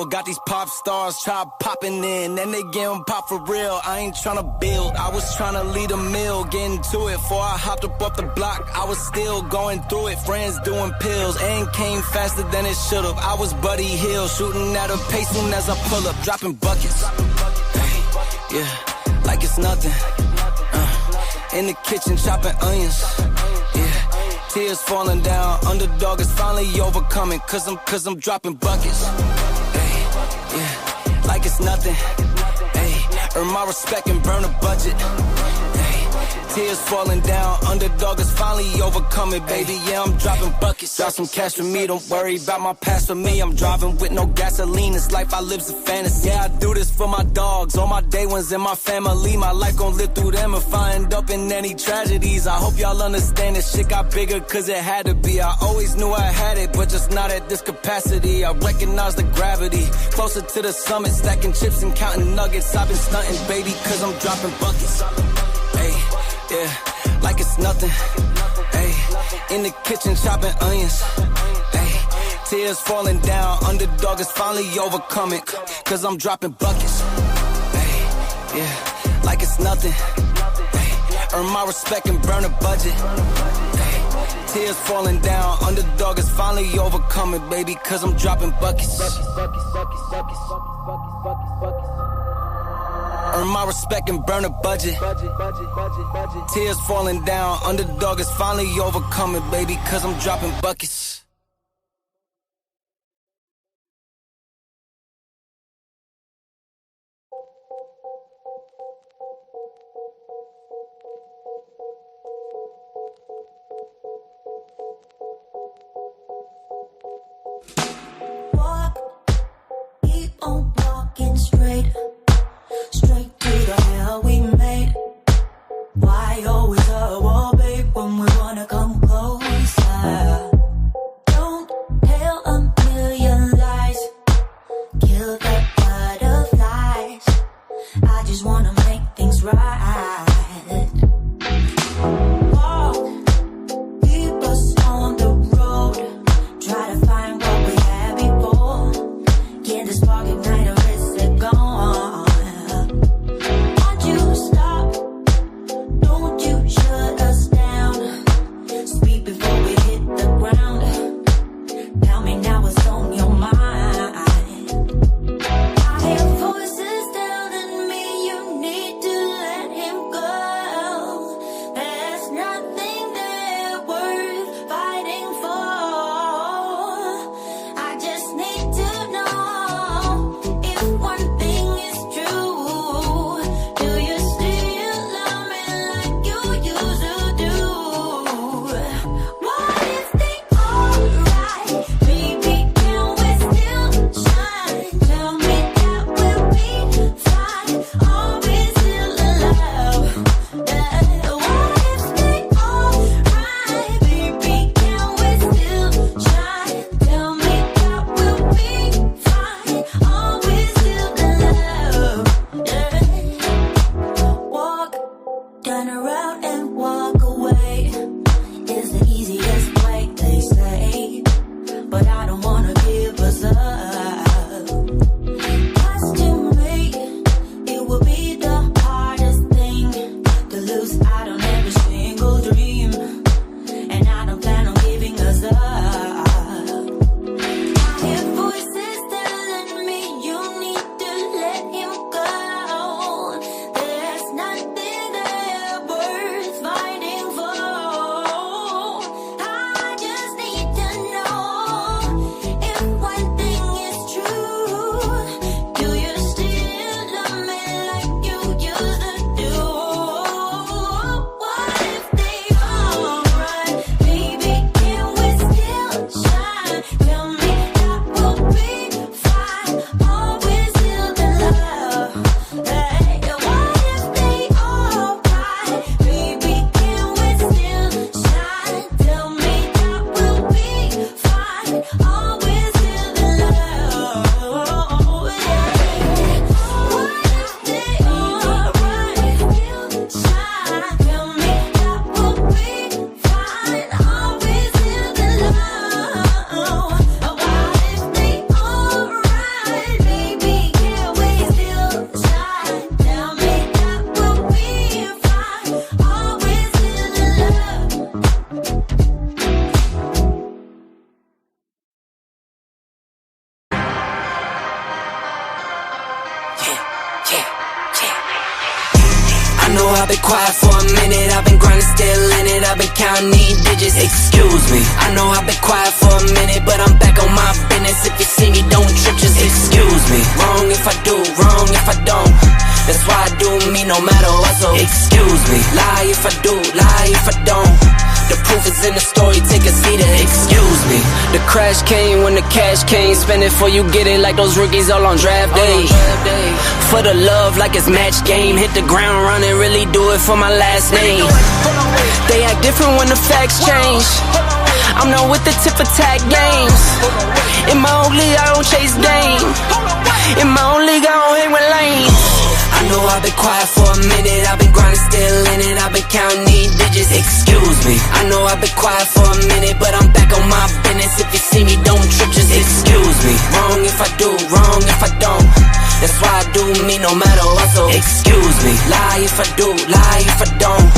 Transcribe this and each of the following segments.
real. Got these pop stars try popping in, and they getting pop for real. I ain't tryna build, I was tryna lead a meal. Getting to it before I hopped up off the block. I was still going through it, friends doing pills. And came faster than it should've. I was Buddy Hill, shooting at a pace soon as I pull up, dropping buckets. Hey, yeah, like it's nothing. In the kitchen chopping onions. Yeah, tears falling down. Underdog is finally overcoming. Cause I'm dropping buckets. Hey, yeah, like it's nothing. Hey, earn my respect and burn a budget. Hey, tears falling down. Underdog is finally overcoming, baby. Yeah, I'm dropping buckets. Drop some cash for me, don't worry about my past for me. I'm driving with no gasoline, this life I live's a fantasy. Yeah, I do this for my dogs, all my day ones and my family. My life gon' live through them if I end up in any tragedies. I hope y'all understand this shit got bigger cause it had to be. I always knew I had it, but just not at this capacity. I recognize the gravity, closer to the summit, stacking chips and counting nuggets. I've been stunting, baby, cause I'm dropping buckets. Hey, yeah, like it's nothing. Hey, in the kitchen chopping onions. Hey, tears falling down. Underdog is finally overcoming. Cause I'm dropping buckets. Hey, yeah, like it's nothing. Hey, earn my respect and burn a budget. Hey, tears falling down. Underdog is finally overcoming, baby. Cause I'm dropping buckets. Earn my respect and burn a budget. Tears falling down. Underdog is finally overcoming, baby, cause I'm dropping buckets. Walk, keep on walking straight. Straight to the hell we made. Why always a wall, babe, when we wanna come closer? Don't tell a million lies. Kill the butterflies. I just wanna make things right. Walk, keep us on the road. Try to find what we had before. Can the spark ignite or is it gone? I've been quiet for a minute, I've been grinding, still in it, I've been counting these digits. Excuse me, I know I've been quiet for a minute, but I'm back on my business. If you see me, don't trip, just excuse me. Wrong if I do, wrong if I don't. That's why I do me no matter what, so excuse me. Lie if I do, lie if I don't. The proof is in the story, take a seat and excuse me. The crash came when the cash came. Spend it before you get it like those rookies all on draft day. For the love like it's match game. Hit the ground running, really do it for my last name. They act different when the facts change. I'm not with the tip for tag games. In my own league, I don't chase game. In my own league, I don't hang with lanes. I know I've been quiet for a minute, I've been grinding, still in it, I've been counting these digits. Excuse me, I know I've been quiet for a minute, but I'm back on my business. If you see me, don't trip, just excuse me. Wrong if I do, wrong if I don't. That's why I do me no matter what, so excuse me. Lie if I do, lie if I don't.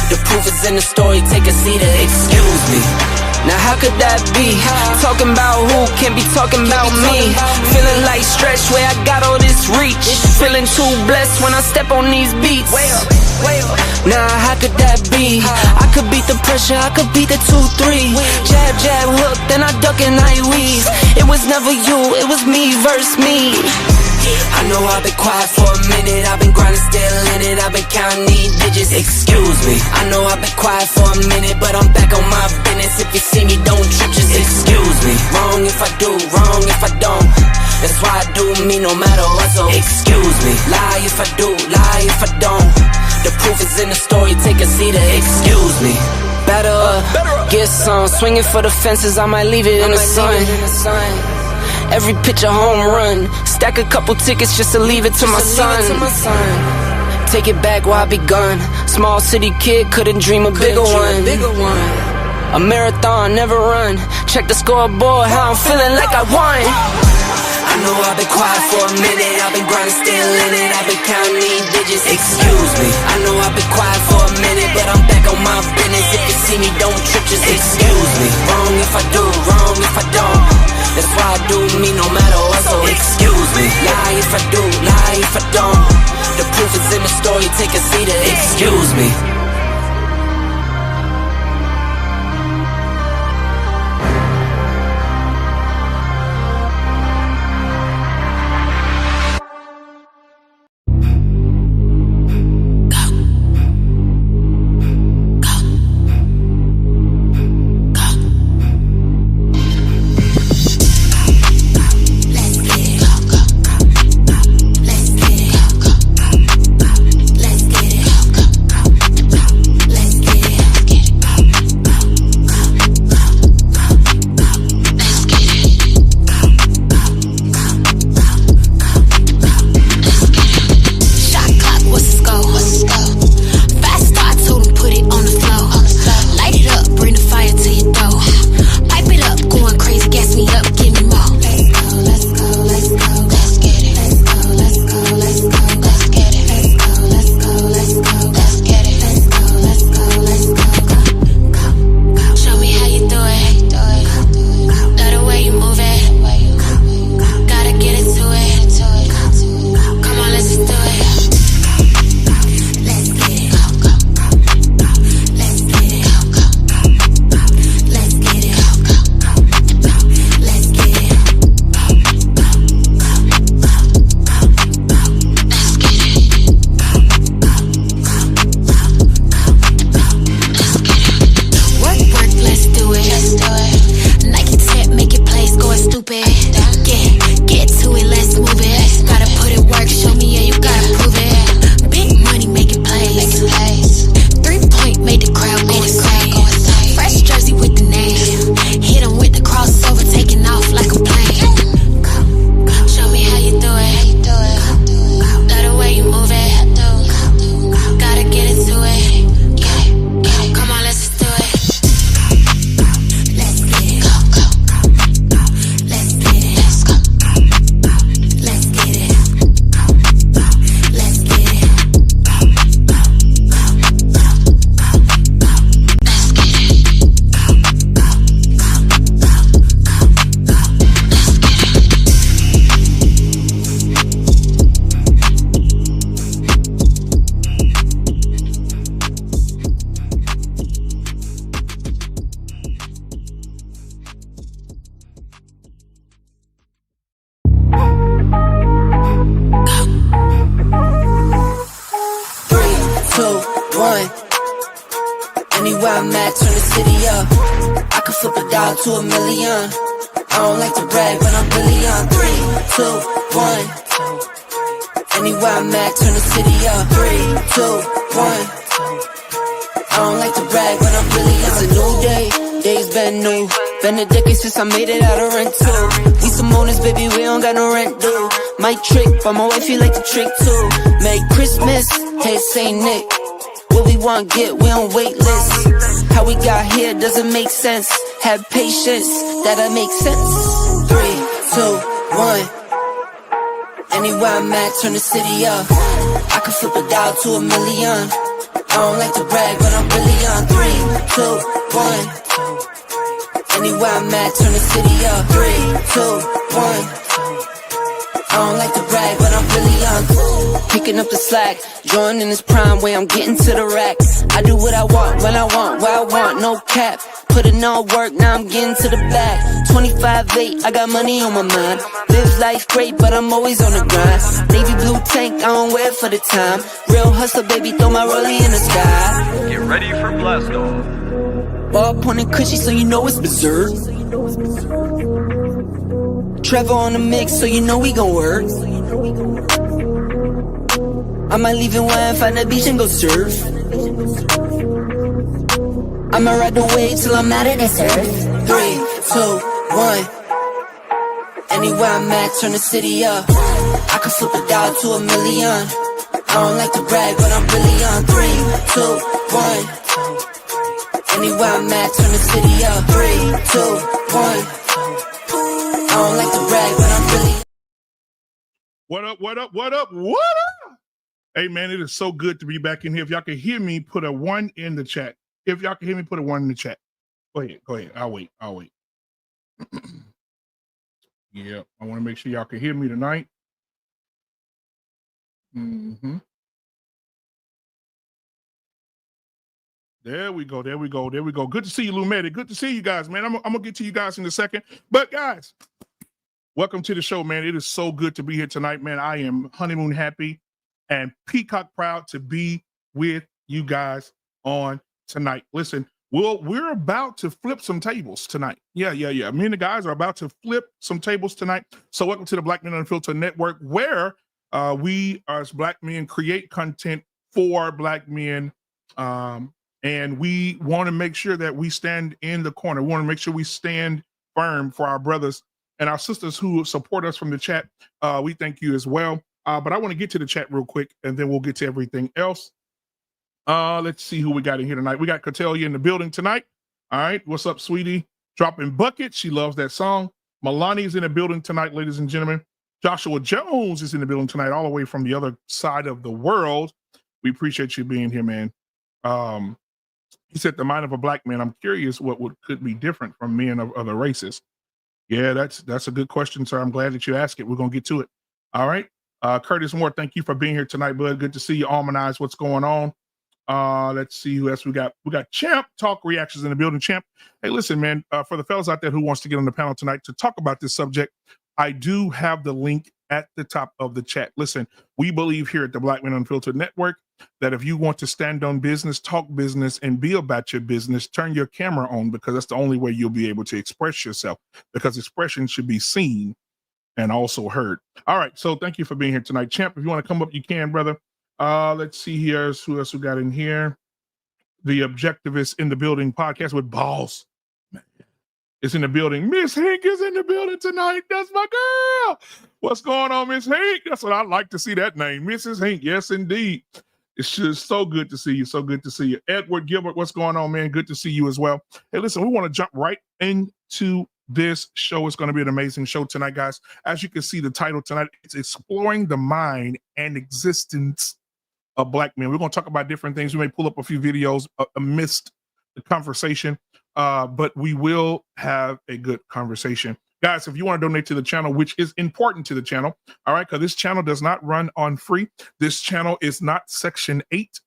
The proof is in the story, take a seat and excuse me. Now how could that be? Talking about who can't be talking about me. Feeling like Stretch where I got all this reach. Feeling too blessed when I step on these beats. Now how could that be? I could beat the pressure, I could beat the 2-3. Jab, jab, hook, then I duck and I weave. It was never you, it was me versus me. I know I've been quiet for a minute, I've been grinding, still in it, I've been counting these digits. Excuse me, I know I've been quiet for a minute, but I'm back on my business. If you see me, don't trip, just excuse me. Wrong if I do, wrong if I don't. That's why I do me no matter what, so excuse me. Lie if I do, lie if I don't. The proof is in the story, take a seat and excuse me. Better up, get some, swinging for the fences, I might leave it in the sun. Every pitch a home run. Stack a couple tickets just to leave it to my son. Take it back where I begun. Small city kid, couldn't dream a bigger one. A marathon, never run. Check the scoreboard, how I'm feeling like I won. I know I've been quiet for a minute, I've been grinding, still in it, I've been counting these digits. Excuse me, I know I've been quiet for a minute, but I'm back on my business. If you see me, don't trip, just excuse me. Wrong if I do, wrong if I don't. That's why I do me no matter what, so excuse me. Lie if I do, lie if I don't. The proof is in the story, take a seat and excuse me. 1. Anywhere I'm at, turn the city up. I could flip a dollar to $1 million. I don't like to brag, but I'm really on 3, 2, 1. Anywhere I'm at, turn the city up. 3, 2, 1. I don't like to brag, but I'm really on. It's a new day, days been new. Been a decade since I made it out of rent too. We some owners, baby, we don't got no rent due. My trick, but my wife, you like the trick too. Merry Christmas, hey Saint Nick. What we want get, we on wait list. How we got here doesn't make sense. Have patience, that'll make sense. 3, 2, 1. Anywhere I'm at, turn the city up. I could flip a dollar to $1 million. I don't like to brag, but I'm really on 3, 2, 1. Anywhere I'm at, turn the city up. 3, 2, 1. I don't like to brag, but I'm really on. Picking up the slack, joining this prime way, I'm getting to the rack. I do what I want, when I want, where I want, no cap. Put in all work, now I'm getting to the back. 25-8, I got money on my mind. Live life great, but I'm always on the grind. Navy blue tank, I don't wear it for the time. Real hustler, baby, throw my rollie in the sky. Get ready for blast off. Ball pointing cushy, so you know it's berserk. Trevor on the mix, so you know we gon' work. I might leave in one, find the beach and go surf. I'ma ride the wave till I'm out of this earth. 3, 2, 1. Anywhere I'm at, turn the city up. I could flip a dollar to $1 million. I don't like to brag, but I'm really on. 3, 2, 1. Anywhere I'm at, turn the city up. 3, 2, 1. I don't like to brag, but I'm really. What up, what up, what up, what up? Hey, man, it is so good to be back in here. If y'all can hear me, put a 1 in the chat. If y'all can hear me, put a 1 in the chat. Go ahead. I'll wait. Yeah, I want to make sure y'all can hear me tonight. There we go. Good to see you, Lumedi. Good to see you guys, man. I'm gonna get to you guys in a second. But guys, welcome to the show, man. It is so good to be here tonight, man. I am honeymoon happy and peacock proud to be with you guys on tonight. Listen, we're about to flip some tables tonight. Yeah. Me and the guys are about to flip some tables tonight. So welcome to the Black Men Unfiltered Network, where we as Black men create content for Black men. And we want to make sure that we stand in the corner. We want to make sure we stand firm for our brothers and our sisters who support us from the chat. We thank you as well. But I want to get to the chat real quick, and then we'll get to everything else. Let's see who we got in here tonight. We got Catelia in the building tonight. All right. What's up, sweetie? Dropping buckets. She loves that song. Milani is in the building tonight, ladies and gentlemen. Joshua Jones is in the building tonight, all the way from the other side of the world. We appreciate you being here, man. He said, the mind of a Black man. I'm curious what could be different from men of other races. Yeah, that's a good question, sir. I'm glad that you asked it. We're going to get to it. All right. Curtis Moore, thank you for being here tonight, bud. Good to see you. Almanize what's going on. Let's see who else we got. We got Champ Talk Reactions in the building. Champ, hey, listen, man, for the fellas out there who wants to get on the panel tonight to talk about this subject, I do have the link at the top of the chat. Listen, we believe here at the Black Men Unfiltered Network that if you want to stand on business, talk business, and be about your business, turn your camera on, because that's the only way you'll be able to express yourself, because expression should be seen and also heard. All right, so thank you for being here tonight. Champ, if you want to come up, you can, brother. Let's see here. Who else we got in here? The Objectivist in the Building podcast with balls. Is in the building. Miss Hink is in the building tonight. That's my girl. What's going on, Miss Hink? That's what I like to see, that name, Mrs. Hink. Yes, indeed. It's just so good to see you. So good to see you. Edward Gilbert, what's going on, man? Good to see you as well. Hey, listen, we want to jump right into this show. It's going to be an amazing show tonight, guys. As you can see, the title tonight is Exploring the Mind and Existence of Black Men. We're going to talk about different things. We may pull up a few videos amidst the conversation, but we will have a good conversation. Guys, if you want to donate to the channel, which is important to the channel, all right, because this channel does not run on free. This channel is not Section 8.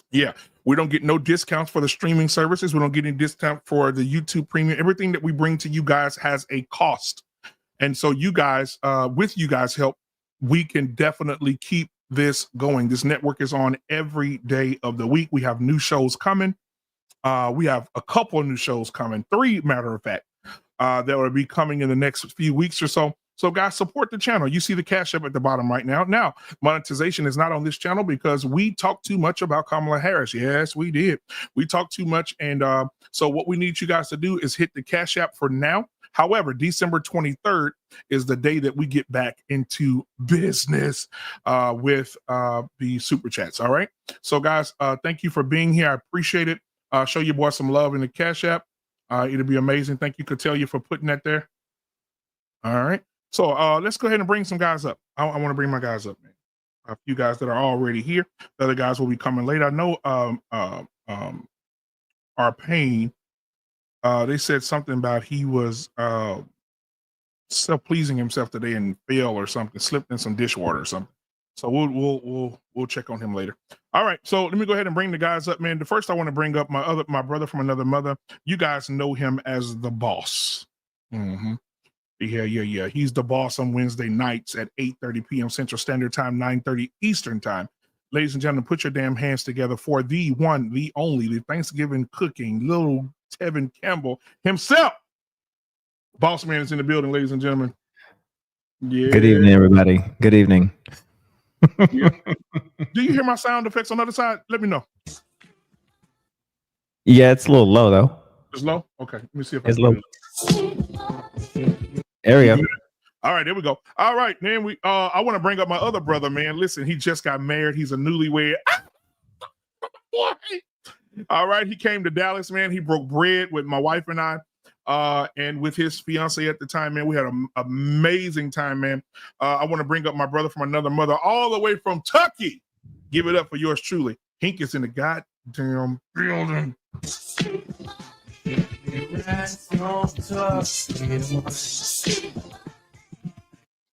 Yeah, we don't get no discounts for the streaming services. We don't get any discount for the YouTube Premium. Everything that we bring to you guys has a cost. And so you guys, with you guys' help, we can definitely keep this going. This network is on every day of the week. We have new shows coming. We have a couple of new shows coming, 3, matter of fact, that will be coming in the next few weeks or so. So, guys, support the channel. You see the Cash App at the bottom right now. Now, monetization is not on this channel because we talked too much about Kamala Harris. Yes, we did. We talked too much. And so what we need you guys to do is hit the Cash App for now. However, December 23rd is the day that we get back into business with the Super Chats. All right. So, guys, thank you for being here. I appreciate it. Show your boy some love in the Cash App. It'll be amazing. Thank you, Cotelia, for putting that there. All right. So let's go ahead and bring some guys up. I want to bring my guys up, man. A few guys that are already here. The other guys will be coming later. I know our Payne, they said something about he was self-pleasing himself today and fell or something, slipped in some dishwater or something. So we'll check on him later. All right. So let me go ahead and bring the guys up, man. The first I want to bring up my brother from another mother. You guys know him as the boss. Mm-hmm. Yeah. He's the boss on Wednesday nights at 8:30 p.m. Central Standard Time, 9:30 Eastern Time. Ladies and gentlemen, put your damn hands together for the one, the only, the Thanksgiving cooking, little Tevin Campbell himself. Boss man is in the building, ladies and gentlemen. Yeah. Good evening, everybody. Good evening. Yeah. Do you hear my sound effects on the other side? Let me know. Yeah, it's a little low though. It's low? Okay. Let me see if It's I low. There we go. All right, there we go. All right, man. I want to bring up my other brother, man. Listen, he just got married. He's a newlywed. All right, he came to Dallas, man. He broke bread with my wife and I, and with his fiance at the time, man. We had an amazing time, man. I want to bring up my brother from another mother, all the way from Tucky. Give it up for yours truly. Hink is in the goddamn building.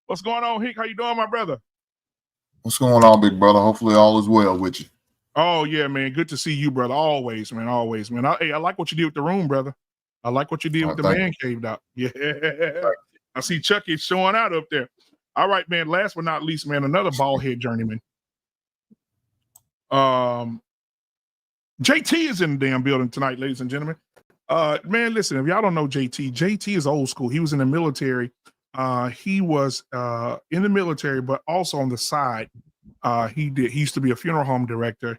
What's going on, Hink? How you doing, my brother? What's going on, big brother? Hopefully all is well with you. Oh, yeah, man. Good to see you, brother. Always, man. Always, man. I like what you did with the room, brother. I like what you did with the man cave out. Yeah. I see Chucky showing out up there. All right, man. Last but not least, man, another bald head journeyman. JT is in the damn building tonight, ladies and gentlemen. Man, listen, if y'all don't know JT is old school. He was in the military. He was in the military, but also on the side, he used to be a funeral home director.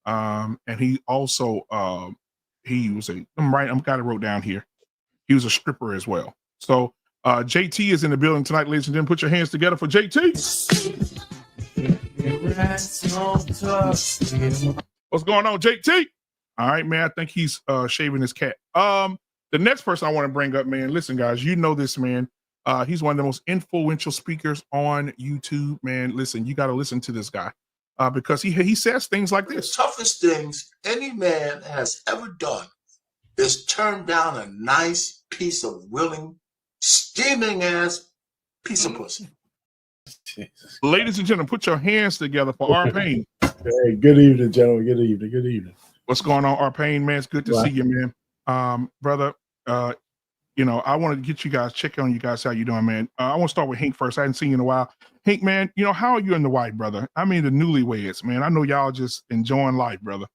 And he also I'm kind of wrote down here. He was a stripper as well. So JT is in the building tonight, ladies and gentlemen. Put your hands together for JT. What's going on, JT? All right, man. I think he's shaving his cat. The next person I want to bring up, man. Listen, guys, you know this man. He's one of the most influential speakers on YouTube, man. Listen, you got to listen to this guy because he says things like this. The toughest things any man has ever done is turn down a nice piece of willing, steaming ass piece of pussy. Jesus. Ladies and gentlemen, put your hands together for our Payne. Hey, good evening, gentlemen. Good evening. Good evening. What's going on, our Payne, man? It's good to see you, man. Brother, you know, I wanted to get you guys, check on you guys, how you doing, man. I want to start with Hink first. I hadn't seen you in a while. Hink, man, you know, how are you and the wife, brother? I mean, the newlyweds, man. I know y'all just enjoying life, brother.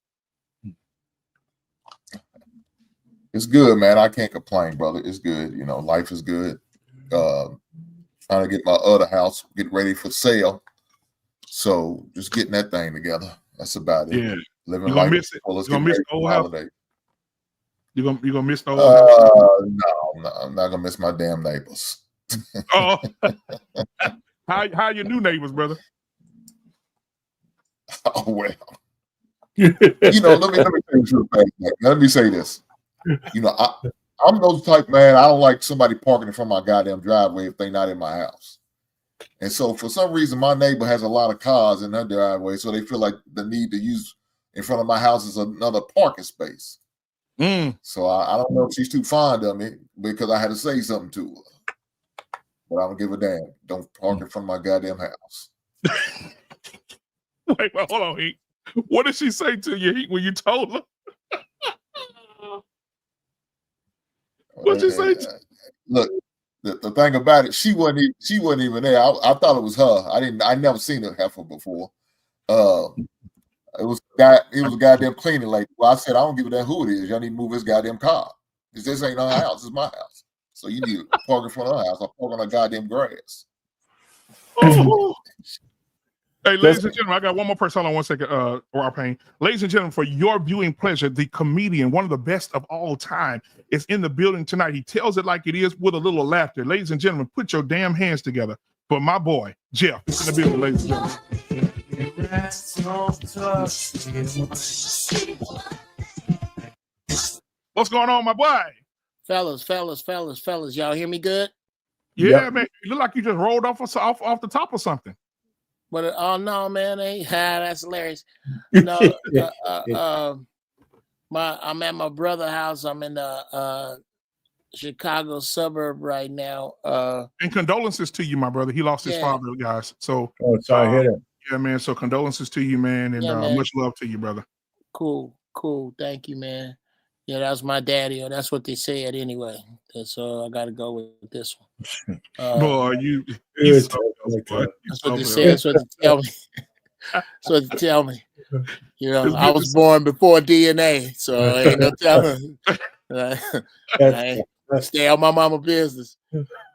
It's good, man. I can't complain, brother. It's good. You know, life is good. Trying to get my other house, get ready for sale. So just getting that thing together. That's about it. Yeah. Living You gonna life. miss it? Well, let's You gonna get miss ready the old for house? holiday. You gonna miss the old house? No, I'm not gonna miss my damn neighbors. Oh, how your new neighbors, brother? Oh well. You know, let me say this real fast. Let me say this. You know, I'm those type man. I don't like somebody parking in front of my goddamn driveway if they're not in my house. And so for some reason, my neighbor has a lot of cars in her driveway, so they feel like the need to use in front of my house is another parking space. So I don't know if she's too fond of me because I had to say something to her. But I don't give a damn. Don't park in front of my goddamn house. Wait, hold on, Heat. What did she say to you, Heat, when you told her? What'd she say? Look, the thing about it, she wasn't even there. I thought it was her. I never seen her heifer before. It was a goddamn cleaning lady. Well, I said, I don't give a damn who it is. Y'all need to move his goddamn car. This ain't our house. It's my house. So you need to park in front of our house. I'm parking on goddamn grass. Oh. Hey, ladies and gentlemen, I got one more person. Hold on 1 second, our pain. Ladies and gentlemen, for your viewing pleasure, the comedian, one of the best of all time, is in the building tonight. He tells it like it is with a little laughter. Ladies and gentlemen, put your damn hands together for my boy, Jeff. He's in the building, ladies and gentlemen. What's going on, my boy? Fellas, y'all hear me good? Yeah, man. You look like you just rolled off the top of something. But oh no, man, that's hilarious. No, I'm at my brother's house. I'm in the Chicago suburb right now. And condolences to you, my brother. He lost his father, guys. So sorry to hear that. Yeah, man. So condolences to you, man, and man. Much love to you, brother. Cool. Thank you, man. Yeah, that was my daddy, or that's what they said anyway. So I got to go with this one. Boy, that's what they said. That's what they tell me. That's what they tell me. You know, I was born before DNA, so ain't no telling. Stay on my mama business.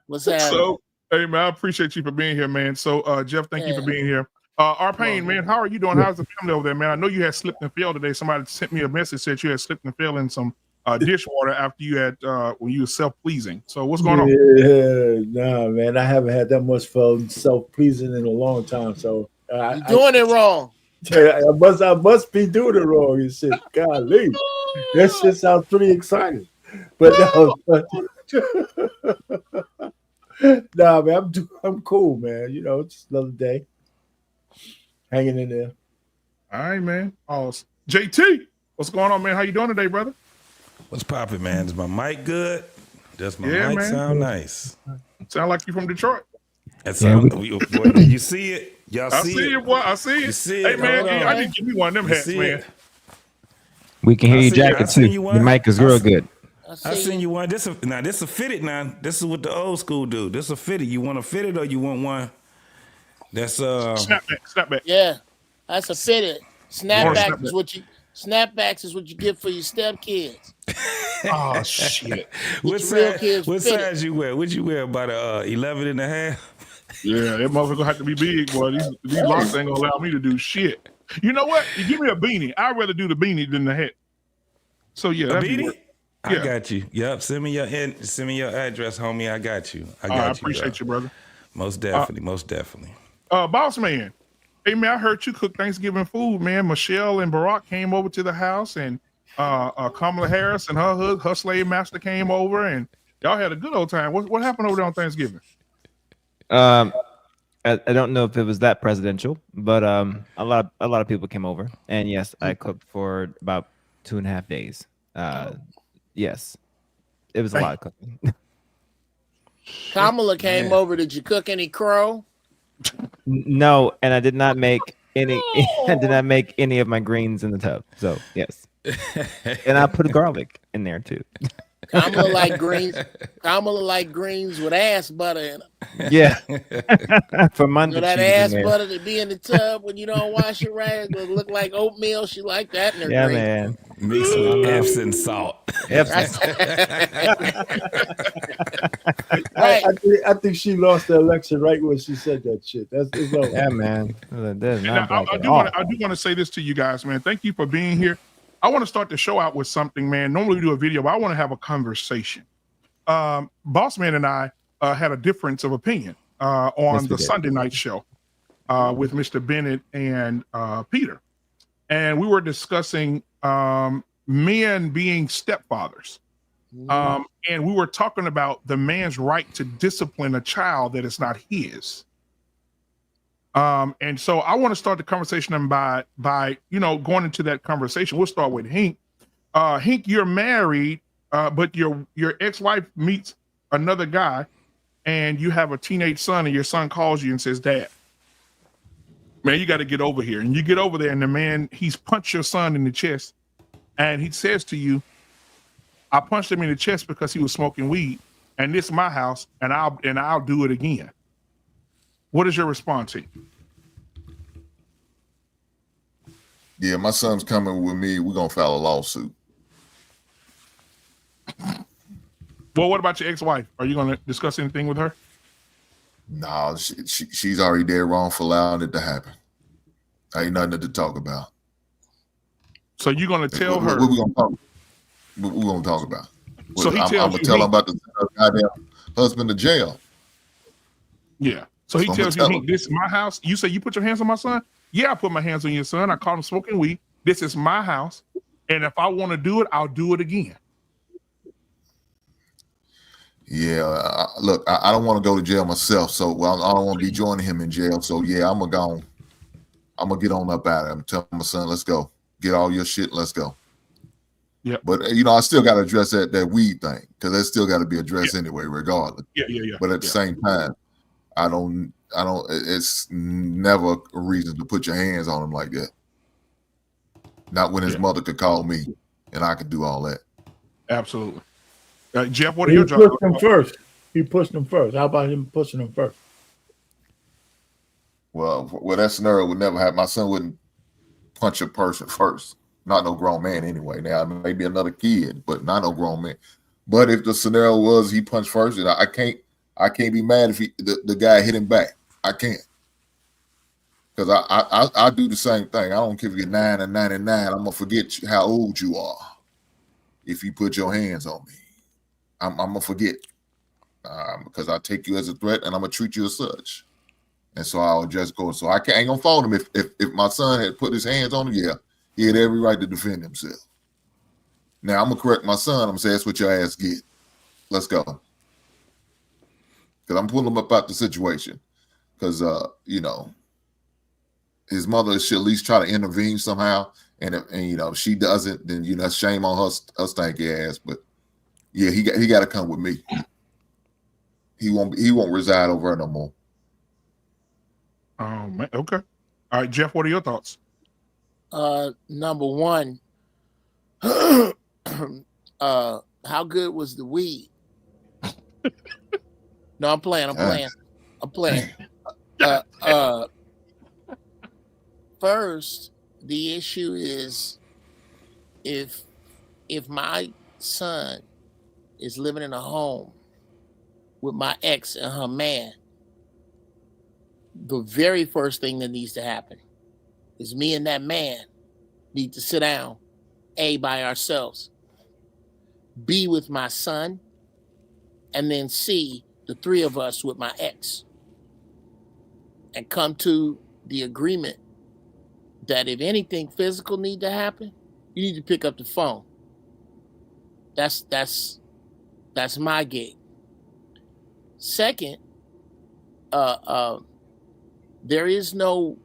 What's happening? So, hey, man, I appreciate you for being here, man. So, Jeff, thank you for being here. Our pain, man, how are you doing? How's the family over there, man? I know you had slipped and fell today. Somebody sent me a message, said you had slipped and fell in some dishwater after you had when you were self-pleasing. So what's going on? Yeah, nah, man, I haven't had that much fun self-pleasing in a long time. So you're doing it wrong. I must be doing it wrong and shit. Golly, that shit sounds pretty exciting. But nah, man, I'm cool, man. You know, it's another day. Hanging in there. All right, man. Awesome. JT, what's going on, man? How you doing today, brother? What's poppin', man? Is my mic good? Does my mic man. sound nice? Sound like you from Detroit. You see it? Y'all see it, boy. I see it. You see hey, it? man, I need to give me one of them hats, man. We can hear you jacket too. Your mic is real good. I seen you one. This a fitted now. This is what the old school do. This a fitted. You want a fitted or you want one? That's snapback. Yeah, that's a fitted. Snapback is what you get for your stepkids. Oh shit! What size you wear? Would you wear about 11 and a half? Yeah, that motherfucker gonna have to be big, boy. These locks ain't gonna allow me to do shit. You know what? You give me a beanie. I'd rather do the beanie than the hat. So yeah, a beanie. I got you. Yep. Send me your address, homie. I got you. I appreciate you, brother. Most definitely. Boss man. Hey man, I heard you cook Thanksgiving food, man. Michelle and Barack came over to the house, and Kamala Harris and her slave master came over, and y'all had a good old time. What happened over there on Thanksgiving? I don't know if it was that presidential, but a lot of people came over, and yes, I cooked for about 2.5 days. Yes, it was a lot of cooking. Kamala came over. Did you cook any crow? No, and I did not make any. I did not make any of my greens in the tub. So yes, and I put garlic in there too. Kamala like greens with ass butter in them. Yeah, for Monday. So that ass butter to be in the tub when you don't wash it right, it look like oatmeal. She like that in her greens. Man. Mixed with Epsom salt. Right. I think she lost the election right when she said that shit. That's yeah, man. I do want to say this to you guys, man. Thank you for being here. I want to start the show out with something, man. Normally we do a video, but I want to have a conversation. Boss Man and I had a difference of opinion on the Sunday night show with Mr. Bennett and Peter. And we were discussing men being stepfathers. And we were talking about the man's right to discipline a child that is not his. And so I want to start the conversation by going into that conversation. We'll start with Hink. Hink, you're married, but your ex-wife meets another guy, and you have a teenage son, and your son calls you and says, "Dad, man, you got to get over here." And you get over there, and the man, he's punched your son in the chest, and he says to you, "I punched him in the chest because he was smoking weed, and this is my house, and I'll do it again." What is your response, Hink? Yeah, my son's coming with me. We're gonna file a lawsuit. Well, what about your ex-wife? Are you gonna discuss anything with her? No, she's already dead wrong for allowing it to happen. Ain't nothing to talk about. So you're gonna tell her? What we gonna talk? What we gonna talk about? So he I'm tells gonna you tell he- him about the goddamn husband to jail. Yeah. So he So I'ma tells you, tell Hank, him. this is my house. You say you put your hands on my son? Yeah, I put my hands on your son. I caught him smoking weed. This is my house. And if I want to do it, I'll do it again. Yeah, look, I don't want to go to jail myself, so I don't want to be joining him in jail. So yeah, I'm gonna get on up out of him. Tell my son, let's go, get all your shit, let's go. Yeah, but I still got to address that weed thing because that still got to be addressed anyway, regardless. Yeah. But at the same time, I don't. It's never a reason to put your hands on him like that. Not when his mother could call me and I could do all that. Absolutely. Jeff, what are your jobs? Pushed him first. He pushed him first. How about him pushing him first? Well, that scenario would never happen. My son wouldn't punch a person first. Not no grown man anyway. Now, maybe another kid, but not no grown man. But if the scenario was he punched first, and I can't be mad if the guy hit him back. I can't. Because I do the same thing. I don't care if you're 9 or 99. I'm going to forget how old you are if you put your hands on me. I'm going to forget because I take you as a threat and I'm going to treat you as such. And so I'll just go. So I ain't going to fault him if my son had put his hands on him. Yeah, he had every right to defend himself. Now I'm going to correct my son. I'm going to say, that's what your ass get. Let's go. Because I'm pulling him up out the situation. Because, his mother should at least try to intervene somehow. And if she doesn't, then, shame on her stanky ass. But yeah, he got to come with me. He won't reside over her no more. Man, okay. All right, Jeff, what are your thoughts? Number one, how good was the weed? No, I'm playing. First, the issue is if my son is living in a home with my ex and her man, the very first thing that needs to happen is me and that man need to sit down, A, by ourselves, B, with my son, and then C, the three of us with my ex, and come to the agreement that if anything physical need to happen, you need to pick up the phone. That's my gig. Second, there is no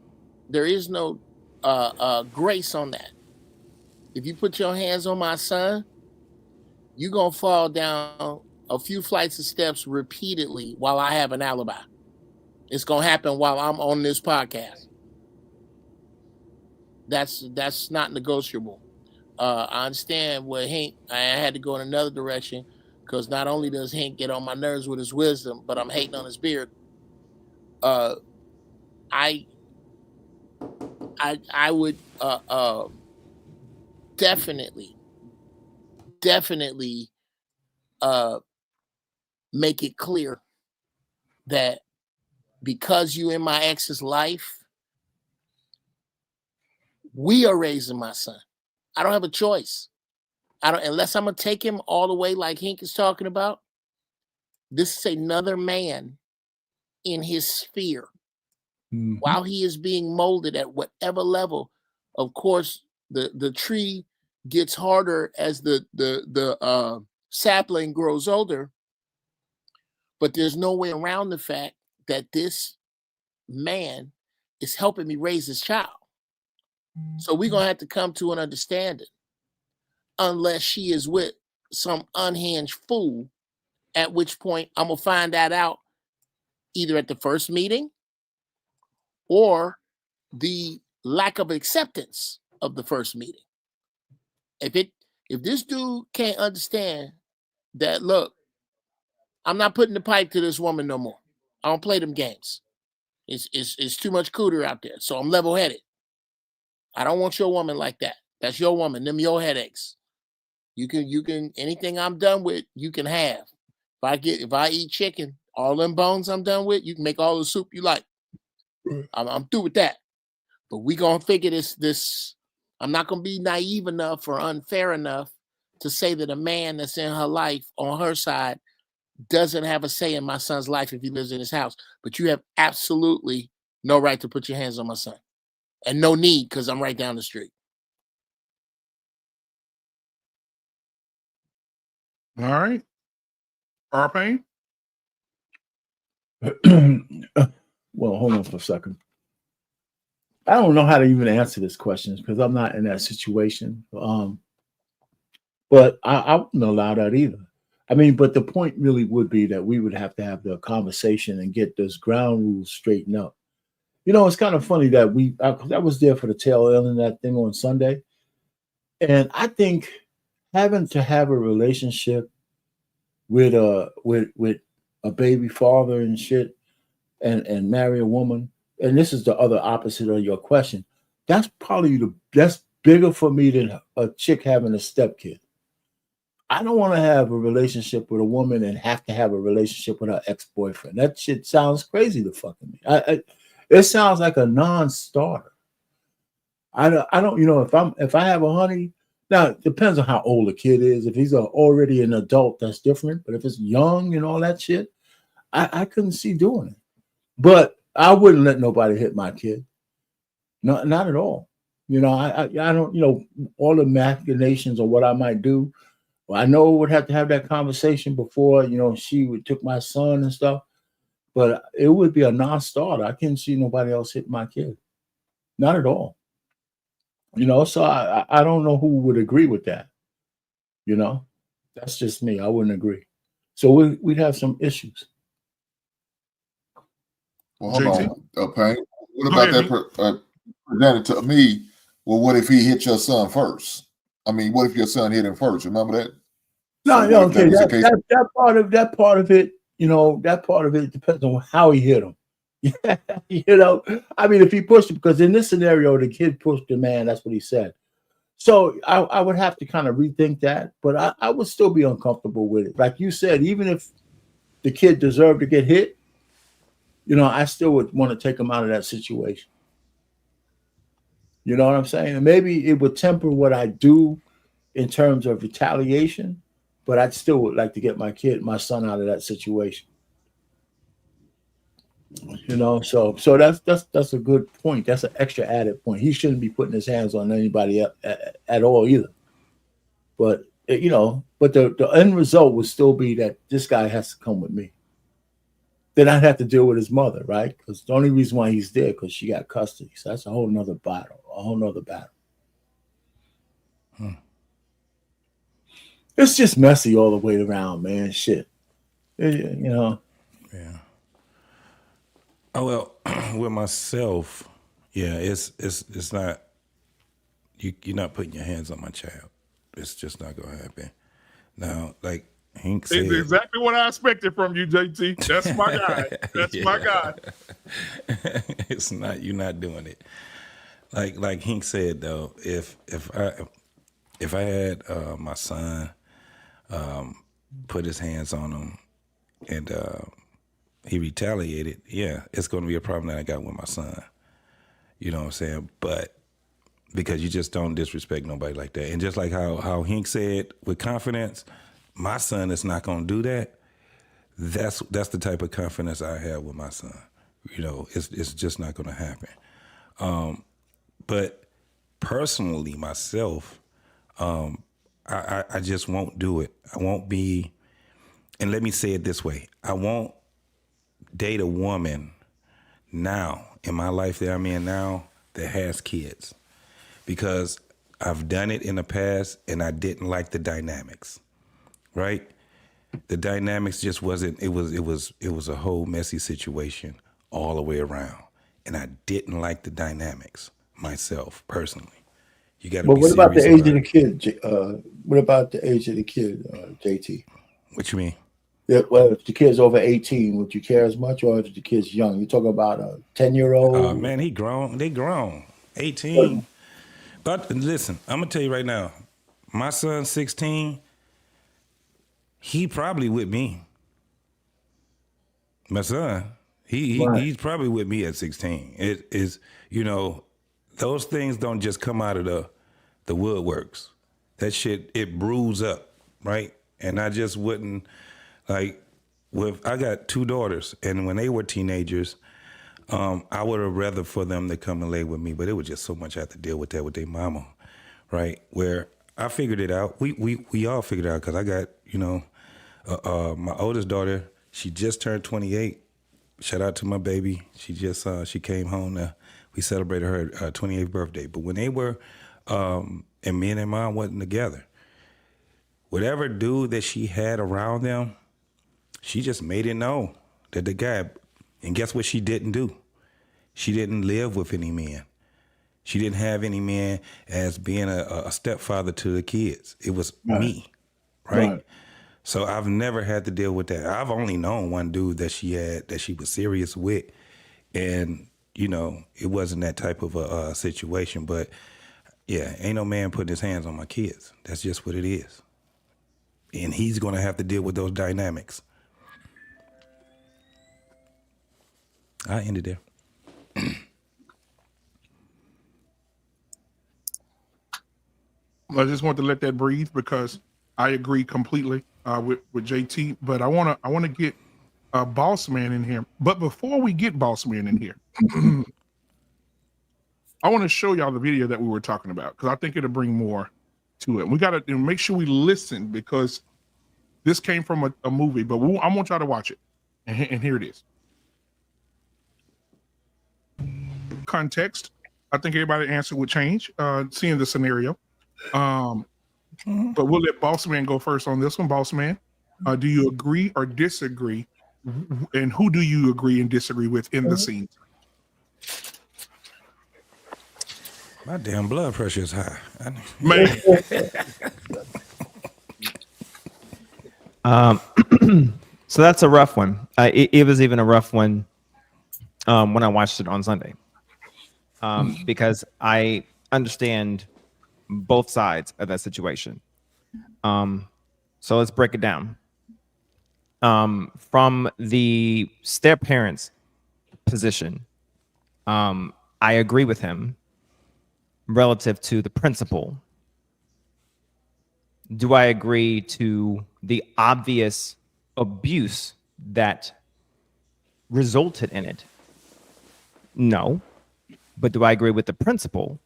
grace on that. If you put your hands on my son, you're gonna fall down a few flights of steps repeatedly while I have an alibi. It's gonna happen while I'm on this podcast. That's not negotiable. I understand where Hank, I had to go in another direction because not only does Hank get on my nerves with his wisdom, but I'm hating on his beard. I would definitely make it clear that because you in my ex's life, we are raising my son. I don't have a choice. Unless I'm gonna take him all the way like Hank is talking about. This is another man in his sphere. Mm-hmm. While he is being molded at whatever level. Of course, the tree gets harder as the sapling grows older, but there's no way around the fact that this man is helping me raise his child. So we're gonna have to come to an understanding, unless she is with some unhinged fool, at which point I'm gonna find that out either at the first meeting or the lack of acceptance of the first meeting. If this dude can't understand that, look, I'm not putting the pipe to this woman no more. I don't play them games. It's too much cooter out there. So I'm level-headed. I don't want your woman like that. That's your woman. Them your headaches. You can anything I'm done with, you can have. If I eat chicken, all them bones I'm done with, you can make all the soup you like. I'm through with that. But we gonna figure this. I'm not gonna be naive enough or unfair enough to say that a man that's in her life on her side doesn't have a say in my son's life if he lives in his house. But you have absolutely no right to put your hands on my son. And no need, because I'm right down the street. All right. R-Pain? Well, hold on for a second. I don't know how to even answer this question because I'm not in that situation. But I wouldn't allow that either. I mean, but the point really would be that we would have to have the conversation and get those ground rules straightened up. You know, it's kind of funny that I was there for the tail end of that thing on Sunday. And I think having to have a relationship with a baby father and shit and marry a woman, and this is the other opposite of your question, that's probably that's bigger for me than a chick having a stepkid. I don't want to have a relationship with a woman and have to have a relationship with her ex-boyfriend. That shit sounds crazy to fucking me. It sounds like a non-starter. I don't, you know, if I have a honey, now it depends on how old the kid is. If he's already an adult, that's different. But if it's young and all that shit, I couldn't see doing it. But I wouldn't let nobody hit my kid. Not at all. You know, I don't, you know, all the machinations of what I might do. Well, I know we would have to have that conversation before, you know, she would took my son and stuff, but it would be a non-starter. I can't see nobody else hit my kid. Not at all. You know, so I don't know who would agree with that. You know, that's just me. I wouldn't agree. So we'd have some issues. Well, hold JT? on, Pain. What Go about ahead, that presented to me? Well, what if he hit your son first? I mean, what if your son hit him first? Remember that? No, So no, what if okay. that was the case? That part of it, you know, that part of it depends on how he hit him. You know, I mean, if he pushed him, because in this scenario, the kid pushed the man. That's what he said. So I would have to kind of rethink that, but I would still be uncomfortable with it. Like you said, even if the kid deserved to get hit, you know, I still would want to take him out of that situation. You know what I'm saying? And maybe it would temper what I do in terms of retaliation, but I still would like to get my son out of that situation. You know, so that's a good point. That's an extra added point. He shouldn't be putting his hands on anybody at all either. But you know, but the end result would still be that this guy has to come with me. Then I'd have to deal with his mother, right? Because the only reason why he's there because she got custody. So that's a whole nother battle. It's just messy all the way around, man. Shit. You know. Yeah. Oh well, with myself, yeah, it's not. You're not putting your hands on my child. It's just not gonna happen. Now, like Hank said, it's exactly what I expected from you, JT. That's my guy. That's my guy. It's not. You're not doing it. Like Hank said though, if I had my son put his hands on him and he retaliated, yeah, it's going to be a problem that I got with my son. You know what I'm saying? But because you just don't disrespect nobody like that. And just like how Hank said with confidence, my son is not going to do that. That's the type of confidence I have with my son. You know, it's just not going to happen. But personally, myself, I just won't do it. I won't be, and let me say it this way, I won't date a woman now, in my life that I'm in now, that has kids. Because I've done it in the past and I didn't like the dynamics, right? The dynamics just wasn't, it was a whole messy situation all the way around. And I didn't like the dynamics myself, personally. You got to be But what about the serious age of the kid? What about the age of the kid, JT? What you mean? Yeah, well, if the kid's over 18, would you care as much, or if the kid's young? You're talking about a 10-year-old? Man, he grown. They grown. 18. But listen, I'm gonna tell you right now, my son's 16. He probably with me. My son, he's probably with me at 16. It is, those things don't just come out of the woodworks. That shit, it brews up, right? And I just wouldn't, like, I got 2 daughters, and when they were teenagers, I would have rather for them to come and lay with me, but it was just so much I had to deal with that with their mama, right? Where I figured it out. We all figured it out, because I got, my oldest daughter, she just turned 28. Shout out to my baby. She came home. We celebrated her 28th birthday. But when they were, and me and their mom wasn't together, whatever dude that she had around them, she just made it known that the guy, and guess what she didn't do? She didn't live with any men. She didn't have any man as being a stepfather to the kids. It was me, right? So I've never had to deal with that. I've only known one dude that she was serious with, and it wasn't that type of a situation. But yeah, ain't no man putting his hands on my kids. That's just what it is, and he's gonna have to deal with those dynamics. I ended there. I just want to let that breathe, because I agree completely with JT. But I want to get Boss Man in here. But before we get Boss Man in here, I want to show y'all the video that we were talking about, because I think it'll bring more to it. We got to make sure we listen, because this came from a movie. But I want y'all to watch it, and here it is. Context. I think everybody's answer would change seeing the scenario. But we'll let Boss Man go first on this one. Boss Man, do you agree or disagree? And who do you agree and disagree with in the scene? My damn blood pressure is high. Man. So that's a rough one. It was even a rough one when I watched it on Sunday, because I understand both sides of that situation. So let's break it down. From the step parents' position, I agree with him relative to the principle. Do I agree to the obvious abuse that resulted in it? No. But do I agree with the principle?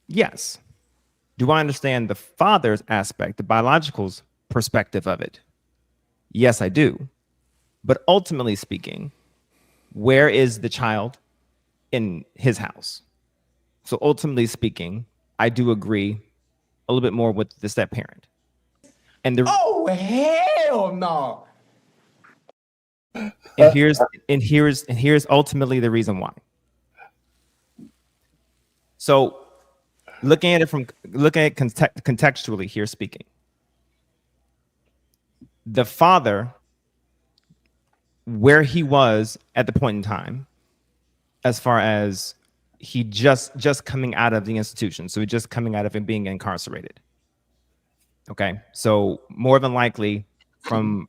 Yes. Do I understand the father's aspect, the biological's perspective of it? Yes, I do. But ultimately speaking, where is the child in his house? So ultimately speaking, I do agree a little bit more with the step parent. And oh hell no! And here's ultimately the reason why. So looking at it contextually here speaking, the father, where he was at the point in time, as far as he just coming out of the institution, so just coming out of him being incarcerated. Okay, so more than likely, from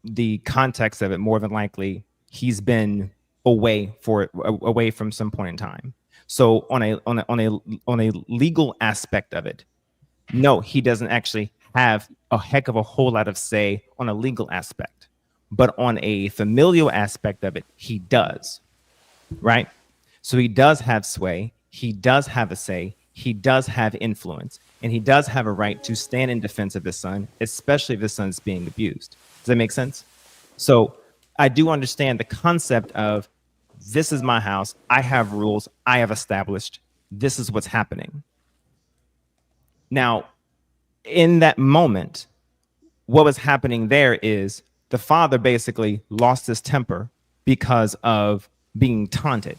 the context of it, more than likely he's been away from some point in time. So on a legal aspect of it, no, he doesn't actually have a heck of a whole lot of say on a legal aspect, but on a familial aspect of it, he does, right? So he does have sway, he does have a say, he does have influence, and he does have a right to stand in defense of his son, especially if his son's being abused. Does that make sense? So I do understand the concept of, this is my house, I have rules, I have established, this is what's happening. Now, in that moment, what was happening there is the father basically lost his temper because of being taunted.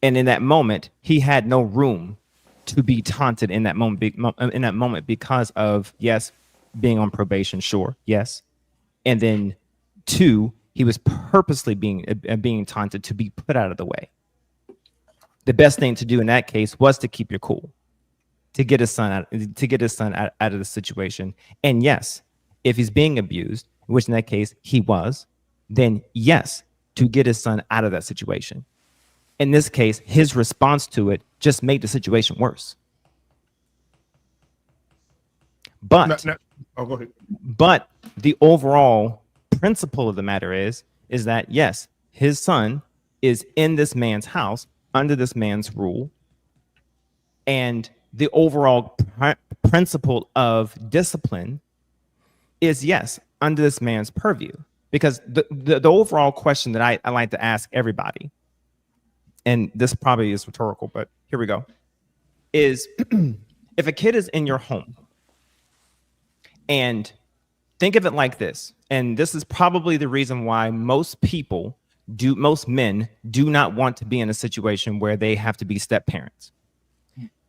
And in that moment, he had no room to be taunted in that moment because of, yes, being on probation, sure, yes. And then 2, he was purposely being taunted to be put out of the way. The best thing to do in that case was to keep your cool, to get his son out of the situation. And yes, if he's being abused, which in that case he was, then yes, to get his son out of that situation. In this case, his response to it just made the situation worse. But oh, go ahead. But the overall principle of the matter is that yes, his son is in this man's house under this man's rule, and the overall principle of discipline is yes under this man's purview. Because the overall question that I like to ask everybody, and this probably is rhetorical, but here we go, is if a kid is in your home, and think of it like this, and this is probably the reason why most men do not want to be in a situation where they have to be step parents.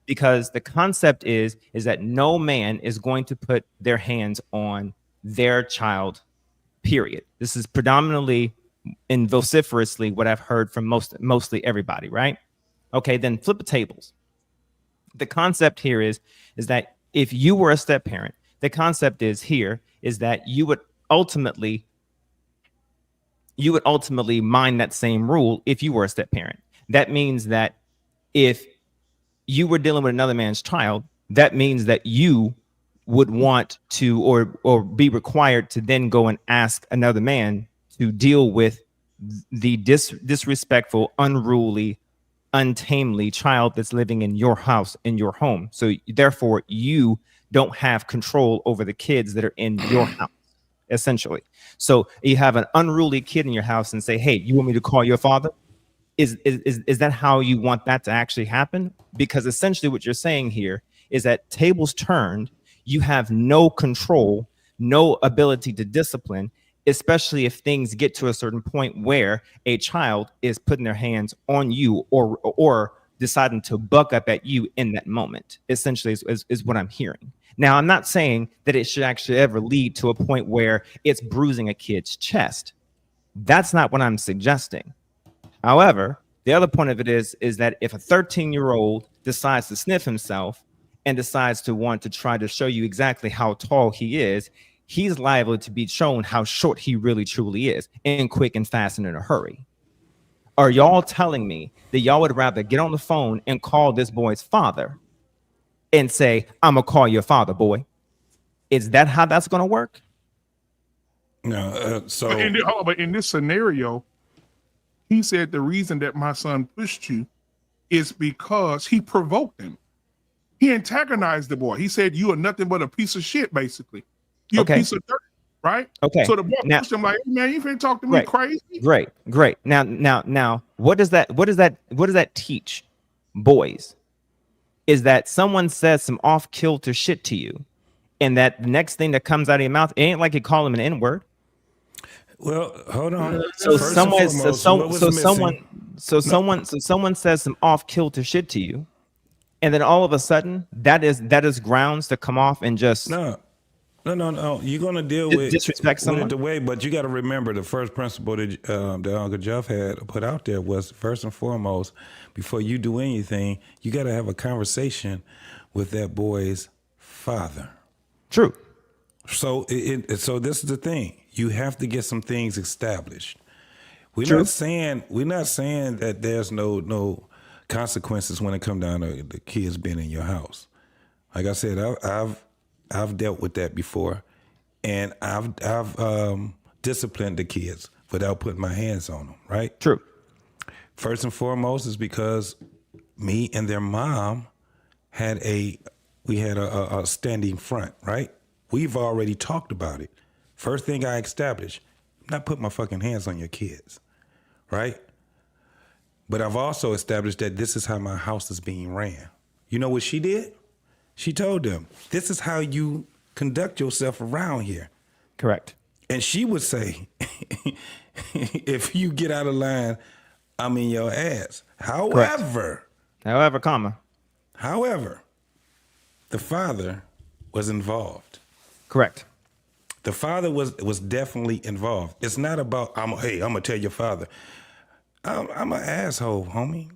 Because the concept is that no man is going to put their hands on their child, period. This is predominantly and vociferously what I've heard from mostly everybody, right? Okay, then flip the tables. The concept here is that if you were a step parent, the concept is that you would ultimately mind that same rule if you were a step parent. That means that if you were dealing with another man's child, that means that you would want to or be required to then go and ask another man to deal with the disrespectful, unruly, untamely child that's living in your house, in your home. So therefore you don't have control over the kids that are in your house, essentially. So you have an unruly kid in your house and say, hey, you want me to call your father? Is that how you want that to actually happen? Because essentially what you're saying here is that tables turned, you have no control, no ability to discipline, especially if things get to a certain point where a child is putting their hands on you or deciding to buck up at you in that moment, essentially is what I'm hearing. Now, I'm not saying that it should actually ever lead to a point where it's bruising a kid's chest. That's not what I'm suggesting. However, the other point of it is that if a 13-year-old decides to sniff himself and decides to want to try to show you exactly how tall he is, he's liable to be shown how short he really truly is, and quick and fast and in a hurry. Are y'all telling me that y'all would rather get on the phone and call this boy's father and say, I'm gonna call your father, boy? Is that how that's gonna work? No. But in this scenario, he said the reason that my son pushed you is because he provoked him. He antagonized the boy. He said, you are nothing but a piece of shit, basically. You're a piece of dirt, right? Okay. So the boy pushed him like, hey, man, you finna talk to me crazy? Great. Now, what does that teach boys? Is that someone says some off-kilter shit to you, and that the next thing that comes out of your mouth, it ain't like you call him an N-word. Well, hold on. So someone says some off-kilter shit to you, and then all of a sudden that is grounds to come off and just no. You're gonna deal with disrespect someone the way, but you got to remember the first principle that Uncle Jeff had put out there was first and foremost, before you do anything, you got to have a conversation with that boy's father. True. So so this is the thing. You have to get some things established. We're True. not saying that there's no consequences when it comes down to the kids being in your house. Like I said, I've dealt with that before, and I've disciplined the kids without putting my hands on them. Right? True. First and foremost is because me and their mom had a standing front. Right? We've already talked about it. First thing I established, I'm not putting my fucking hands on your kids, right? But I've also established that this is how my house is being ran. You know what she did? She told them, this is how you conduct yourself around here. Correct. And she would say, if you get out of line, I'm in your ass. However, comma. However, the father was involved. Correct. The father was definitely involved. It's not about, I'm gonna tell your father. I'm an asshole, homie.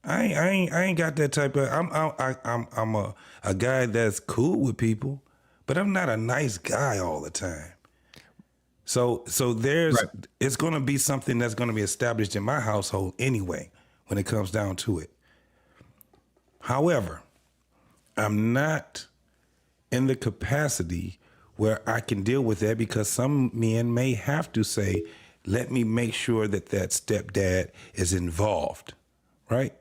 I ain't got that type of. I'm a guy that's cool with people, but I'm not a nice guy all the time. So there's it's going to be something that's going to be established in my household anyway when it comes down to it. However, I'm not in the capacity where I can deal with that because some men may have to say, let me make sure that stepdad is involved, right?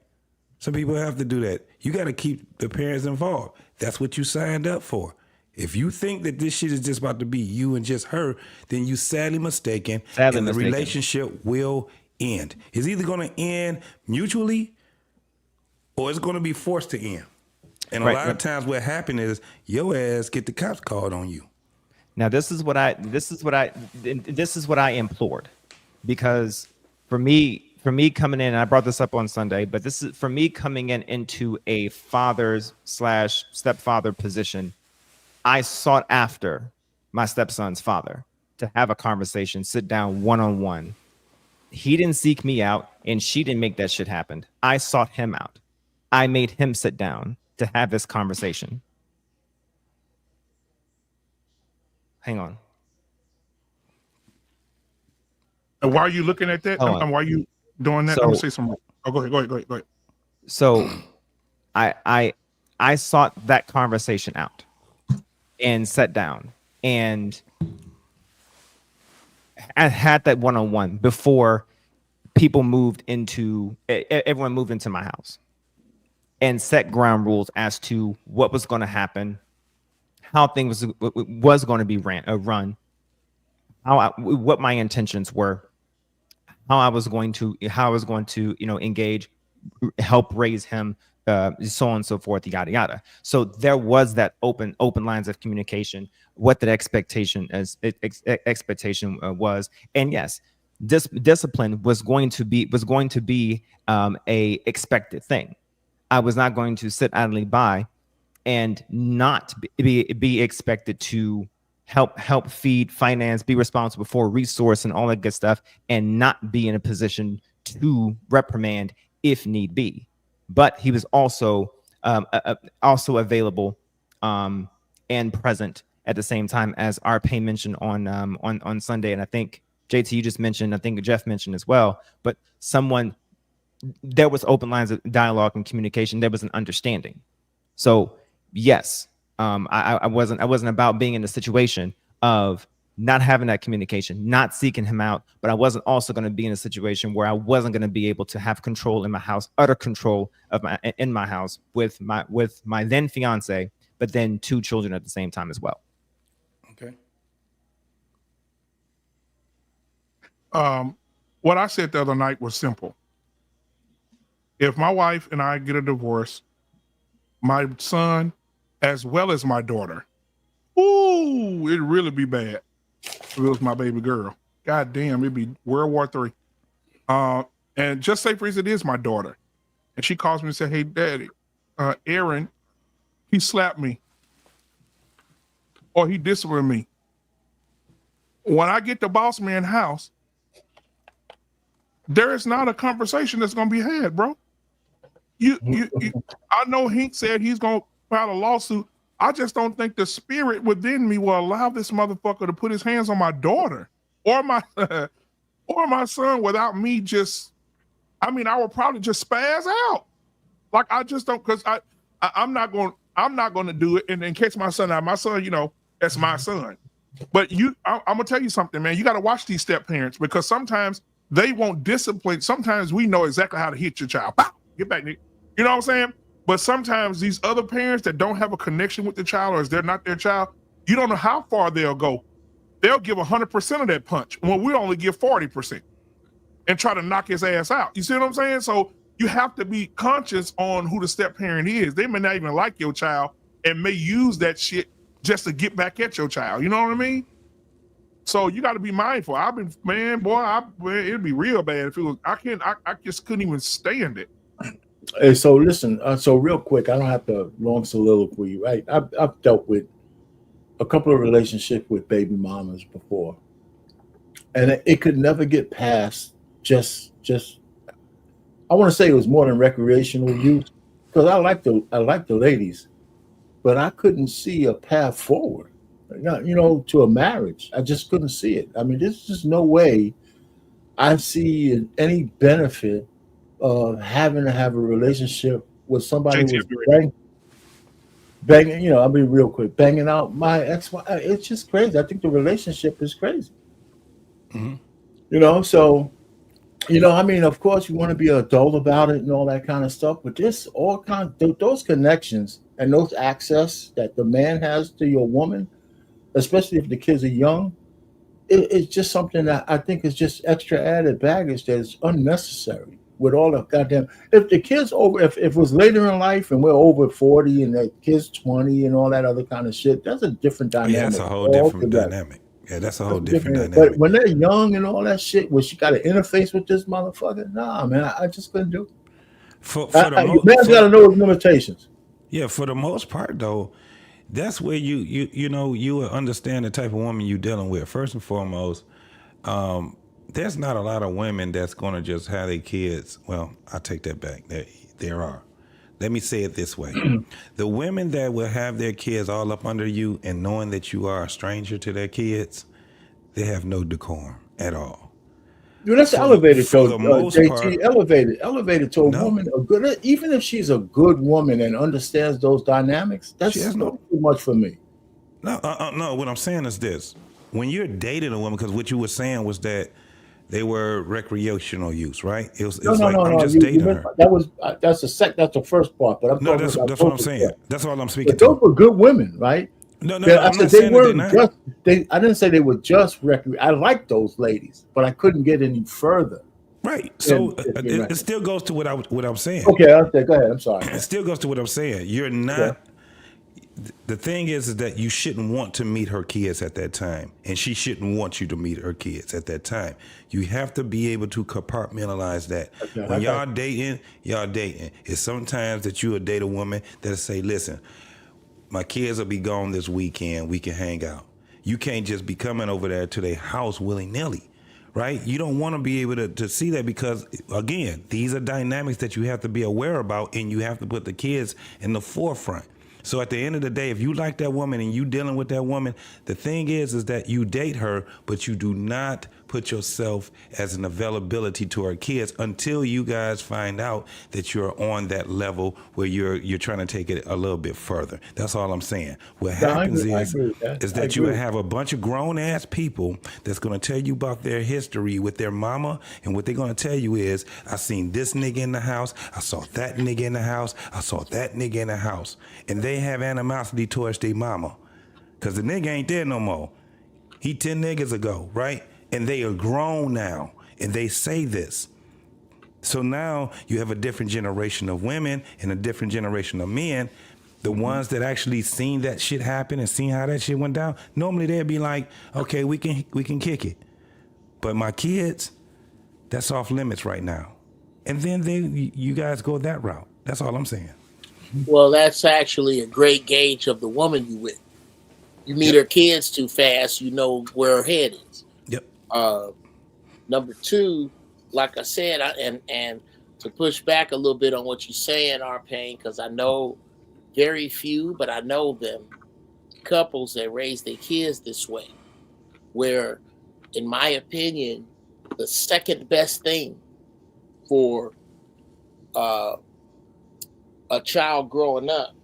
Some people have to do that. You got to keep the parents involved. That's what you signed up for. If you think that this shit is just about to be you and just her, then you sadly mistaken, and the relationship will end. It's either going to end mutually or it's going to be forced to end. And a lot of times what happens is your ass get the cops called on you. Now this is what I implored, because for me coming in, I brought this up on Sunday, but this is for me coming into a father's/stepfather position. I sought after my stepson's father to have a conversation, sit down one-on-one. He didn't seek me out, and she didn't make that shit happen. I sought him out. I made him sit down to have this conversation. Hang on. And why are you looking at that? Why are you doing that? I'm gonna say something. Oh, go ahead. So I sought that conversation out and sat down and I had that one-on-one before everyone moved into my house, and set ground rules as to what was going to happen, how things was going to be run, what my intentions were, how I was going to engage, help raise him, so on and so forth, yada yada. So there was that open lines of communication, what that expectation was, and yes, discipline was going to be a expected thing. I was not going to sit idly by and not be expected to help feed, finance, be responsible for resource and all that good stuff, and not be in a position to reprimand if need be. But he was also available and present at the same time, as RP mentioned on Sunday, and I think JT you just mentioned, I think Jeff mentioned as well. But there was open lines of dialogue and communication. There was an understanding. So yes, I wasn't about being in a situation of not having that communication, not seeking him out, but I wasn't also going to be in a situation where I wasn't going to be able to have control in my house, utter control in my house with my then fiance, but then 2 children at the same time as well. Okay. What I said the other night was simple. If my wife and I get a divorce, my son, as well as my daughter, ooh, it'd really be bad. If it was my baby girl. God damn, it'd be World War III. And just say for instance, it is my daughter. And she calls me and said, hey, daddy, Aaron, he slapped me. Or he disciplined me. When I get to boss man house, there is not a conversation that's going to be had, bro. I know Hink said he's going to file a lawsuit. I just don't think the spirit within me will allow this motherfucker to put his hands on my daughter or my son without me I would probably just spaz out. Like I just don't, because I'm not going to do it and catch my son out. My son, that's my son. But I'm gonna tell you something, man. You got to watch these step parents, because sometimes they won't discipline. Sometimes we know exactly how to hit your child. Pow! Get back, Nick. You know what I'm saying? But sometimes these other parents that don't have a connection with the child, or if they're not their child, you don't know how far they'll go. They'll give 100% of that punch when we only give 40% and try to knock his ass out. You see what I'm saying? So you have to be conscious on who the step parent is. They may not even like your child and may use that shit just to get back at your child. You know what I mean? So you got to be mindful. It'd be real bad if it was. I just couldn't even stand it. Hey, so listen. So real quick, I don't have to long soliloquy, right? I've dealt with a couple of relationships with baby mamas before, and it could never get past just I want to say it was more than recreational use because I like the ladies, but I couldn't see a path forward, to a marriage. I just couldn't see it. I mean, there's just no way I see any benefit of having to have a relationship with somebody who JT, was I'll be right back. banging. I'll be real quick, banging out my ex. It's just crazy. I think the relationship is crazy. So I mean, of course, you want to be an adult about it and all that kind of stuff, but there's all kinds those connections and those access that the man has to your woman, especially if the kids are young. It's just something that I think is just extra added baggage that is unnecessary. With all the goddamn, if the kids over, if it was later in life and we're over 40 and the kids 20 and all that other kind of shit, that's a different dynamic. Yeah, that's a whole different dynamic. Yeah, that's a whole different dynamic. But when they're young and all that shit, where she got to interface with this motherfucker, nah, man, I just couldn't do it. Man's got to know his limitations. Yeah, for the most part, though, that's where you will understand the type of woman you're dealing with. First and foremost, there's not a lot of women that's going to just have their kids. Well, I take that back. There are. Let me say it this way. The women that will have their kids all up under you and knowing that you are a stranger to their kids, they have no decorum at all. Dude, that's elevated for to the most JT. part, Elevated to a woman, a good, even if she's a good woman and understands those dynamics. That's too much for me. No. What I'm saying is this: when you're dating a woman, because what you were saying was that they were recreational use, right? It was I'm just dating her. That's the first part, but I'm talking about that's what I'm saying. That's all I'm speaking to. Those were good women, right? No, I'm not saying they weren't just. I didn't say they were just I like those ladies, but I couldn't get any further. Right. So it still goes to what I'm saying. Okay, go ahead. I'm sorry. It still goes to what I'm saying. You're not. Yeah. The thing is that you shouldn't want to meet her kids at that time, and she shouldn't want you to meet her kids at that time. You have to be able to compartmentalize that. Okay, when y'all dating. It's sometimes that you will date a woman that'll say, listen, my kids will be gone this weekend. We can hang out. You can't just be coming over there to their house willy-nilly, right? You don't want to be able to see that because, again, these are dynamics that you have to be aware about, and you have to put the kids in the forefront. So at the end of the day, if you like that woman and you dealing with that woman, the thing is that you date her, but you do not put yourself as an availability to her kids until you guys find out that you're on that level where you're trying to take it a little bit further. That's all I'm saying. What happens is that you have a bunch of grown ass people that's going to tell you about their history with their mama, and what they're going to tell you is, I seen this nigga in the house, I saw that nigga in the house, I saw that nigga in the house, and they have animosity towards their mama because the nigga ain't there no more. He 10 niggas ago, right? And they are grown now, and they say this. So now you have a different generation of women and a different generation of men. The ones that actually seen that shit happen and seen how that shit went down, normally they'd be like, okay, we can kick it. But my kids, that's off limits right now. And then you guys go that route. That's all I'm saying. Well, that's actually a great gauge of the woman you with. You meet her kids too fast, you know where her head is. Yep. Number two, like I said, and to push back a little bit on what you're saying, Arpain, because I know very few, but I know them, couples that raise their kids this way, where, in my opinion, the second best thing for a child growing up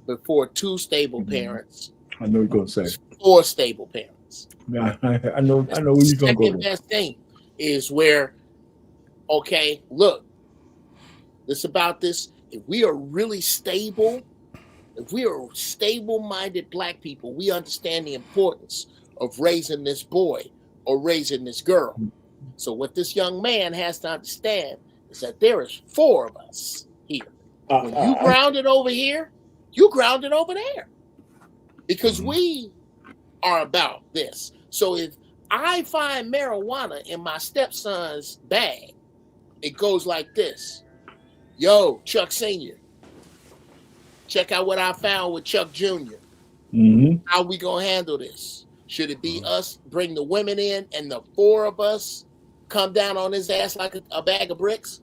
before two stable parents. I know you're going to say 4 stable parents. Yeah, I know where you're going to go. The second best thing is where, okay, look, this about this. If we are really stable, if we are stable-minded black people, we understand the importance of raising this boy or raising this girl. So what this young man has to understand is that there is 4 of us here. When you grounded over here, you grounded over there. Because we are about this. So if I find marijuana in my stepson's bag, it goes like this. Yo, Chuck Sr., check out what I found with Chuck Jr. Mm-hmm. How we gonna handle this? Should it be us bring the women in and the 4 of us come down on his ass like a bag of bricks?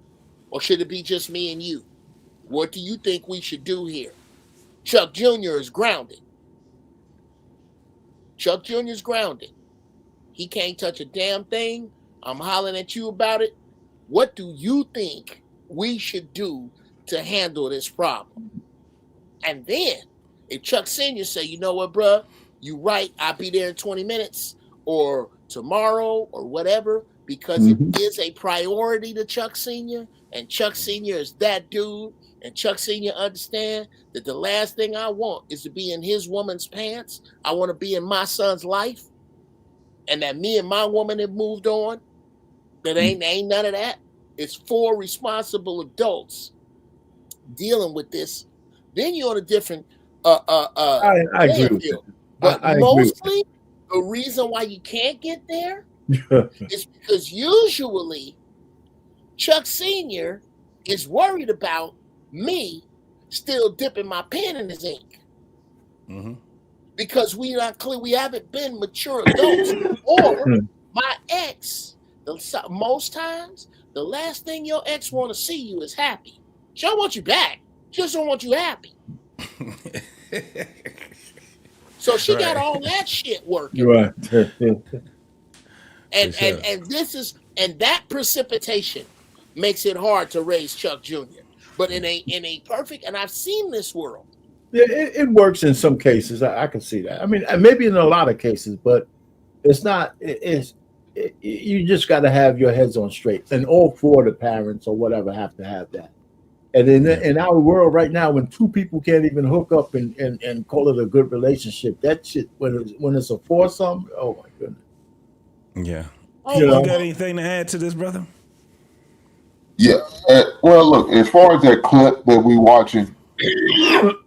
Or should it be just me and you? What do you think we should do here? Chuck Jr. is grounded. Chuck Jr. is grounded. He can't touch a damn thing. I'm hollering at you about it. What do you think we should do to handle this problem? And then, if Chuck Sr. say, you know what, bruh, you right, I'll be there in 20 minutes or tomorrow or whatever, because it is a priority to Chuck Sr., and Chuck Sr. is that dude, and Chuck Sr. understand that the last thing I want is to be in his woman's pants. I want to be in my son's life, and that me and my woman have moved on. That ain't none of that. It's 4 responsible adults dealing with this. Then you're on a different I agree with you. But I agree mostly the reason why you can't get there is because usually Chuck Sr. is worried about me still dipping my pen in his ink. Because we not clear, we haven't been mature adults. Or my ex, most times, the last thing your ex want to see you is happy. She don't want you back. She just don't want you happy. So she got all that shit working. Right. And that precipitation makes it hard to raise Chuck Jr. But in a perfect, and I've seen this world. Yeah, it works in some cases. I can see that. I mean, maybe in a lot of cases, but it's not. You just got to have your heads on straight, and all 4 of the parents or whatever have to have that. And in our world right now, when 2 people can't even hook up and call it a good relationship, that shit when it's a foursome, oh my goodness. Yeah. You know? You got anything to add to this, brother? Yeah. Well, look, as far as that clip that we watching,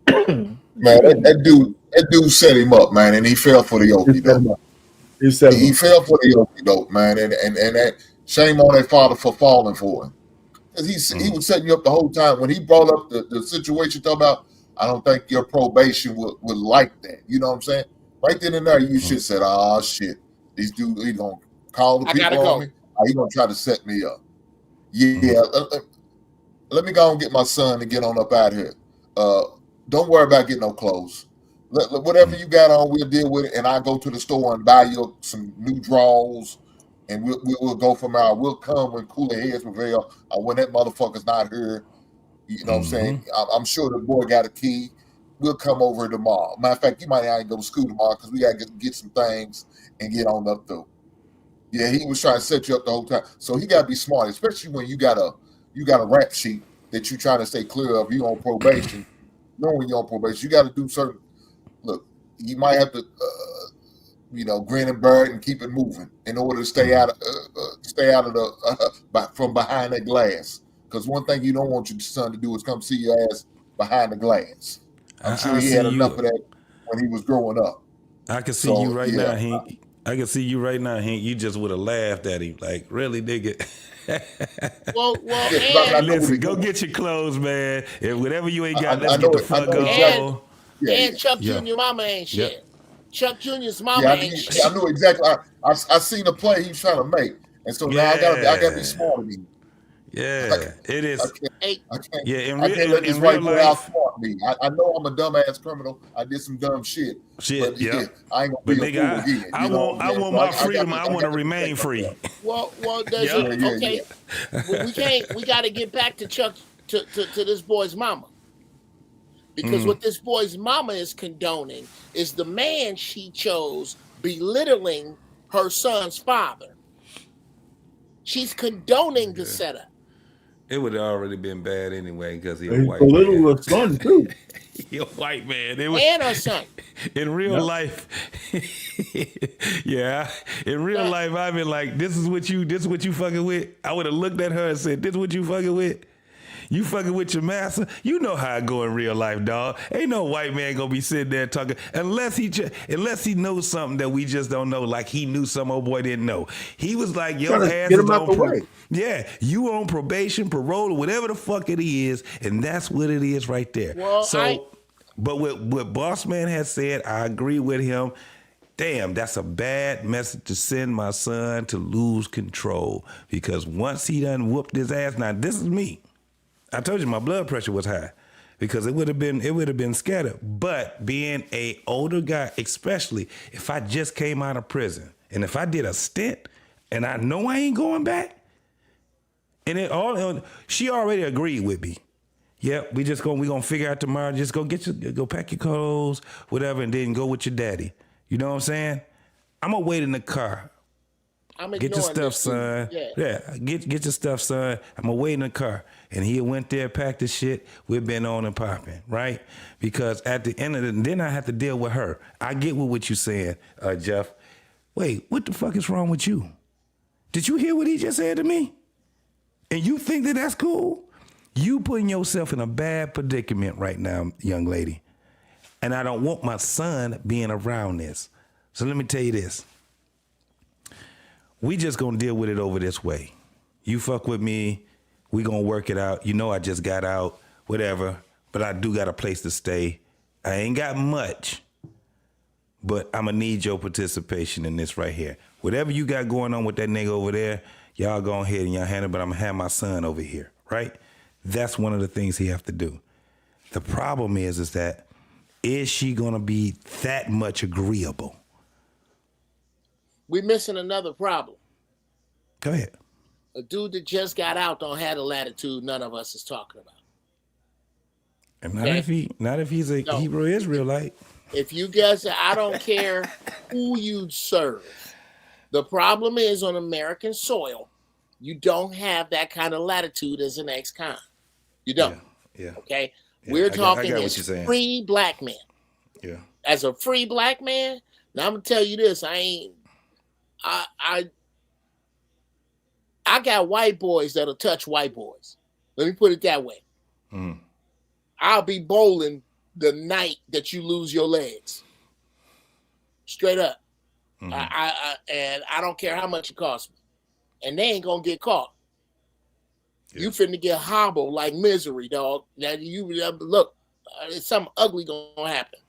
man, that dude set him up, man, and he fell for the okie doke. He fell for the okie doke, man, and that shame on that father for falling for him. Because he was setting you up the whole time. When he brought up the situation, talking about, I don't think your probation would like that. You know what I'm saying? Right then and there, you should have said, oh, shit. These dudes, he going to call the people on me. Or he going to try to set me up. Yeah. Let me go and get my son and get on up out here. Don't worry about getting no clothes. Whatever you got on, we'll deal with it. And I'll go to the store and buy you some new drawers. And we'll go from there. We'll come when cooler heads prevail. When that motherfucker's not here, you know what I'm saying? I'm sure the boy got a key. We'll come over tomorrow. Matter of fact, you might not go to school tomorrow because we got to get some things and get on up through. Yeah, he was trying to set you up the whole time. So he got to be smart, especially when you got a rap sheet that you're trying to stay clear of. You on probation. When you're on probation, you got to do certain. Look, you might have to. Grin and bear it and keep it moving in order to stay out of the from behind that glass. Because one thing you don't want your son to do is come see your ass behind the glass. I'm sure he had enough of that when he was growing up. I can see you right now, Hank. I can see you right now, Hank. You just would have laughed at him, like, really, nigga. Well, listen, go get your clothes, man. If whatever you ain't got, let's get the fuck on. And Chuck Jr. mama ain't shit. Yep. Chuck Jr.'s mama ain't shit. I knew exactly. I seen the play he was trying to make, and so now I gotta be smart with him. Yeah, it is. I can't let this white boy outsmart me. I know I'm a dumbass criminal. I did some dumb shit. But I ain't gonna be a fool again. I want my freedom. I want to remain free. Well, okay. We got to get back to Chuck to this boy's mama. Because what this boy's mama is condoning is the man she chose belittling her son's father. She's condoning the setup. It would have already been bad anyway because he's a white man. Her son too. He's a white man. And her son. In real life, in real life, I've been like, this is what you fucking with. I would have looked at her and said, this is what you fucking with. You fucking with your master. You know how I go in real life, dog. Ain't no white man gonna be sitting there talking unless he knows something that we just don't know. Like he knew some old boy didn't know. He was like, your ass is on you on probation, parole, or whatever the fuck it is, and that's what it is right there. Well, but what Boss Man has said, I agree with him. damn, that's a bad message to send my son to lose control. Because once he done whooped his ass, now this is me. I told you my blood pressure was high because it would have been scattered. But being a older guy, especially if I just came out of prison and if I did a stint and I know I ain't going back, and she already agreed with me. Yep, we gonna figure out tomorrow. Just go pack your clothes, whatever, and then go with your daddy. You know what I'm saying? I'm gonna wait in the car. Get your stuff, son. Yeah, get your stuff, son. I'm gonna wait in the car. And he went there, packed his shit. We've been on and popping, right? Because at the end of it, then I have to deal with her. I get what you're saying, Jeff. Wait, what the fuck is wrong with you? Did you hear what he just said to me? And you think that that's cool? You putting yourself in a bad predicament right now, young lady. And I don't want my son being around this. So let me tell you this. We just gonna deal with it over this way. You fuck with me, we gonna work it out. You know I just got out, whatever, but I do got a place to stay. I ain't got much, but I'm gonna need your participation in this right here. Whatever you got going on with that nigga over there, y'all go ahead and y'all handle it, but I'm gonna have my son over here, right? That's one of the things he have to do. The problem is that, is she gonna be that much agreeable? We're missing another problem. Go ahead. A dude that just got out don't have the latitude none of us is talking about. And not if he's a Hebrew Israelite. If you guys, I don't care who you serve. The problem is on American soil, you don't have that kind of latitude as an ex-con. You don't. Yeah. Okay. Yeah, We're I talking got what as you're saying. free black man. Yeah. As a free black man, now I'm gonna tell you this: I got white boys that'll touch white boys. Let me put it that way. Mm. I'll be bowling the night that you lose your legs. Straight up. Mm-hmm. And I don't care how much it costs me. And they ain't gonna get caught. Yeah. You finna get hobbled like misery, dog. Now you look, it's something ugly gonna happen.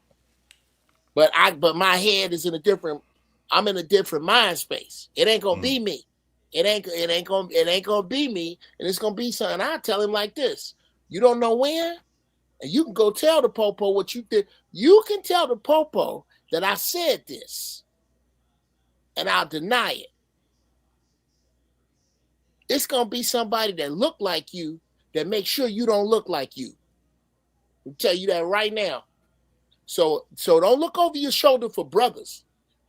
But my head is I'm in a different mind space. It ain't gonna be me. It ain't gonna be me, and it's gonna be something. I tell him like this: you don't know when, and you can go tell the popo what you did. You can tell the popo that I said this, and I'll deny it. It's gonna be somebody that look like you that makes sure you don't look like you. I'll tell you that right now. So don't look over your shoulder for brothers.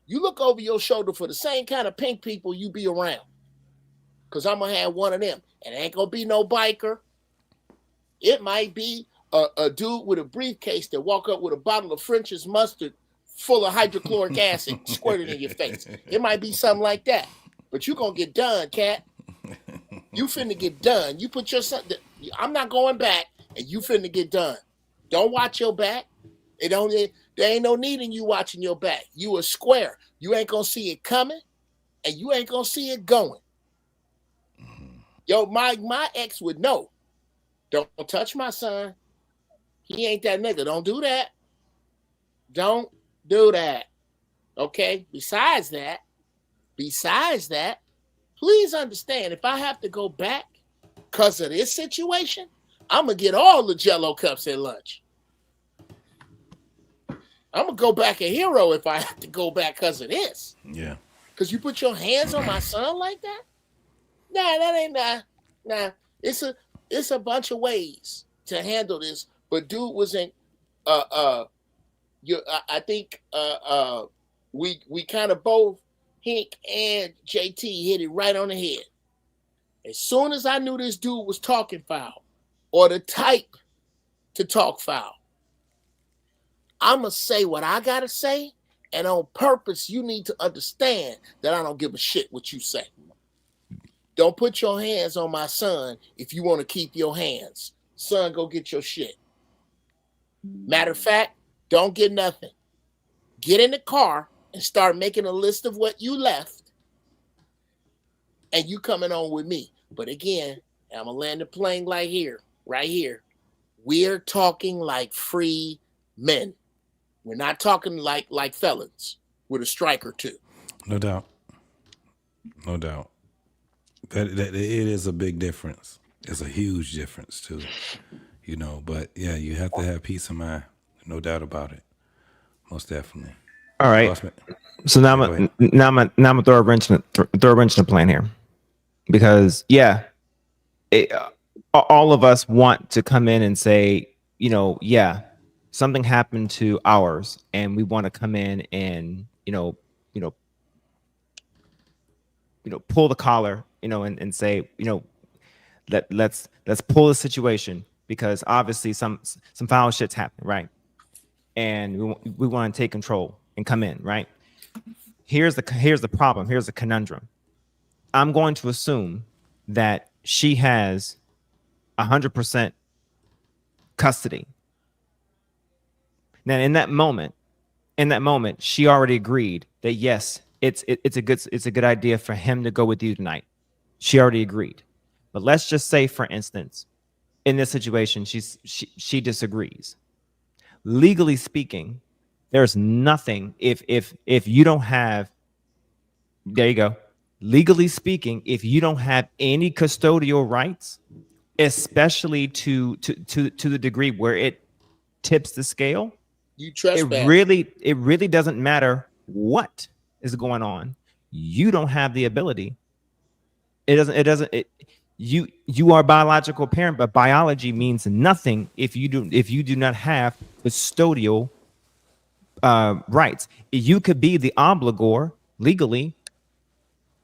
You look over your shoulder for the same kind of pink people you be around. Because I'm going to have one of them. And it ain't going to be no biker. It might be a dude with a briefcase that walk up with a bottle of French's mustard full of hydrochloric acid squirted in your face. It might be something like that. But you going to get done, cat. You finna get done. You put your son... I'm not going back, and you finna get done. Don't watch your back. There ain't no need in you watching your back. You a square. You ain't going to see it coming, and you ain't going to see it going. Yo, my ex would know. Don't touch my son. He ain't that nigga. Don't do that. Don't do that. Okay? Besides that, please understand, if I have to go back because of this situation, I'm going to get all the Jell-O cups at lunch. I'm going to go back a hero if I have to go back because of this. Yeah. Because you put your hands on my son like that? Nah, that ain't nah. It's a bunch of ways to handle this. But dude was in I think we kind of both, Hink and JT, hit it right on the head. As soon as I knew this dude was talking foul or the type to talk foul, I'ma say what I gotta say, and on purpose, you need to understand that I don't give a shit what you say. Don't put your hands on my son if you want to keep your hands. Son, go get your shit. Matter of fact, don't get nothing. Get in the car and start making a list of what you left, and you coming on with me. But again, I'm going to land the plane right here. We're talking like free men. We're not talking like felons. with a strike or two. No doubt. No doubt. That it is a big difference. It's a huge difference too. You know, but yeah, you have to have peace of mind. No doubt about it. Most definitely. All right. Boss man. So now Yeah, I'm gonna throw a wrench in the plan here, because all of us want to come in and say, something happened to ours, and we want to come in and pull the collar, and say, let's pull the situation, because obviously some foul shit's happening, right? And we want to take control and come in, right? Here's the problem. Here's the conundrum. I'm going to assume that she has 100% custody. Now, in that moment, she already agreed that yes, it's a good idea for him to go with you tonight. She already agreed. But let's just say, for instance, in this situation, she disagrees. Legally speaking, there's nothing if you don't have. There you go. Legally speaking, if you don't have any custodial rights, especially to the degree where it tips the scale, You trespass. it really doesn't matter what is going on. You don't have the ability. You are a biological parent, but biology means nothing if you do not have custodial rights. You could be the obligor legally,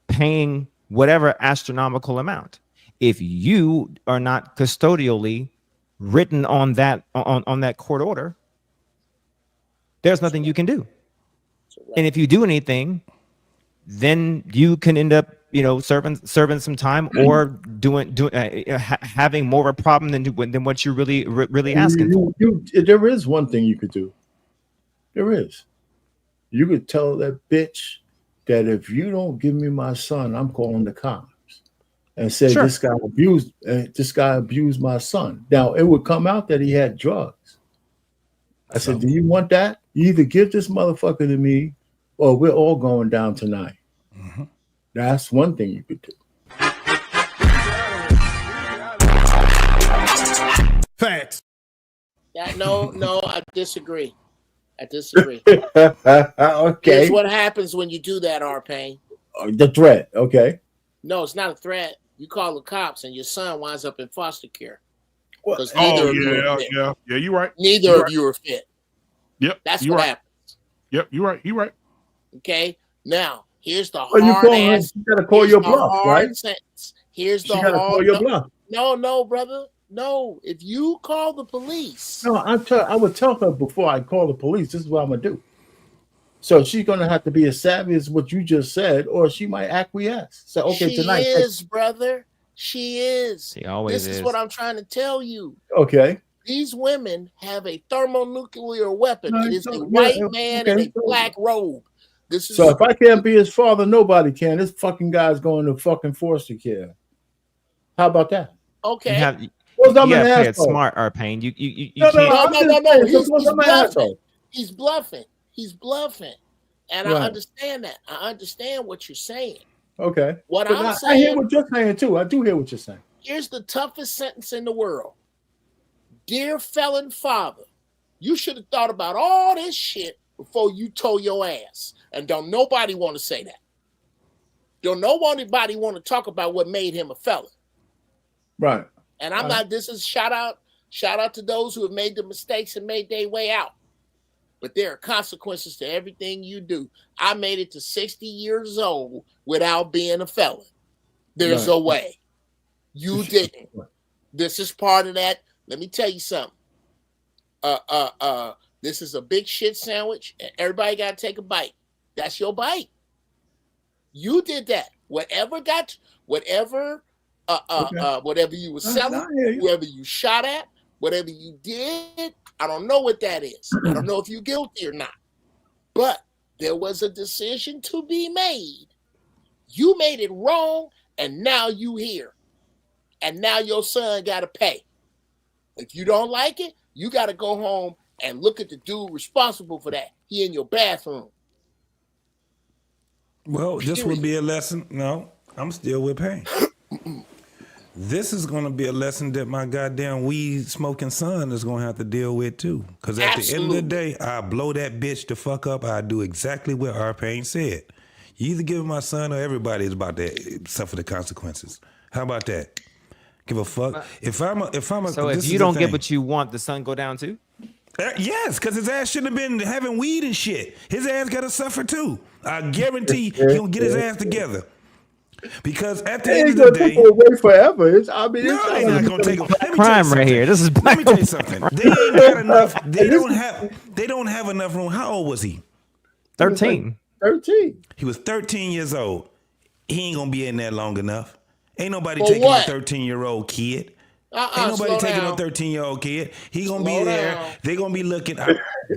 paying whatever astronomical amount. If you are not custodially written on that court order, there's nothing you can do. And if you do anything, then you can end up, serving some time, or doing having more of a problem than what you're really asking for. There is one thing you could do. There is. You could tell that bitch that if you don't give me my son, I'm calling the cops, and say Sure. this guy abused my son. Now it would come out that he had drugs. I said, do you want that? You either give this motherfucker to me, or we're all going down tonight. Mm-hmm. That's one thing you could do. Facts. No, I disagree. Okay. Here's what happens when you do that, R-Pain. The threat. Okay. No, it's not a threat. You call the cops, and your son winds up in foster care. Oh yeah. You're right. Neither of you are fit. Yep. That's you're what right. happens. Yep. You're right. Okay. Now here's the Well, hard ass. You gotta call your bluff, right? Sentence. Here's the You gotta call your bluff. No, brother. No. If you call the police. No, I would tell her before I call the police, this is what I'm gonna do. So she's gonna have to be as savvy as what you just said, or she might acquiesce. So okay, tonight. She is, brother. She is. She always This is what I'm trying to tell you. Okay. These women have a thermonuclear weapon. No, It is so- a white yeah, man okay, in a so- black robe. This is So if I can't be his father, nobody can. This fucking guy's going to fucking foster care. How about that? okay. What's up, You an gotta play it asshole? smart, R-Pain. You No, can't. I'm just No. saying, He's suppose I'm an bluffing. asshole. He's bluffing. And Right. I understand that. I understand what you're saying. Okay. What But I'm I hear saying, what you're saying too. I do hear what you're saying. here's the toughest sentence in the world. Dear felon father, you should have thought about all this shit before you told your ass. And don't nobody want to say that. Don't nobody want to talk about what made him a felon. Right. And I'm not, this is shout out to those who have made the mistakes and made their way out. But there are consequences to everything you do. I made it to 60 years old without being a felon. There's Right. a way. You didn't. This is part of that. Let me tell you something. This is a big shit sandwich, and everybody got to take a bite. That's your bite. You did that. Whatever you were selling, whoever you shot at, whatever you did, I don't know what that is. I don't know if you're guilty or not. But there was a decision to be made. You made it wrong, and now you here. And now your son got to pay. If you don't like it, you got to go home and look at the dude responsible for that. He in your bathroom. Well, this would be a lesson. No, I'm still with pain. This is going to be a lesson that my goddamn weed smoking son is going to have to deal with too. Because at the end of the day, I blow that bitch the fuck up. I do exactly what R. Payne said. You either give my son or everybody is about to suffer the consequences. How about that? Give a fuck. If you don't get what you want, the son go down too? Yes, because his ass shouldn't have been having weed and shit. His ass got to suffer too. I guarantee he'll get his ass together. Because at the end of the day, away forever. It's not gonna take crime right here. This is let me tell you something. They ain't got enough. They don't have enough room. How old was he? 13. 13. He was 13 years old. He ain't gonna be in there long enough. Ain't nobody taking a 13-year-old kid. Ain't nobody taking a 13-year-old kid. He gonna be there. They gonna be looking.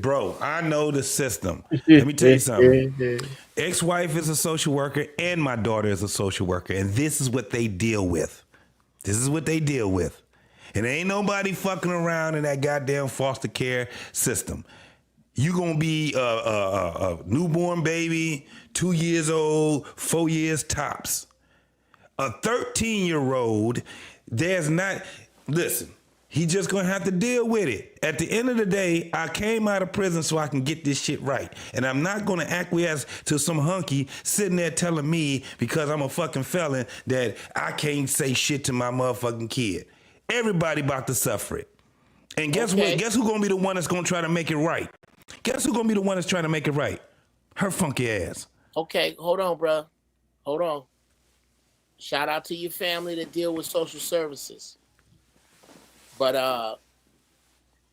Bro, I know the system. Let me tell you something. Ex-wife is a social worker, and my daughter is a social worker, and this is what they deal with. This is what they deal with. And ain't nobody fucking around in that goddamn foster care system. You gonna be a newborn baby, 2 years old, 4 years tops. A 13-year-old, there's not. Listen, he just gonna have to deal with it. At the end of the day, I came out of prison so I can get this shit right. And I'm not gonna acquiesce to some hunky sitting there telling me, because I'm a fucking felon, that I can't say shit to my motherfucking kid. Everybody about to suffer it. And guess what? Guess who's gonna be the one that's gonna try to make it right? Guess who's gonna be the one that's trying to make it right? Her funky ass. Okay, hold on, bro. Hold on. Shout out to your family that deal with social services. But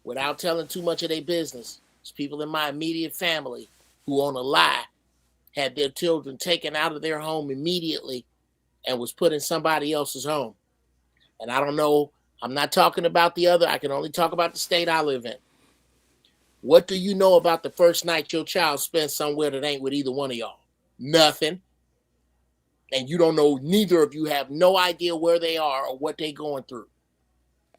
without telling too much of their business, there's people in my immediate family who, on a lie, had their children taken out of their home immediately and was put in somebody else's home. And I don't know, I'm not talking about the other, I can only talk about the state I live in. What do you know about the first night your child spent somewhere that ain't with either one of y'all? Nothing. And you don't know, neither of you have no idea where they are or what they're going through.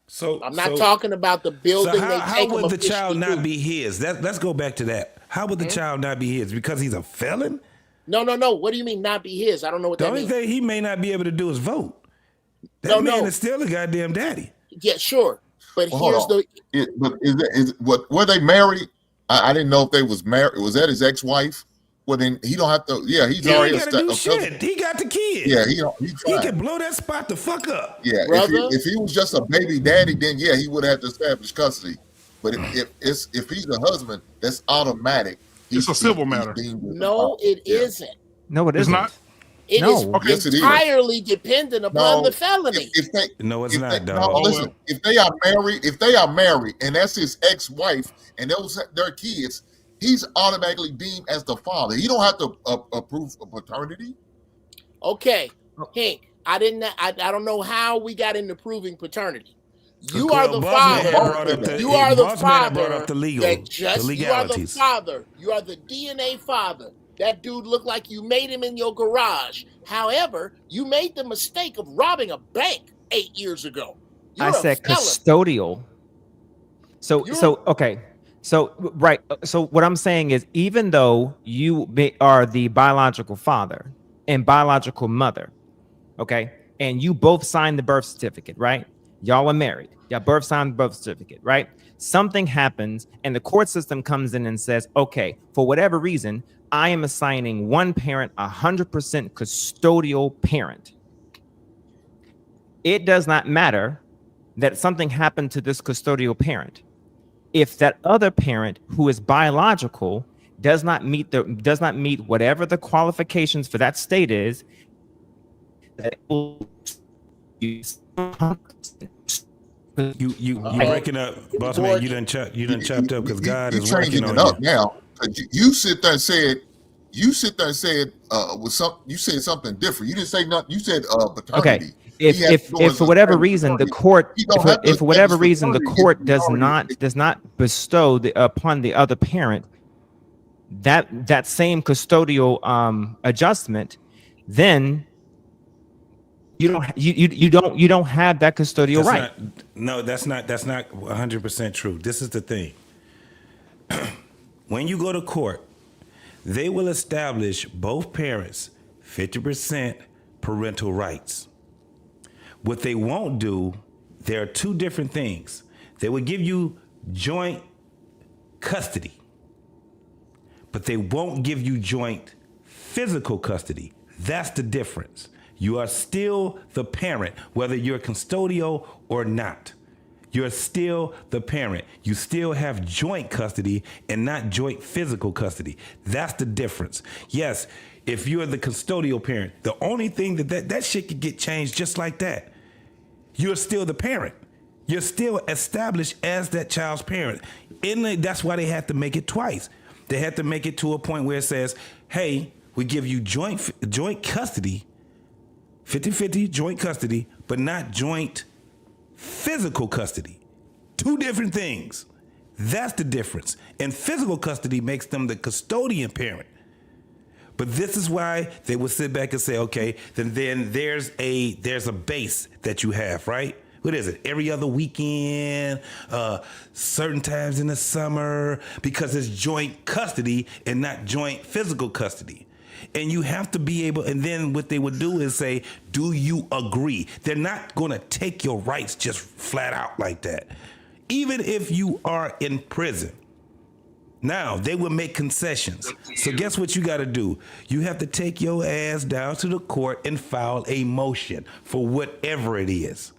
So I'm not talking about the building. So how would the child not be his? Let's go back to that. How would the child not be his? Because he's a felon? No. What do you mean not be his? I don't know what that means. The only thing he may not be able to do is vote. That man is still a goddamn daddy. Yeah, sure. But were they married? I didn't know if they was married. Was that his ex-wife? Well, then he don't have to. Yeah, he's already shit. He got the kid. Yeah, he can blow that spot the fuck up. Yeah, if he was just a baby daddy, then yeah, he would have to establish custody. But if he's a husband, that's automatic. It's a civil matter. No, it isn't. No, it isn't. Not. It is entirely dependent upon the felony. No, it's not. Listen, if they are married, and that's his ex-wife, and those their kids, he's automatically deemed as the father. You don't have to approve of paternity. Okay, Hank, I don't know how we got into proving paternity. You are the father. You are the father. You are the father. You are the DNA father. That dude looked like you made him in your garage. However, you made the mistake of robbing a bank 8 years ago. I said custodial. So okay. So right. So what I'm saying is, even though you are the biological father and biological mother, okay, and you both signed the birth certificate, right? Y'all are married. Y'all both signed the birth certificate, right? Something happens, and the court system comes in and says, okay, for whatever reason, I am assigning one parent 100% custodial parent. It does not matter that something happened to this custodial parent. If that other parent who is biological does not meet whatever the qualifications for that state is, you breaking up, boss man. You done chopped up because God is working on you now. You sit there and said you said something different. You didn't say nothing. You said paternity. Okay. If for whatever reason the court does not bestow upon the other parent that same custodial adjustment, then you don't have that custodial right. That's not 100% true. This is the thing. When you go to court, they will establish both parents 50% parental rights. What they won't do, there are two different things. They will give you joint custody, but they won't give you joint physical custody. That's the difference. You are still the parent, whether you're custodial or not. You're still the parent. You still have joint custody and not joint physical custody. That's the difference. Yes, if you're the custodial parent, the only thing that shit could get changed just like that. You're still the parent. You're still established as that child's parent. That's why they had to make it twice. They had to make it to a point where it says, hey, we give you joint custody, 50-50 joint custody, but not joint physical custody. Two different things. That's the difference. And physical custody makes them the custodian parent. But this is why they would sit back and say, okay, then there's a base that you have, right? What is it? Every other weekend, certain times in the summer, because it's joint custody and not joint physical custody. And you have to be able, and then what they would do is say, do you agree? They're not going to take your rights just flat out like that. Even if you are in prison. Now, they will make concessions. So guess what you got to do? You have to take your ass down to the court and file a motion for whatever it is.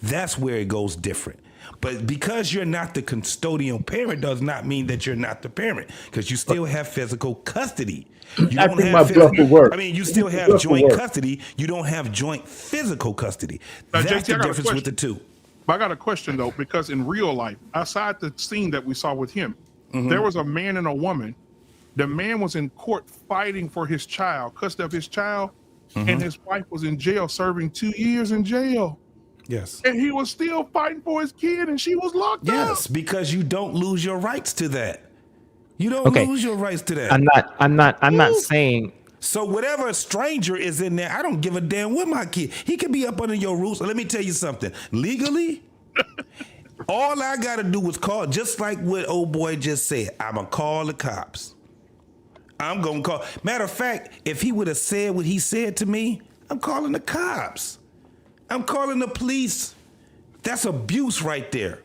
That's where it goes different. But because you're not the custodial parent does not mean that you're not the parent, because you still have physical custody. You don't have you still have joint custody. You don't have joint physical custody. That's the difference with the two. I got a question though, because in real life, outside the scene that we saw with him, there was a man and a woman. The man was in court fighting for his child, custody of his child, and his wife was in jail serving 2 years in jail. Yes. And he was still fighting for his kid and she was locked up. Yes, because you don't lose your rights to that. You don't lose your rights to that. I'm not saying. So whatever stranger is in there, I don't give a damn with my kid. He could be up under your rules. Let me tell you something. Legally, all I got to do is call, just like what old boy just said. I'm going to call the cops. I'm going to call. Matter of fact, if he would have said what he said to me, I'm calling the cops. I'm calling the police. That's abuse right there.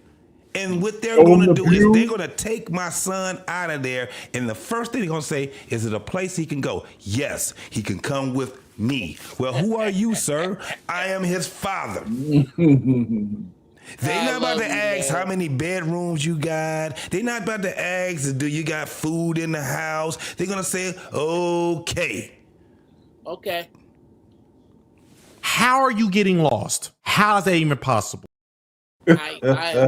And what they're going to do is they're going to take my son out of there. And the first thing they're going to say, is it a place he can go? Yes, he can come with me. Well, who are you, sir? I am his father. They're not about to ask how many bedrooms you got. They're not about to ask, do you got food in the house? They're going to say, okay. Okay. How are you getting lost? How is that even possible? I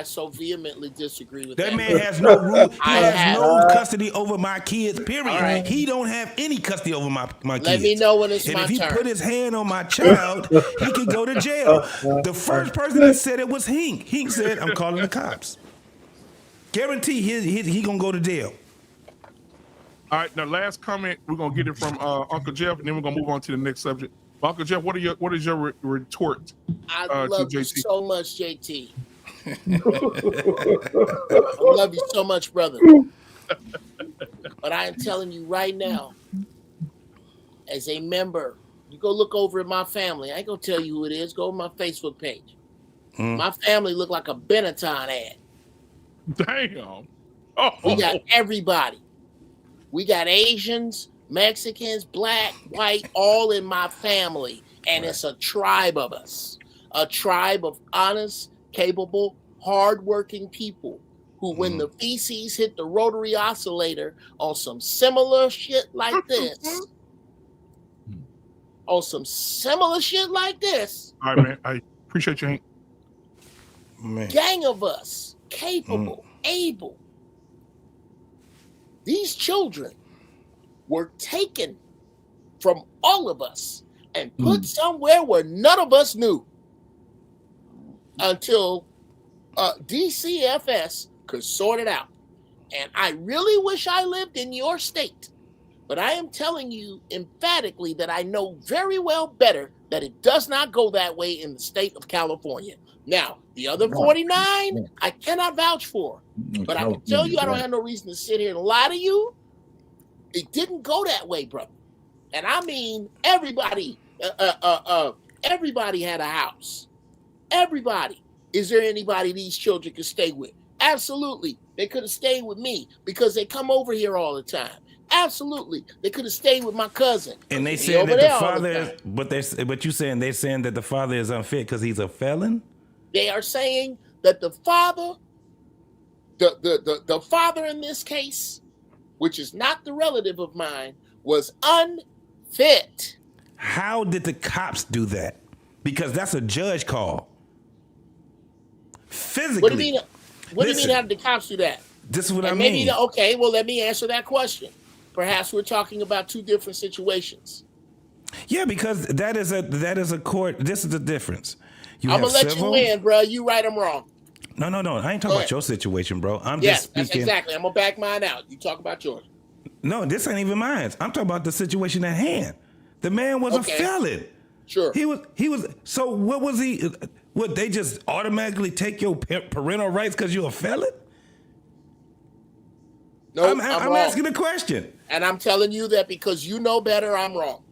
so vehemently disagree with that. That man has no rule. He has no custody over my kids, period. Right. He don't have any custody over my kids. Let me know when it's my turn. And if he put his hand on my child, he could go to jail. The first person that said it was Hink. Hink said, I'm calling the cops. Guarantee he gonna go to jail. All right, the last comment, we're gonna get it from Uncle Jeff, and then we're gonna move on to the next subject. Uncle Jeff, what is your retort? I love you so much, JT. I love you so much, brother. But I am telling you right now, as a member, you go look over at my family. I ain't gonna tell you who it is. Go to my Facebook page. My family look like a Benetton ad. Damn. We got everybody. We got Asians, Mexicans, black, white, all in my family. And it's a tribe of us. A tribe of honest, capable, hardworking people who, when the feces hit the rotary oscillator on some similar shit like this, All right, man. I appreciate you, Hank. Man. Gang of us, capable, able. These children were taken from all of us and put somewhere where none of us knew until DCFS could sort it out. And I really wish I lived in your state, but I am telling you emphatically that I know very well better that it does not go that way in the state of California. Now, the other 49, I cannot vouch for, but I can tell you I don't have no reason to sit here and lie to you It didn't go that way, brother. And I mean, everybody had a house. Everybody. Is there anybody these children could stay with? Absolutely. They could have stayed with me because they come over here all the time. Absolutely. They could have stayed with my cousin. And they said that the father is, but you saying they're saying that the father is unfit because he's a felon? They are saying that the father, the father in this case, which is not the relative of mine, was unfit. How did the cops do that? Because that's a judge call. Physically. What do you mean? What do you mean? How did the cops do that? This is what I mean. Okay, well, let me answer that question. Perhaps we're talking about two different situations. Yeah, because that is a court. This is the difference. I'm gonna let you win, bro. You right, I'm wrong. No. I ain't talking about your situation, bro. I'm yes, just speaking. That's exactly. I'm gonna back mine out. You talk about yours. No, this ain't even mine. I'm talking about the situation at hand. The man was a felon. Sure. He was. So what was he? Would they just automatically take your parental rights because you're a felon? No, I'm asking the question. And I'm telling you that because you know better, I'm wrong.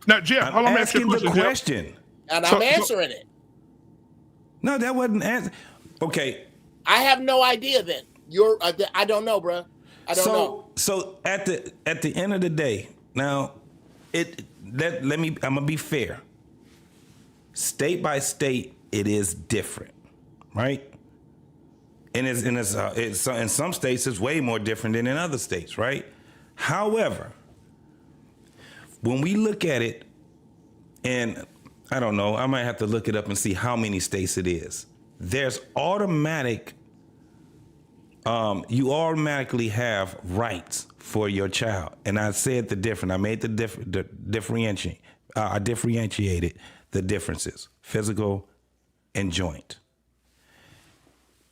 Now, Jeff, I'm asking the question. And I'm answering it. No, that wasn't answer. Okay. I have no idea then. I don't know, bro. I don't know. So at the end of the day, now I'm gonna be fair. State by state, it is different, right? And it's in some states it's way more different than in other states, right? However, when we look at it, and I don't know, I might have to look it up and see how many states it is. There's automatic, you automatically have rights for your child. And I said the different, I made I differentiated the differences, physical and joint.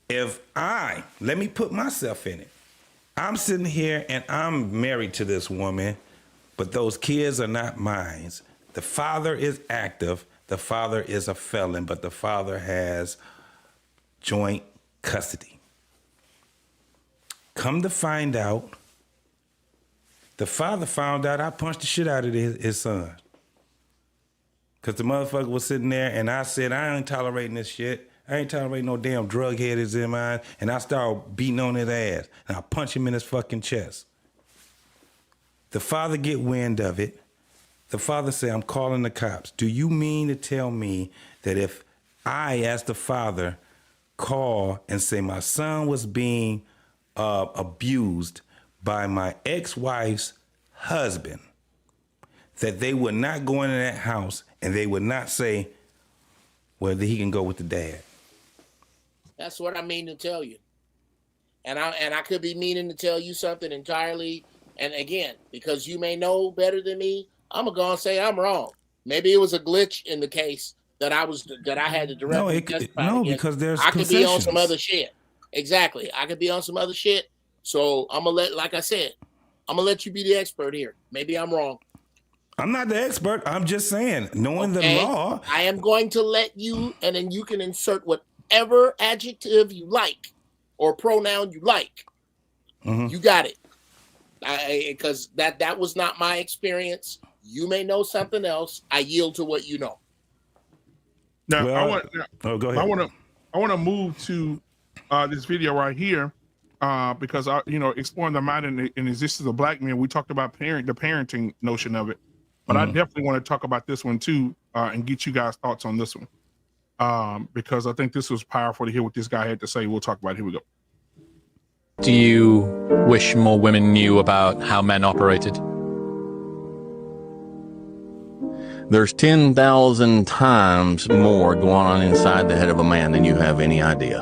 Let me put myself in it. I'm sitting here and I'm married to this woman, but those kids are not mine. The father is active. The father is a felon, but the father has joint custody. Come to find out, the father found out I punched the shit out of his son. Because the motherfucker was sitting there and I said, I ain't tolerating this shit. I ain't tolerating no damn drug heads in mine. And I started beating on his ass. And I punch him in his fucking chest. The father get wind of it. The father said, I'm calling the cops. Do you mean to tell me that if I, as the father, call and say my son was being abused by my ex-wife's husband, that they would not go into that house and they would not say whether he can go with the dad? That's what I mean to tell you. And I could be meaning to tell you something entirely. And again, because you may know better than me, I'm gonna go and say I'm wrong. Maybe it was a glitch in the case that I had to directly testify against. Because there's I could be on some other shit. Exactly. I could be on some other shit. So I'm gonna like I said, I'm gonna let you be the expert here. Maybe I'm wrong. I'm not the expert. I'm just saying, knowing the law. I am going to let you, and then you can insert whatever adjective you like or pronoun you like. Mm-hmm. You got it. Because that was not my experience. You may know something else. I yield to what you know. Now, go ahead. I want to move to this video right here because exploring the mind and existence of black men. We talked about the parenting notion of it, but I definitely want to talk about this one too and get you guys' thoughts on this one because I think this was powerful to hear what this guy had to say. We'll talk about it. Here we go. Do you wish more women knew about how men operated? There's 10,000 times more going on inside the head of a man than you have any idea.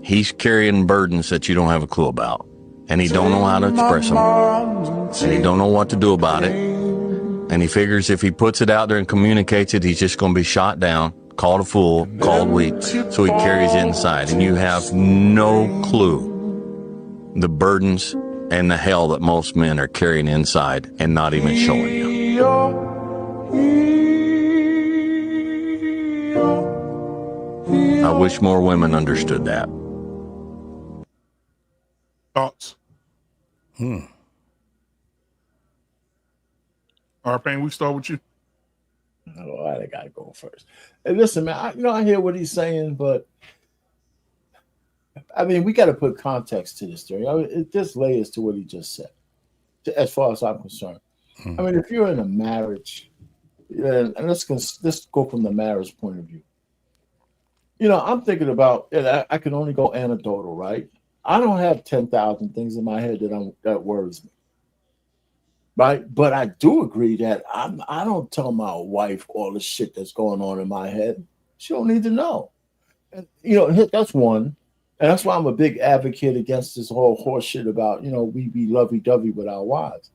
He's carrying burdens that you don't have a clue about. And he don't know how to express them. And he don't know what to do about it. And he figures if he puts it out there and communicates it, he's just going to be shot down, called a fool, called weak. So he carries it inside. And you have no clue the burdens and the hell that most men are carrying inside and not even showing you. I wish more women understood that. R-Pain, we start with you. Oh, I gotta go first. And listen, man, I hear what he's saying, but I mean, we got to put context to this story. I mean, there's layers to what he just said, as far as I'm concerned. I mean, if you're in a marriage, and let's go from the marriage point of view. I'm thinking about, and I can only go anecdotal, right? I don't have 10,000 things in my head that worries me, right? But I do agree that I don't tell my wife all the shit that's going on in my head. She don't need to know. And, that's one. And that's why I'm a big advocate against this whole horse shit about, we be lovey-dovey with our wives.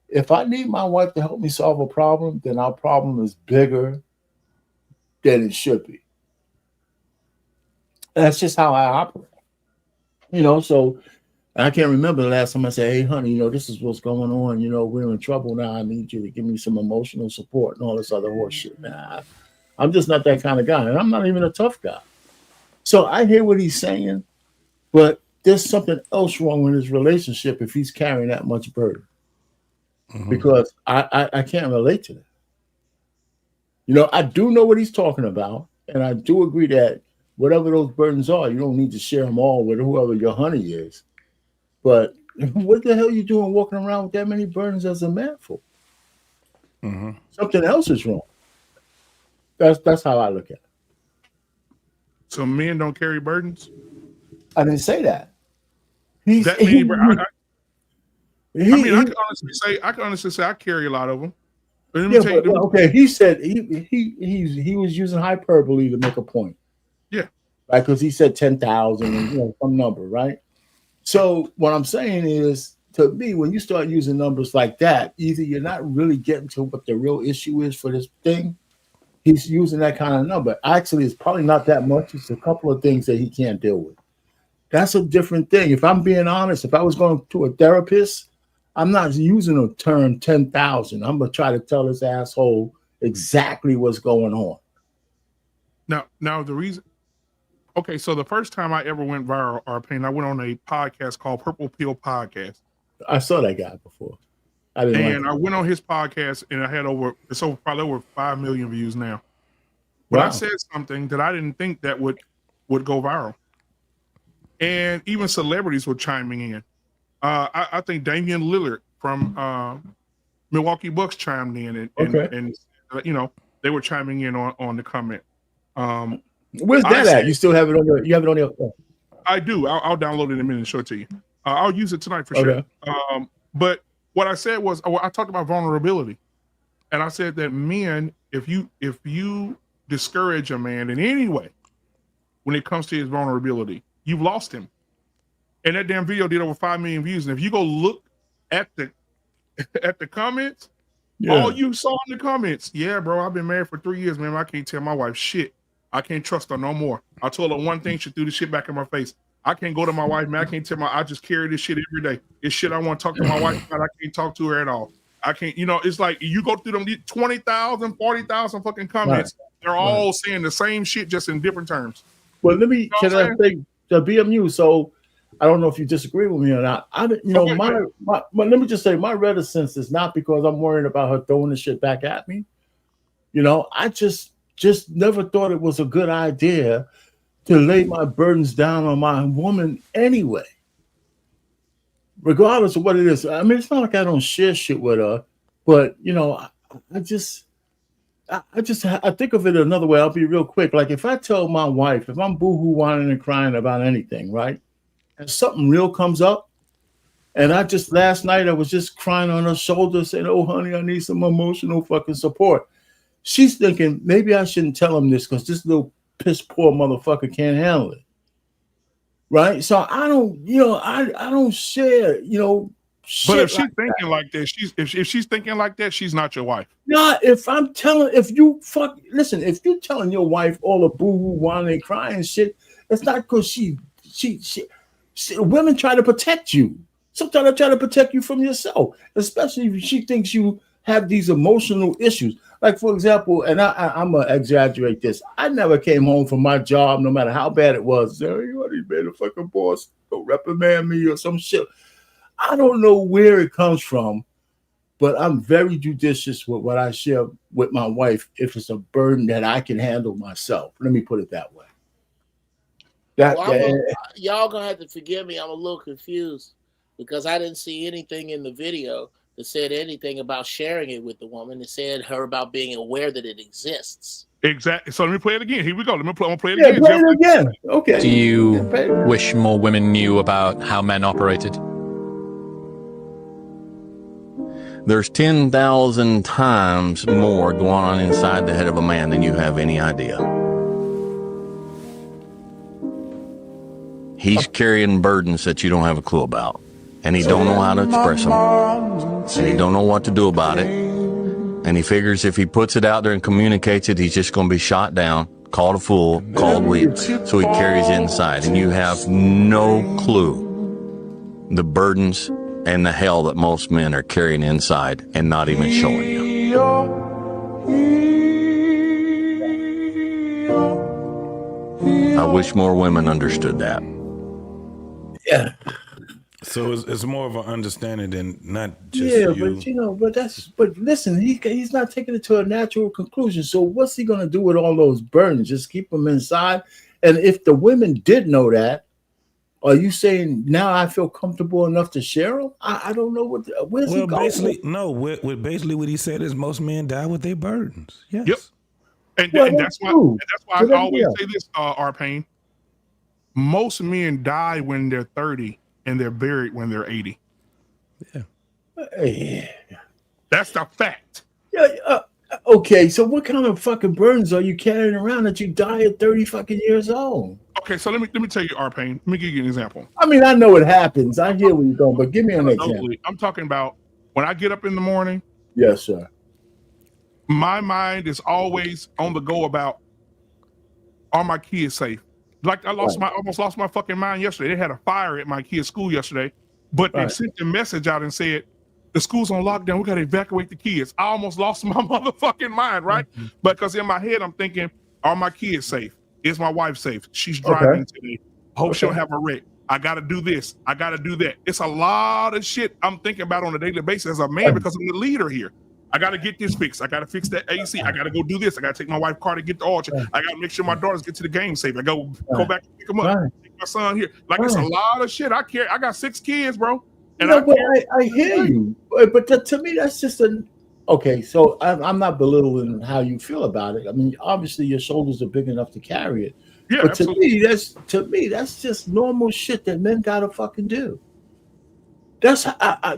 If I need my wife to help me solve a problem, then our problem is bigger than it should be. That's just how I operate. So I can't remember the last time I said, hey, honey, this is what's going on. We're in trouble now. I need you to give me some emotional support and all this other horse shit. Nah, I'm just not that kind of guy. And I'm not even a tough guy. So I hear what he's saying, but there's something else wrong with his relationship if he's carrying that much burden. Because I can't relate to that. I do know what he's talking about, and I do agree that whatever those burdens are, you don't need to share them all with whoever your honey is. But what the hell are you doing walking around with that many burdens as a man for? Something else is wrong. That's how I look at it. So men don't carry burdens? I didn't say that. I can honestly say I carry a lot of them. Okay, he said he was using hyperbole to make a point. Yeah, right, because he said 10,000 and some number, right? So what I'm saying is, to me, when you start using numbers like that, either you're not really getting to what the real issue is for this thing. He's using that kind of number. Actually, it's probably not that much. It's a couple of things that he can't deal with. That's a different thing. If I'm being honest, if I was going to a therapist, I'm not using the term 10,000. I'm going to try to tell this asshole exactly what's going on. Now the reason. Okay, so the first time I ever went viral, R-Pain, I went on a podcast called Purple Pill Podcast. I saw that guy before. I went on his podcast, and I had probably over 5 million views now. But I said something that I didn't think that would go viral, and even celebrities were chiming in. I think Damian Lillard from Milwaukee Bucks chimed in, and they were chiming in on the comment. Where's that at? You still have it on your? You have it on your phone? I do. I'll download it in a minute and show it to you. I'll use it tonight for sure. But what I said was, I talked about vulnerability, and I said that men, if you discourage a man in any way when it comes to his vulnerability, you've lost him. And that damn video did over 5 million views. And if you go look at the comments, all you saw in the comments, yeah, bro, I've been married for 3 years, man. I can't tell my wife shit. I can't trust her no more. I told her one thing, she threw the shit back in my face. I can't go to my wife, man. I can't I just carry this shit every day. It's shit I want to talk to my wife about. I can't talk to her at all. I can't, it's like you go through them 20,000, 40,000 fucking comments. Right. They're all saying the same shit, just in different terms. Well, let me, can I say the BMU? So I don't know if you disagree with me or not. Let me just say my reticence is not because I'm worried about her throwing the shit back at me. I just never thought it was a good idea to lay my burdens down on my woman anyway, regardless of what it is. I mean, it's not like I don't share shit with her, but I think of it another way. I'll be real quick. Like if I tell my wife, if I'm boohoo whining and crying about anything, right, and something real comes up, and last night I was just crying on her shoulder, saying, "Oh, honey, I need some emotional fucking support." She's thinking maybe I shouldn't tell him this because this little piss poor motherfucker can't handle it, right? So I don't, I don't share, But if she's thinking like that, if she's thinking like that, she's not your wife. No, if you're telling your wife all the boo-hoo, whining, crying shit, it's not because she women try to protect you. Sometimes they try to protect you from yourself, especially if she thinks you have these emotional issues. Like, for example, and I'm going to exaggerate this. I never came home from my job, no matter how bad it was. Say, hey, what, you made a fucking boss, go reprimand me or some shit. I don't know where it comes from, but I'm very judicious with what I share with my wife if it's a burden that I can handle myself. Let me put it that way. Y'all gonna have to forgive me. I'm a little confused because I didn't see anything in the video that said anything about sharing it with the woman. It said her about being aware that it exists. Exactly. So let me play it again. Here we go. I'm gonna play it Yeah, again. play it again. Okay. Do you wish more women knew about how men operated? There's 10,000 times more going on inside the head of a man than you have any idea. He's carrying burdens that you don't have a clue about. And he don't know how to express them. And he don't know what to do about it. And he figures if he puts it out there and communicates it, he's just going to be shot down, called a fool, called weak. So he carries it inside. And you have no clue the burdens and the hell that most men are carrying inside and not even showing you. I wish more women understood that. Yeah. So it's more of an understanding than not just you. But listen, he's not taking it to a natural conclusion. So what's he gonna do with all those burdens? Just keep them inside? And if the women did know that, are you saying now I feel comfortable enough to share them? I don't know where's he going? Basically, no. Basically, what he said is most men die with their burdens. Yes. Yep. And that's why I always say this, R-Pain. Most men die when they're 30 and they're buried when they're 80. Yeah. That's the fact. Yeah. Okay, so what kind of fucking burdens are you carrying around that you die at 30 fucking years old? Okay, so let me tell you, R-Pain. Let me give you an example. I mean, I know it happens. I hear where you're going, but give me an example. I'm talking about when I get up in the morning. Yes, sir. My mind is always on the go about, are my kids safe? Like I almost lost my fucking mind yesterday. They had a fire at my kid's school yesterday, but they sent a message out and said, the school's on lockdown. We got to evacuate the kids. I almost lost my motherfucking mind, right? Because in my head, I'm thinking, are my kids safe? Is my wife safe? She's driving today. Hope she don't have a wreck. I got to do this. I got to do that. It's a lot of shit I'm thinking about on a daily basis as a man because I'm the leader here. I got to get this fixed. I got to fix that AC. I got to go do this. I got to take my wife's car to get the oil change. I got to make sure my daughters get to the game safe. I go back and pick them up. Take my son here. Like it's a lot of shit. I got 6 kids, bro. And I hear you, but to me that's just okay. So I'm not belittling how you feel about it. I mean, obviously your shoulders are big enough to carry it. Yeah, but absolutely. to me that's just normal shit that men gotta fucking do. That's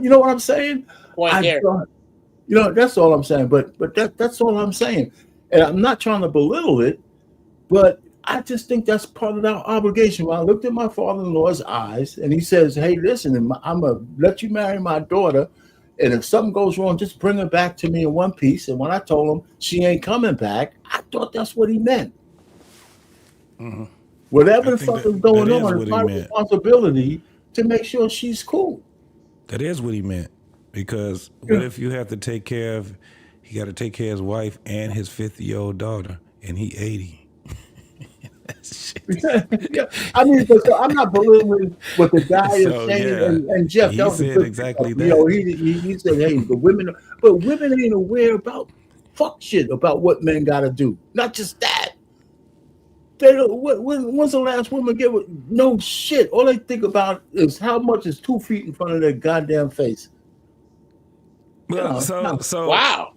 you know what I'm saying? That's all I'm saying. But that's all I'm saying, and I'm not trying to belittle it, but I just think that's part of our obligation. When I looked at my father-in-law's eyes and he says, hey, listen, I'm going to let you marry my daughter. And if something goes wrong, just bring her back to me in one piece. And when I told him she ain't coming back, I thought that's what he meant. Mm-hmm. Whatever the fuck is going on, it's my responsibility to make sure she's cool. That is what he meant. Because what if you have to he got to take care of his wife and his 50-year-old daughter, and he 80. I mean, so I'm not belittling what the guy is saying, and Jeff, he that was said exactly that. You know, he said, "Hey, the women," but women ain't aware about fuck shit about what men got to do. Not just that. They don't. When's the last woman give no shit? All they think about is how much is 2 feet in front of their goddamn face. Well, wow.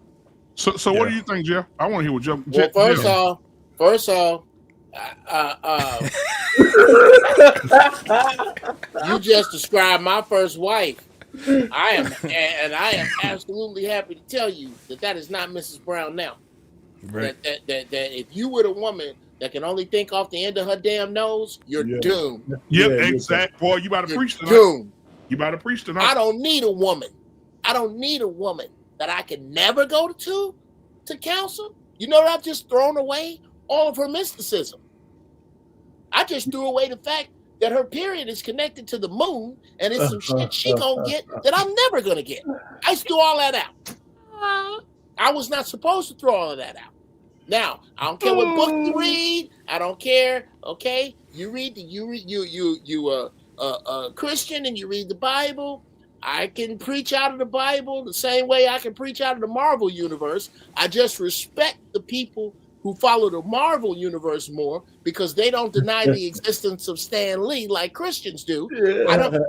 So what do you think, Jeff? I want to hear what Jeff. Well, first off. You just described my first wife. I am absolutely happy to tell you that is not Mrs. Brown now. Right. That if you were a woman that can only think off the end of her damn nose, you're doomed. Yep, exactly. Boy, you about to preach tonight. Doomed. You about to preach tonight. I don't need a woman that I can never go to counsel. You know what I've just thrown away? All of her mysticism. I just threw away the fact that her period is connected to the moon and it's some shit she gonna get that I'm never gonna get. I just threw all that out. I was not supposed to throw all of that out. Now, I don't care what book you read. I don't care. Okay, you Christian and you read the Bible. I can preach out of the Bible the same way I can preach out of the Marvel universe. I just respect the people who follow the Marvel universe more because they don't deny the existence of Stan Lee like Christians do.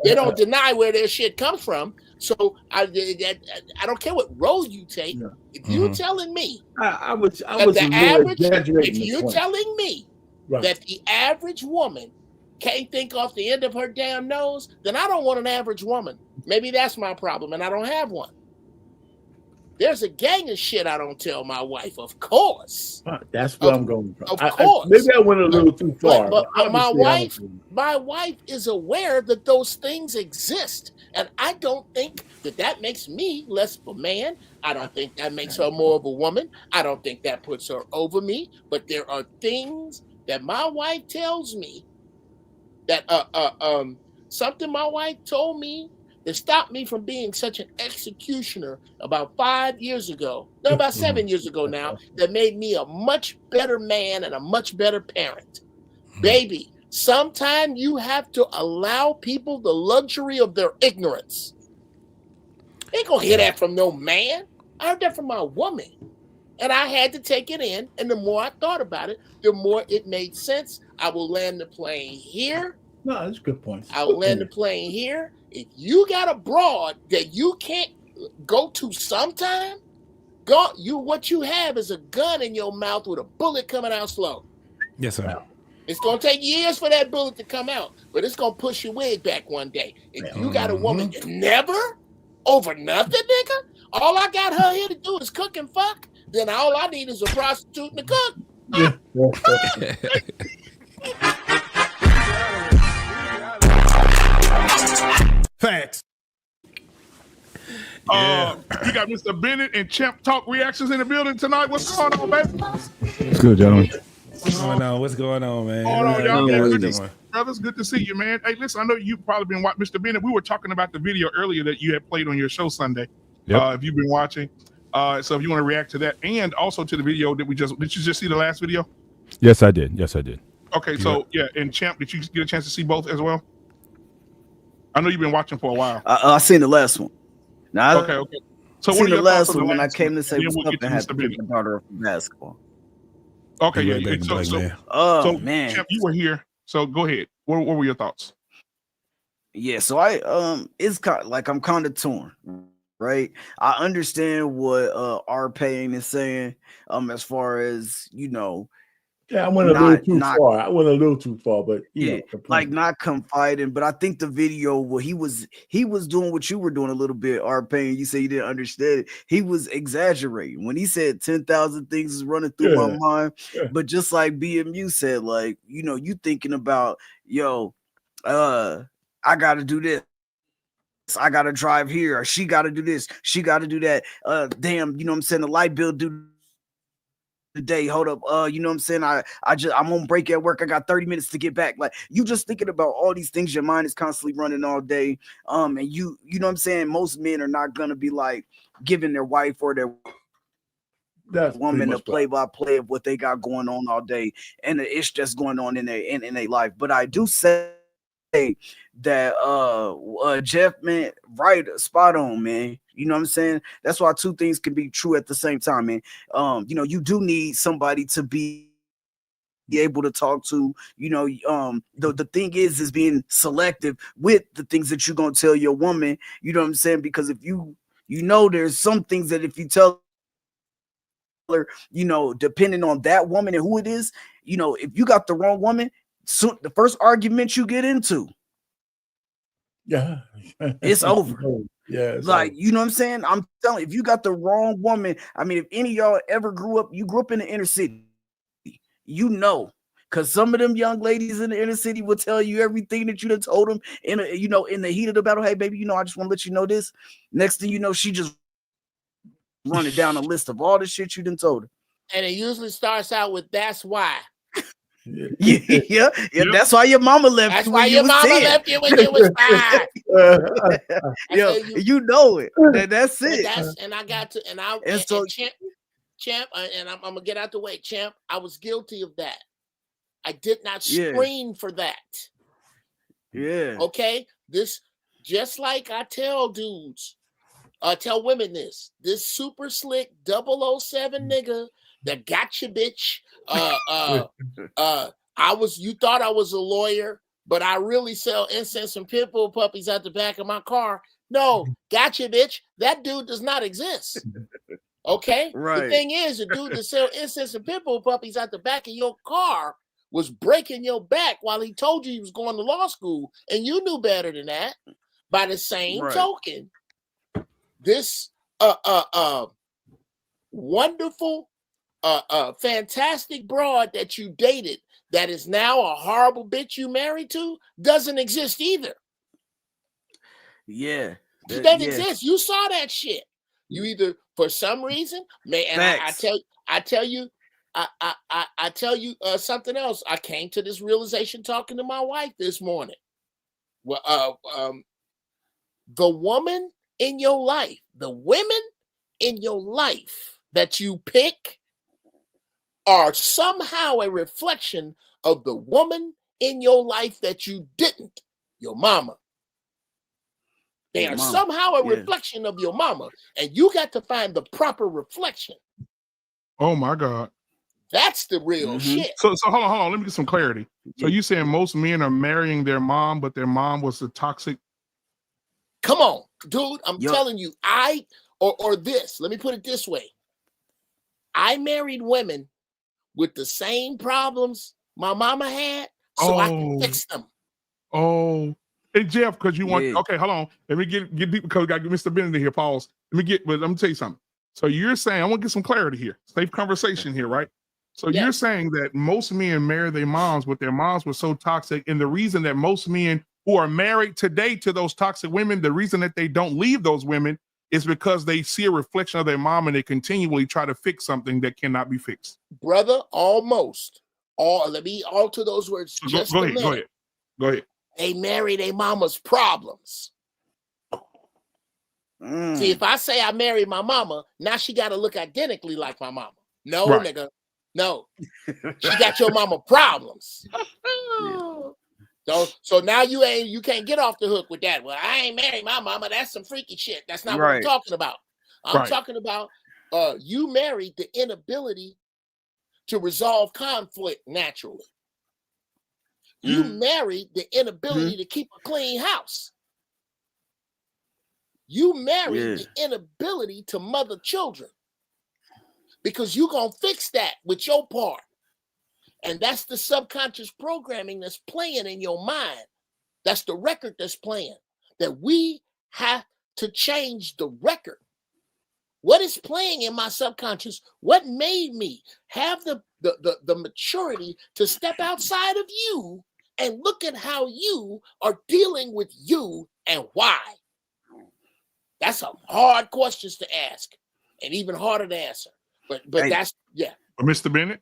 They don't deny where their shit comes from. So I don't care what road you take. Yeah. If you're telling me I was that the a little average, exaggerating if the you're point. telling me Right. that the average woman can't think off the end of her damn nose, then I don't want an average woman. Maybe that's my problem, and I don't have one. There's a gang of shit I don't tell my wife, of course. That's where I'm going from. Of course. Maybe I went a little too far. But my obviously my wife is aware that those things exist. And I don't think that makes me less of a man. I don't think that makes her more of a woman. I don't think that puts her over me. But there are things that my wife tells me that something my wife told me that stopped me from being such an executioner about 5 years ago. No, about 7 years ago now, that made me a much better man and a much better parent. Baby, sometimes you have to allow people the luxury of their ignorance. Ain't gonna hear that from no man. I heard that from my woman. And I had to take it in. And the more I thought about it, the more it made sense. I will land the plane here. No, that's a good point. I will land the plane here. If you got a broad that you can't go to sometime, what you have is a gun in your mouth with a bullet coming out slow. Yes, sir. It's gonna take years for that bullet to come out, but it's gonna push your wig back one day. If you got a woman that never over nothing, nigga, all I got her here to do is cook and fuck, then all I need is a prostitute and a cook. Facts. We got Mr. Bennett and Champ Talk Reactions in the building tonight. What's going on, baby? It's good, gentlemen. What's going on, man? Hold on, y'all. How you Good doing? to see you, brothers. Good to see you, man. Hey, listen, I know you've probably been watching Mr. Bennett. We were talking about the video earlier that you had played on your show Sunday. Yep. If you've been watching. So if you want to react to that and also to the video that did you just see the last video? Yes, I did. Yes, I did. Okay, so yeah, and Champ, did you get a chance to see both as well? I know you've been watching for a while. I seen the last one. Now, okay. So what seen are your the last thoughts on one the when I last came one? to say Then what's we'll up get to and had Mr. to pick Bennett. the daughter up from basketball. Okay, Be right yeah. back, So, Black so, man. Oh so man, Champ, you were here. So go ahead. What were your thoughts? yeah. So I it's kind like I'm kind of torn, right? I understand what our Payne is saying, as far as Yeah, I went a little too far. I went a little too far, but you know, the point. like not confiding. But I think the video where he was doing what you were doing a little bit, our Payne. You say you didn't understand it. He was exaggerating when he said 10,000 things is running through my mind. Yeah. But just like BMU said, like you thinking about I got to do this. I got to drive here, or she got to do this. She got to do that. Damn, you know what I'm saying? The light bill due today. Hold up. You know what I'm saying? I'm on break at work. I got 30 minutes to get back. Like you just thinking about all these things. Your mind is constantly running all day. And you know what I'm saying? Most men are not gonna be like giving their wife or their woman a play-by-play of what they got going on all day and the ish that's going on in their life. But I do say that Jeff, man, right, spot on, man. You know what I'm saying? That's why two things can be true at the same time, man. You do need somebody to be able to talk to. The thing is being selective with the things that you're gonna tell your woman. You know what I'm saying? Because if there's some things that if you tell her, depending on that woman and who it is, if you got the wrong woman, so the first argument you get into, it's over. Yeah, like you know what I'm saying? I'm telling you, if you got the wrong woman, I mean, if any of y'all ever grew up in the inner city, because some of them young ladies in the inner city will tell you everything that you done told them in the heat of the battle. Hey, baby, I just want to let you know this. Next thing you know, she just running down a list of all the shit you done told her. And it usually starts out with "that's why." Yeah. That's why your mama left That's you why when your you was mama 10. left you when you was 5. You know it. That's it. And I got to, and I And and, so- and Champ, and I'm gonna get out the way. Champ, I was guilty of that. I did not Yeah. screen for that. Yeah. Okay, just like I tell dudes, tell women this super slick 007 nigga that got you, bitch. You thought I was a lawyer, but I really sell incense and pit bull puppies out the back of my car. No, gotcha, bitch. That dude does not exist. Okay? Right. The thing is, the dude that sell incense and pit bull puppies out the back of your car was breaking your back while he told you he was going to law school, and you knew better than that. By the same token, this wonderful, fantastic broad that you dated that is now a horrible bitch you married to doesn't exist either. Yeah. It doesn't exist. You saw that shit. You either, for some reason, man, and I tell you something else. I came to this realization talking to my wife this morning. Well, the woman in your life, the women in your life that you pick are somehow a reflection of the woman in your life that you didn't, your mama. They are somehow a reflection of your mama, and you got to find the proper reflection. Oh my God. That's the real shit. So hold on. Let me get some clarity. So you saying most men are marrying their mom, but their mom was a toxic? Come on, dude. I'm telling you, or this. Let me put it this way. I married women with the same problems my mama had, so I can fix them. Oh. Hey Jeff, because you want okay, hold on. Let me get deep because we got Mr. Bennett in here. Pause. Let me tell you something. So you're saying I want to get some clarity here. Safe conversation here, right? So you're saying that most men marry their moms, but their moms were so toxic, and the reason that most men who are married today to those toxic women, the reason that they don't leave those women is because they see a reflection of their mom and they continually try to fix something that cannot be fixed. Brother, almost. Let me alter those words just a minute. Go ahead. They marry their mama's problems. See, if I say I married my mama, now she got to look identically like my mama. No, nigga. No. She got your mama problems. So now you can't get off the hook with that. Well, I ain't married my mama. That's some freaky shit. That's not what I'm talking about. I'm talking about you married the inability to resolve conflict naturally. You married the inability to keep a clean house. You married the inability to mother children because you're going to fix that with your part. And that's the subconscious programming that's playing in your mind. That's the record that's playing, that we have to change the record. What is playing in my subconscious? What made me have the maturity to step outside of you and look at how you are dealing with you and why? That's some hard questions to ask and even harder to answer. But that's, Mr. Bennett?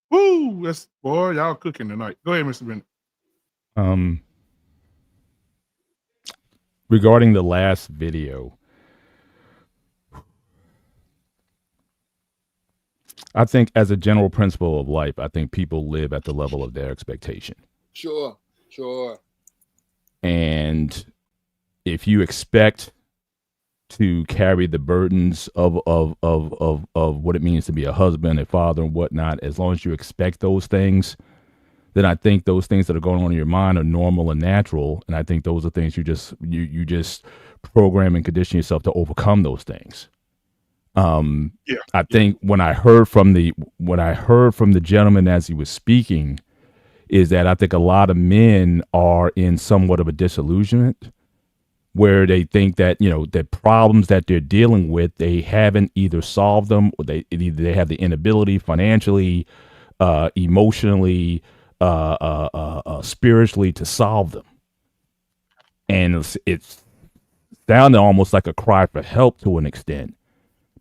Woo! That's, boy, y'all cooking tonight. Go ahead, Mr. Bennett. Regarding the last video, I think as a general principle of life, I think people live at the level of their expectation. Sure. And if you expect to carry the burdens of what it means to be a husband, a father, and whatnot, as long as you expect those things, then I think those things that are going on in your mind are normal and natural. And I think those are things you just program and condition yourself to overcome those things. I think when I heard from the gentleman as he was speaking, is that I think a lot of men are in somewhat of a disillusionment where they think that, the problems that they're dealing with, they haven't either solved them or they have the inability financially, emotionally, spiritually to solve them. And it's sounding almost like a cry for help to an extent,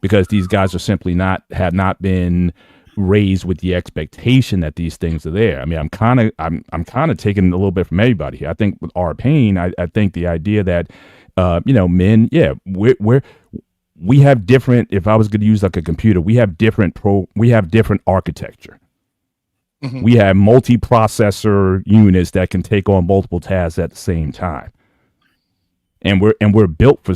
because these guys are simply have not been raised with the expectation that these things are there. I mean, I'm kind of taking a little bit from everybody here. I think with our pain, I think the idea that, men, we have different, if I was going to use like a computer, we have different architecture. We have multi-processor units that can take on multiple tasks at the same time, and we're built for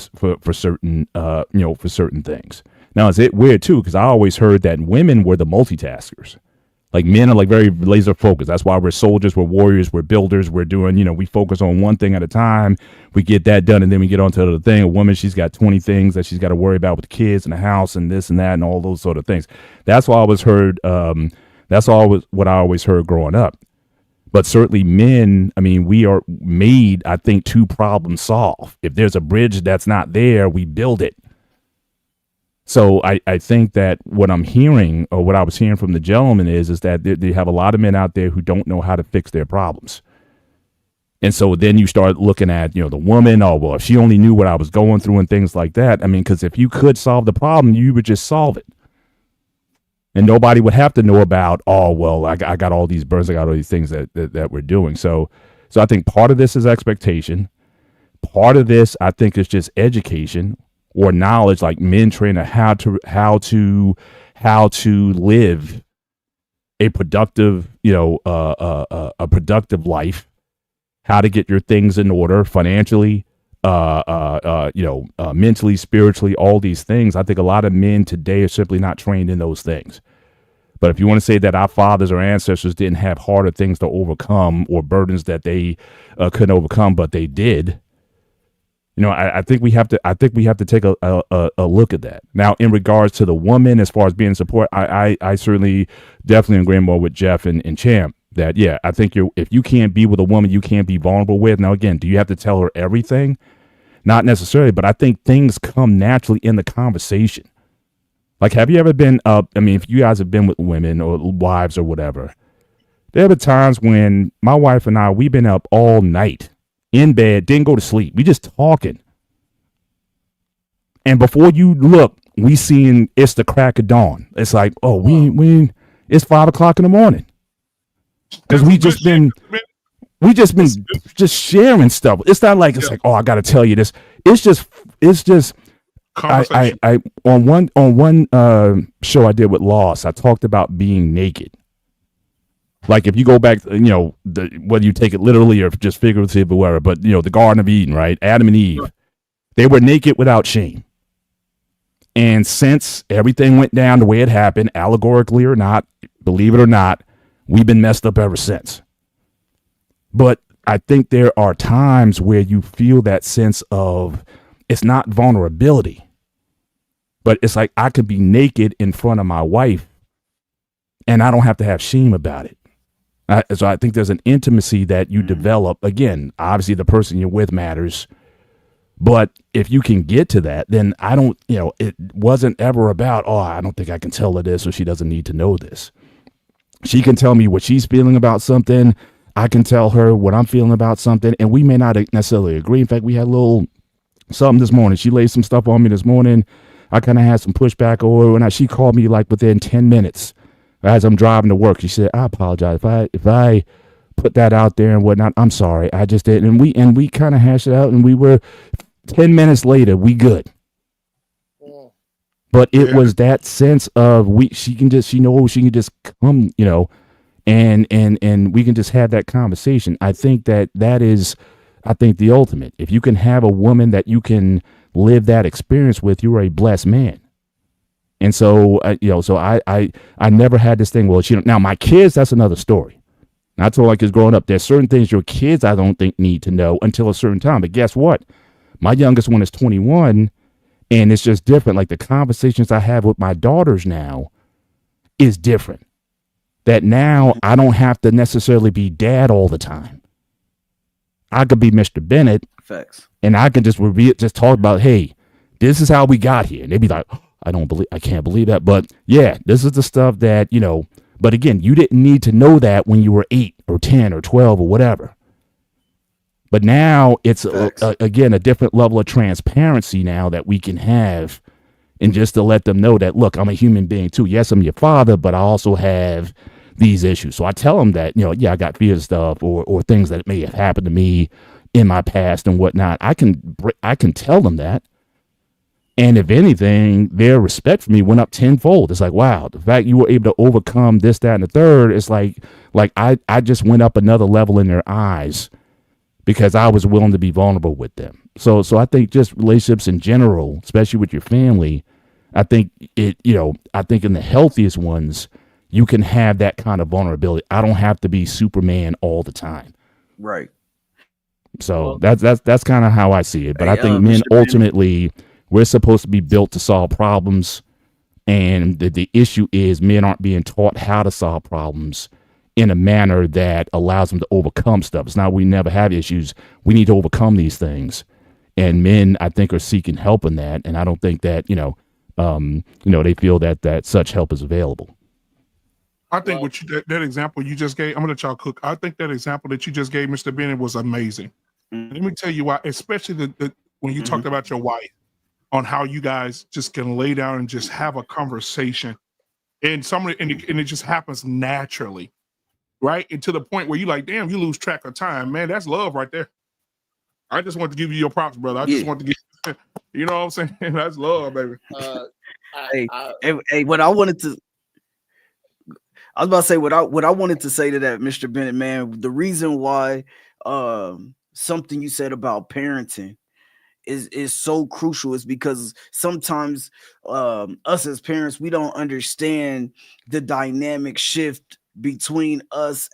certain for certain things. Now, is it weird too? Because I always heard that women were the multitaskers. Like men are like very laser focused. That's why we're soldiers, we're warriors, we're builders. We're doing, we focus on one thing at a time. We get that done, and then we get on to the other thing. A woman, she's got 20 things that she's got to worry about with the kids and the house and this and that and all those sort of things. That's what I always heard. That's what I always heard growing up. But certainly men, I mean, we are made, I think, to problem solve. If there's a bridge that's not there, we build it. So I think that what I'm hearing, or what I was hearing from the gentleman, is that they have a lot of men out there who don't know how to fix their problems. And so then you start looking at, the woman, oh, well, if she only knew what I was going through and things like that. I mean, because if you could solve the problem, you would just solve it. And nobody would have to know about, oh, well, I got all these burdens, I got all these things that we're doing. So I think part of this is expectation. Part of this, I think, is just education or knowledge, like men training how to live a productive, a productive life, how to get your things in order financially, mentally, spiritually, all these things. I think a lot of men today are simply not trained in those things. But if you want to say that our fathers or ancestors didn't have harder things to overcome or burdens that they couldn't overcome, but they did, I think we have to. I think we have to take a look at that. Now, in regards to the woman, as far as being support, I certainly definitely agree more with Jeff and Champ that, yeah, I think if you can't be with a woman you can't be vulnerable with. Now, again, do you have to tell her everything? Not necessarily, but I think things come naturally in the conversation. Like, have you ever been up? I mean, if you guys have been with women or wives or whatever, there have been times when my wife and we've been up all night in bed, didn't go to sleep. We just talking. And before you look, we seeing it's the crack of dawn. It's like, oh, we it's 5 o'clock in the morning. Because we just been sharing stuff. It's not like it's like, oh, I got to tell you this. It's just I on one show I did with Loss, I talked about being naked. Like, if you go back, whether you take it literally or just figuratively, whatever, but the Garden of Eden, right? Adam and Eve, they were naked without shame. And since everything went down the way it happened, allegorically or not, believe it or not, we've been messed up ever since. But I think there are times where you feel that sense of, it's not vulnerability, but it's like I could be naked in front of my wife and I don't have to have shame about it. So I think there's an intimacy that you develop. Again, obviously the person you're with matters, but if you can get to that, then it wasn't ever about, oh, I don't think I can tell her this, or she doesn't need to know this. She can tell me what she's feeling about something. I can tell her what I'm feeling about something, and we may not necessarily agree. In fact, we had a little something this morning. She laid some stuff on me this morning. I kind of had some pushback over, and she called me like within 10 minutes as I'm driving to work. She said, I apologize if I put that out there and whatnot. I'm sorry. I just didn't. And we kind of hashed it out, and we were 10 minutes later, we good. But it was that sense of she can just come, and we can just have that conversation. I think that is the ultimate. If you can have a woman that you can live that experience with, you are a blessed man. And so, I never had this thing. Well, now my kids, that's another story. And I told like kids growing up, there's certain things your kids, I don't think need to know until a certain time. But guess what? My youngest one is 21, and it's just different. Like the conversations I have with my daughters now is different. That now I don't have to necessarily be dad all the time. I could be Mr. Bennett. Facts. And I can just talk about, hey, this is how we got here. And they'd be like, oh, I can't believe that. But yeah, this is the stuff that, but again, you didn't need to know that when you were 8 or 10 or 12 or whatever. But now it's again a different level of transparency now that we can have, and just to let them know that, look, I'm a human being too. Yes, I'm your father, but I also have these issues. So I tell them that, I got fear stuff or things that may have happened to me in my past and whatnot. I can tell them that. And if anything, their respect for me went up tenfold. It's like, wow, the fact you were able to overcome this, that, and the third, it's like I just went up another level in their eyes because I was willing to be vulnerable with them. So I think just relationships in general, especially with your family, I think I think in the healthiest ones, you can have that kind of vulnerability. I don't have to be Superman all the time. Right. So that's kind of how I see it. But I think men ultimately, we're supposed to be built to solve problems. And the issue is men aren't being taught how to solve problems in a manner that allows them to overcome stuff. It's not we never have issues. We need to overcome these things. And men, I think, are seeking help in that. And I don't think that, they feel that such help is available. I think that example you just gave, I'm gonna let y'all cook. I think that example that you just gave, Mr. Bennett, was amazing. Let me tell you why, especially when you talked about your wife, on how you guys just can lay down and just have a conversation, and it just happens naturally, right? And to the point where you like, damn, you lose track of time, man. That's love right there. I just want to give you your props, brother. I just want to give, you know what I'm saying? That's love, baby. Hey, what I wanted to. I was about to say what I wanted to say to that, Mr. Bennett, man. The reason why something you said about parenting is so crucial is because sometimes us as parents, we don't understand the dynamic shift between us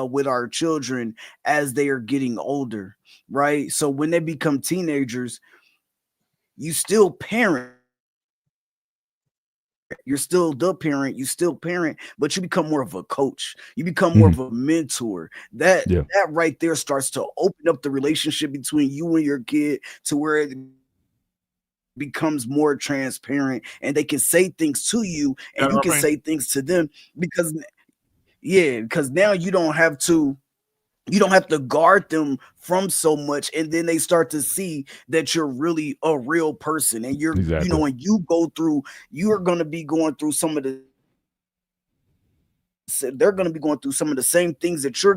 with our children as they are getting older, right? So when they become teenagers, you still parent. You're still the parent, you still parent, but you become more of a coach. You become more of a mentor. That right there starts to open up the relationship between you and your kid to where it becomes more transparent, and they can say things to you and you can say things to them because now you don't have to guard them from so much, and then they start to see that you're really a real person, and you're when you're going to be going through some of the they're going to be going through some of the same things that you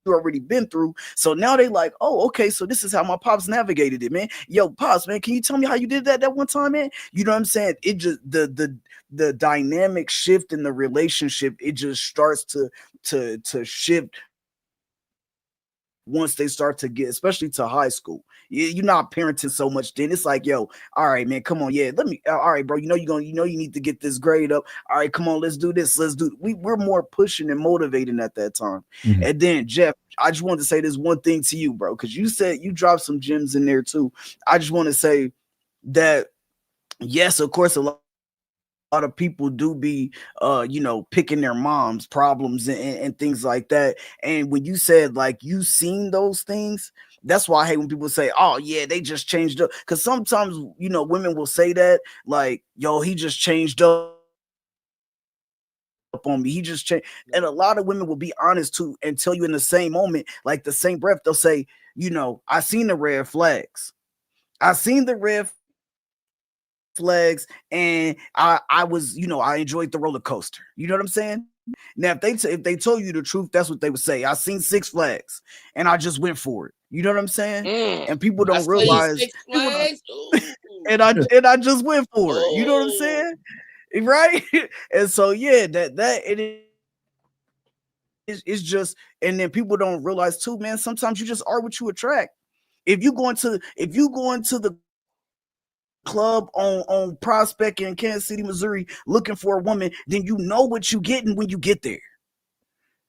already been through. So now they like, oh, okay, so this is how my pops navigated it, man. Yo, pops, man, can you tell me how you did that one time, man? You know what I'm saying? It just the dynamic shift in the relationship, it just starts to shift once they start to get, especially to high school. You're not parenting so much then. It's like, yo, all right, man, come on, all right, bro, you need to get this grade up. All right, come on, let's do this. We're more pushing and motivating at that time. And then, Jeff, I just wanted to say this one thing to you, bro, because you said you dropped some gems in there too. I just want to say that, yes, of course, a lot of people do be picking their mom's problems and things like that. And when you said like you seen those things, that's why I hate when people say, oh yeah, they just changed up, because sometimes women will say that, like, yo, he just changed up on me, he just changed. And a lot of women will be honest too and tell you in the same moment, like the same breath, they'll say, I seen the red flags, and I was, I enjoyed the roller coaster. You know what I'm saying? Now, if they told you the truth, that's what they would say. I seen Six Flags and I just went for it. You know what I'm saying? And people don't realize, and I just went for it. You know what I'm saying? Right? And so it's just, and then people don't realize too, man, sometimes you just are what you attract. If you go into the club on Prospect in Kansas City, Missouri, looking for a woman, then you know what you getting when you get there.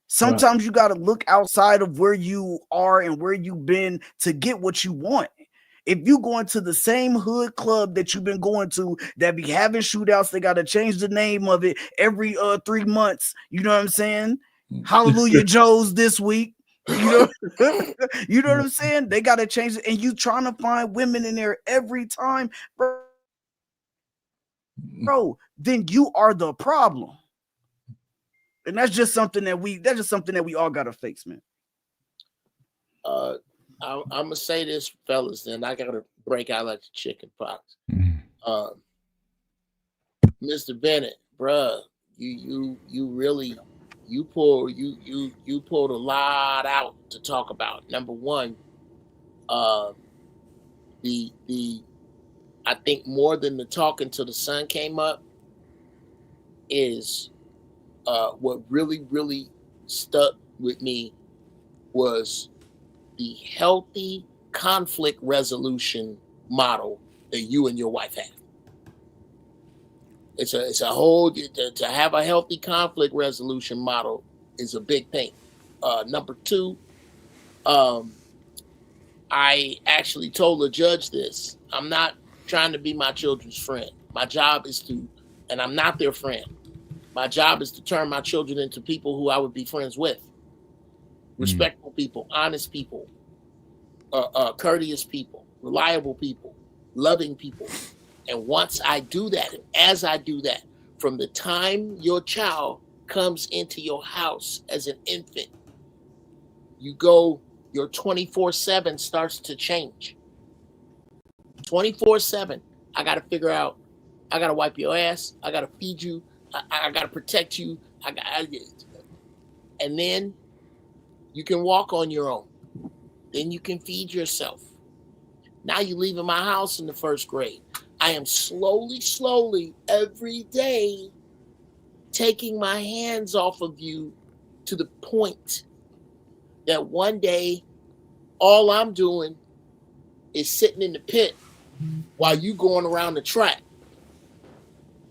Sometimes you got to look outside of where you are and where you've been to get what you want. If you go into the same hood club that you've been going to that be having shootouts, they got to change the name of it every 3 months. You know what I'm saying? Hallelujah Joe's this week. You know what I'm saying? They got to change it, and you trying to find women in there every time, bro, then you are the problem. And that's just something that we all got to face, man. I'm gonna say this, fellas, then I gotta break out like the chicken pox. Mr. Bennett, bruh, you really pulled a lot out to talk about. Number one, the I think more than the talk until the sun came up is what really stuck with me was the healthy conflict resolution model that you and your wife have. It's a whole to have a healthy conflict resolution model is a big thing. Number two, I actually told the judge this. I'm not trying to be my children's friend. My job is to, and I'm not their friend. My job is to turn my children into people who I would be friends with. Respectful people, honest people, courteous people, reliable people, loving people. And once I do that, and as I do that, from the time your child comes into your house as an infant, your 24/7 starts to change. 24/7, I got to figure out, I got to wipe your ass, I got to feed you, I got to protect you, and then you can walk on your own. Then you can feed yourself. Now you're leaving my house in the first grade. I am slowly, every day, taking my hands off of you to the point that one day, all I'm doing is sitting in the pit while you going around the track.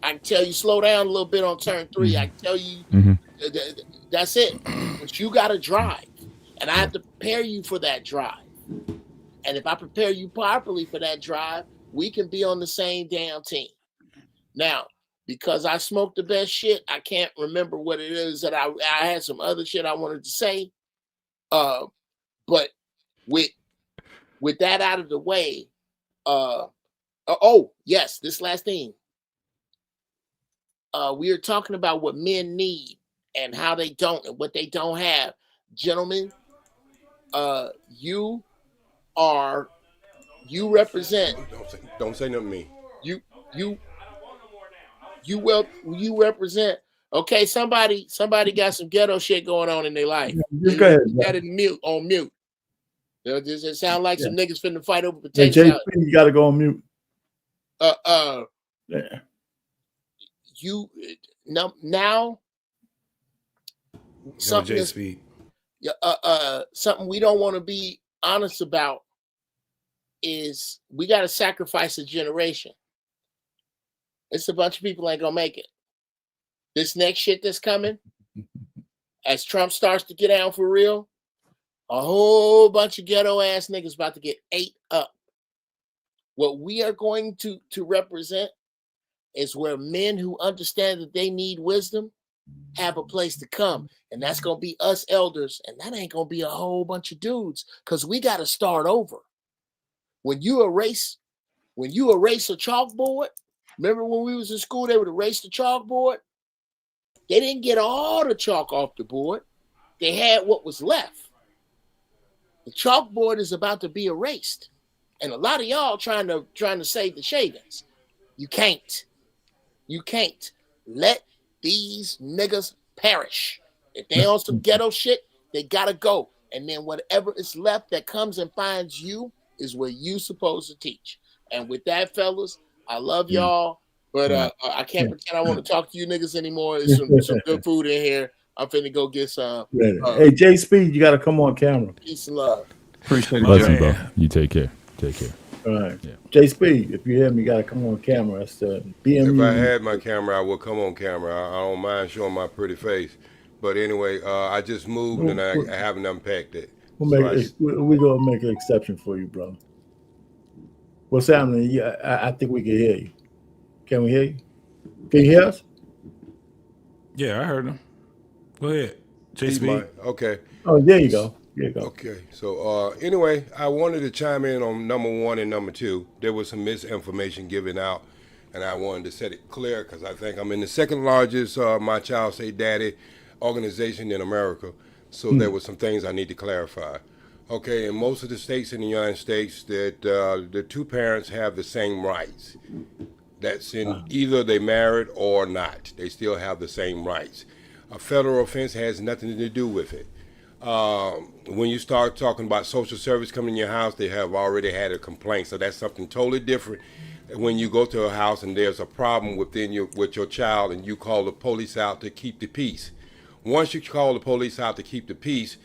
I can tell you slow down a little bit on turn 3. I can tell you that's it. But you got to drive. And I have to prepare you for that drive. And if I prepare you properly for that drive, we can be on the same damn team. Now, because I smoked the best shit, I can't remember what it is that I had some other shit I wanted to say. But with that out of the way, oh yes, this last thing. We are talking about what men need and how they don't and what they don't have. Gentlemen, you represent. Don't say nothing to me. You represent. Okay, somebody got some ghetto shit going on in their life. Just go ahead. You got it on mute. Does it sound like some niggas finna fight over Hey, potato JP, you got to go on mute. Yeah. You now something something we don't want to be honest about is we got to sacrifice a generation. It's a bunch of people ain't gonna make it. This next shit that's coming, as Trump starts to get down for real, a whole bunch of ghetto ass niggas about to get ate up. What we are going to represent is where men who understand that they need wisdom have a place to come. And that's going to be us elders. And that ain't going to be a whole bunch of dudes because we got to start over. When you erase a chalkboard, remember when we was in school, they would erase the chalkboard? They didn't get all the chalk off the board. They had what was left. The chalkboard is about to be erased. And a lot of y'all trying to save the shavings. You can't. You can't let these niggas perish. If they on some ghetto shit, they gotta go. And then whatever is left that comes and finds you is where you supposed to teach. And with that, fellas, I love y'all, but I can't pretend I want to talk to you niggas anymore. There's some good food in here. I'm finna go get some. Hey, J Speed, you got to come on camera. Peace and love. Appreciate it, bless you, bro. You take care. Take care. All right. Yeah. J Speed, if you hear me, you got to come on camera. That's the BMU. If I had my camera, I would come on camera. I don't mind showing my pretty face. But anyway, I just moved and I haven't unpacked it. We're going to make an exception for you, bro. What's happening? Yeah, I think we can hear you. Can we hear you? Can you hear us? Yeah, I heard him. Go ahead. JSP. Okay. Oh, there you go. There you go. Okay. So anyway, I wanted to chime in on number 1 and number 2. There was some misinformation given out, and I wanted to set it clear because I think I'm in the second largest My Child Say Daddy organization in America. So there were some things I need to clarify. Okay, in most of the states in the United States, that the two parents have the same rights. That's in either they married or not. They still have the same rights. A federal offense has nothing to do with it. When you start talking about social service coming in your house, they have already had a complaint. So that's something totally different when you go to a house and there's a problem with your child and you call the police out to keep the peace. Once you call the police out to keep the peace,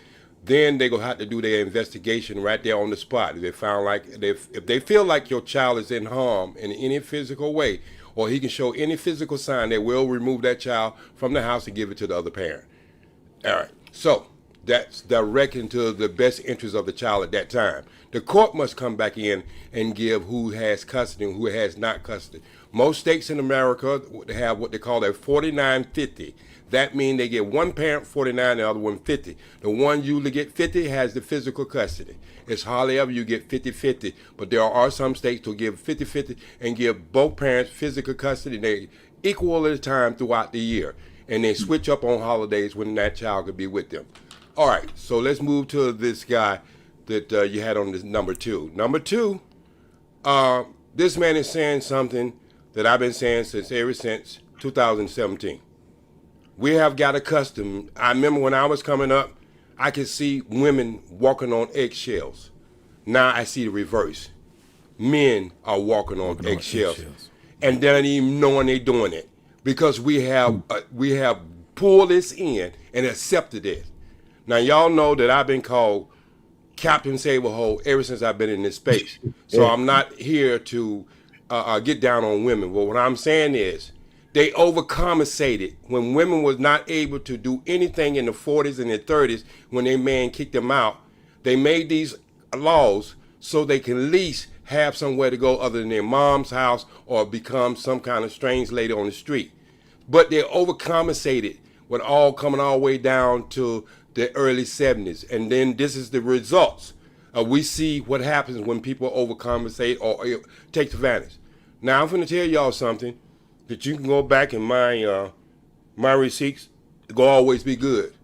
then they're gonna have to do their investigation right there on the spot. If they found like if they feel like your child is in harm in any physical way, or he can show any physical sign, they will remove that child from the house and give it to the other parent. All right. So that's directing to the best interest of the child at that time. The court must come back in and give who has custody and who has not custody. Most states in America have what they call a 49-50. That means they get one parent 49, the other one 50. The one usually get 50 has the physical custody. It's hardly ever you get 50-50, but there are some states to give 50-50 and give both parents physical custody. They equal at a time throughout the year, and they switch up on holidays when that child could be with them. All right, so let's move to this guy that you had on the number 2. Number 2, this man is saying something that I've been saying ever since 2017. We have got accustomed. I remember when I was coming up, I could see women walking on eggshells. Now I see the reverse. Men are walking on eggshells, and they're not even knowing they're doing it because we have pulled this in and accepted it. Now y'all know that I've been called Captain Saberhole ever since I've been in this space. So I'm not here to get down on women. But what I'm saying is, they overcompensated when women was not able to do anything in the 40s and the 30s when their man kicked them out. They made these laws so they can at least have somewhere to go other than their mom's house or become some kind of strange lady on the street. But they overcompensated with all coming all the way down to the early 70s. And then this is the results. We see what happens when people overcompensate or take advantage. Now I'm going to tell y'all something that you can go back in my receipts. It'll always be good.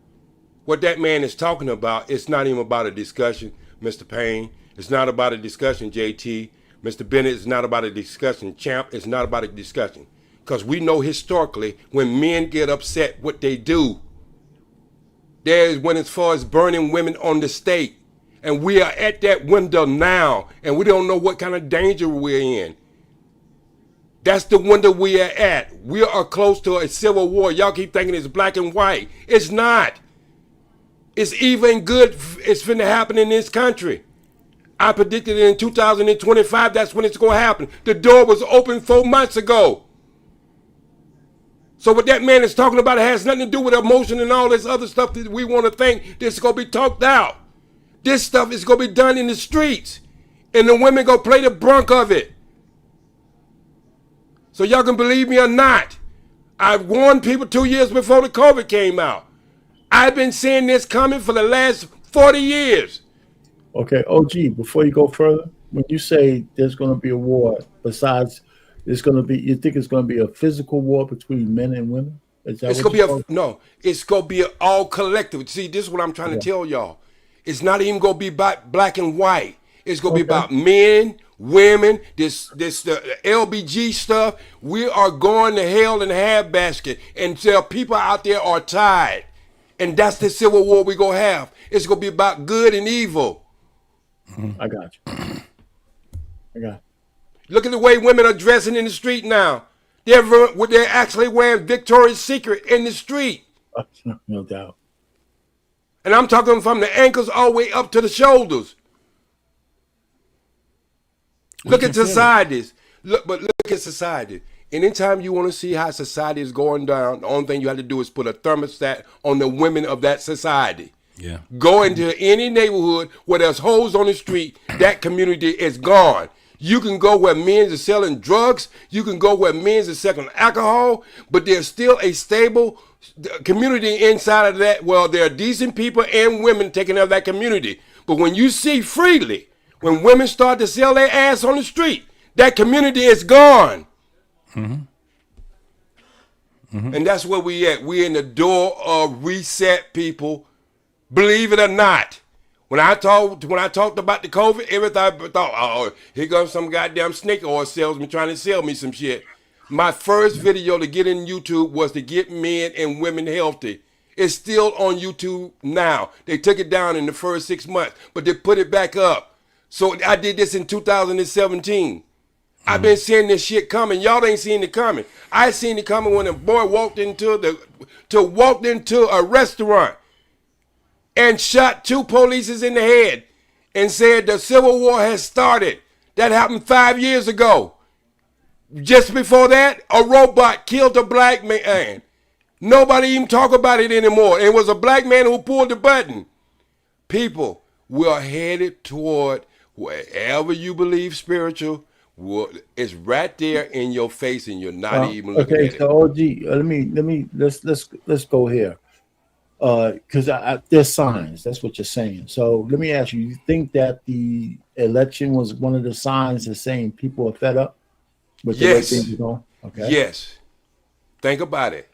What that man is talking about, it's not even about a discussion, Mr. Payne. It's not about a discussion, JT. Mr. Bennett, it's not about a discussion. Champ, it's not about a discussion. Because we know historically, when men get upset, what they do. There's when as far as burning women on the stake. And we are at that window now. And we don't know what kind of danger we're in. That's the window we are at. We are close to a civil war. Y'all keep thinking it's black and white. It's not. It's even good. It's finna happen in this country. I predicted it in 2025. That's when it's going to happen. The door was open 4 months ago. So what that man is talking about has nothing to do with emotion and all this other stuff that we want to think this is going to be talked out. This stuff is going to be done in the streets. And the women going to play the brunt of it. So y'all can believe me or not. I've warned people 2 years before the COVID came out. I've been seeing this coming for the last 40 years. Okay, OG, before you go further, when you say there's going to be a war, besides there's going to be, you think it's going to be a physical war between men and women? Is that It's what going to be it's going to be an all collective. See, this is what I'm trying to tell y'all. It's not even going to be about black and white. It's going to be about men, women, the LBG stuff. We are going to hell in a handbasket until people out there are tired. And that's the civil war we're going to have. It's going to be about good and evil. I got you. Look at the way women are dressing in the street now. They're actually wearing Victoria's Secret in the street. No doubt. And I'm talking from the ankles all the way up to the shoulders. Look at societies. Look at society. Anytime you want to see how society is going down, the only thing you have to do is put a thermostat on the women of that society. Yeah. Go into any neighborhood where there's hoes on the street, that community is gone. You can go where men are selling drugs. You can go where men are selling alcohol, but there's still a stable community inside of that. Well, there are decent people and women taking care of that community. But when you see freely, when women start to sell their ass on the street, that community is gone. Mm-hmm. Mm-hmm. And that's where we at. We're in the door of reset, people. Believe it or not. When I talked about the COVID, everybody thought, oh, here comes some goddamn snake oil salesman trying to sell me some shit. My first video to get in YouTube was to get men and women healthy. It's still on YouTube now. They took it down in the first 6 months, but they put it back up. So I did this in 2017. I've been seeing this shit coming. Y'all ain't seen it coming. I seen it coming when a boy walked into a restaurant and shot 2 polices in the head and said the Civil War has started. That happened 5 years ago. Just before that, a robot killed a black man. Nobody even talk about it anymore. It was a black man who pulled the button. People, we are headed toward wherever you believe spiritual. It's right there in your face, and you're not even looking at it. Okay, so OG, let's go here. Because there's signs. That's what you're saying. So let me ask you: you think that the election was one of the signs of saying people are fed up with the way things are going? Okay. Yes. Think about it.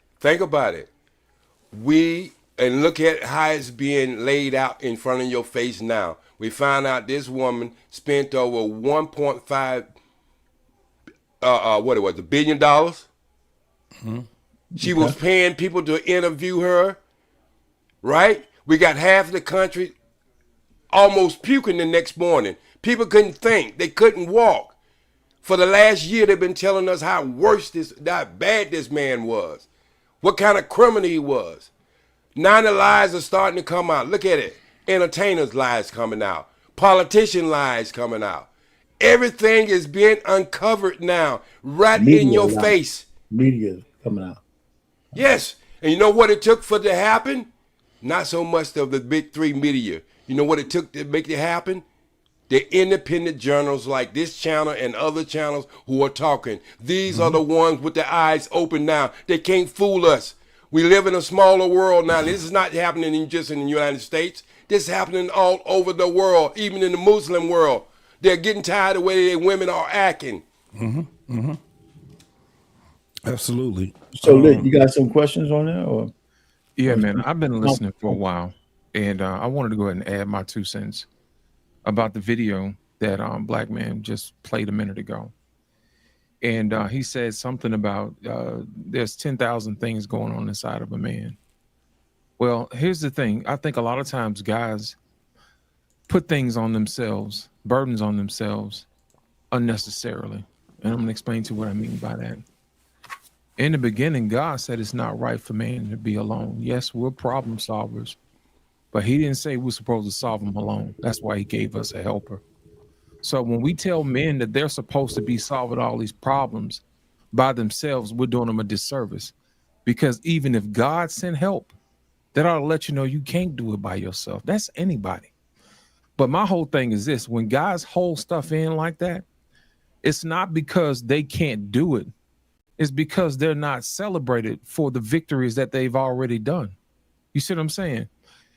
And look at how it's being laid out in front of your face now. We found out this woman spent over $1.5 $1 billion. Mm-hmm. She was paying people to interview her. Right? We got half of the country almost puking the next morning. People couldn't think. They couldn't walk. For the last year, they've been telling us how bad this man was. What kind of criminal he was. Now the lies are starting to come out. Look at it. Entertainers' lies coming out. Politician lies coming out. Everything is being uncovered now, in your face. Media coming out. Yes. And you know what it took for it to happen? Not so much of the big 3 media. You know what it took to make it happen? The independent journals like this channel and other channels who are talking. These are the ones with their eyes open now. They can't fool us. We live in a smaller world now. This is not happening just in the United States. This is happening all over the world, even in the Muslim world. They're getting tired of the way their women are acting. Mm-hmm. Mm-hmm. Absolutely. So, Lit, you got some questions on that? Or? Yeah, man, I've been listening for a while, and I wanted to go ahead and add my 2 cents about the video that Black Man just played a minute ago. And he said something about there's 10,000 things going on inside of a man. Well, here's the thing. I think a lot of times guys put things on themselves, burdens on themselves unnecessarily. And I'm going to explain to you what I mean by that. In the beginning, God said it's not right for man to be alone. Yes, we're problem solvers, but he didn't say we're supposed to solve them alone. That's why he gave us a helper. So when we tell men that they're supposed to be solving all these problems by themselves, we're doing them a disservice. Because even if God sent help, that ought to let you know you can't do it by yourself. That's anybody. But my whole thing is this: when guys hold stuff in like that, it's not because they can't do it. It's because they're not celebrated for the victories that they've already done. You see what I'm saying?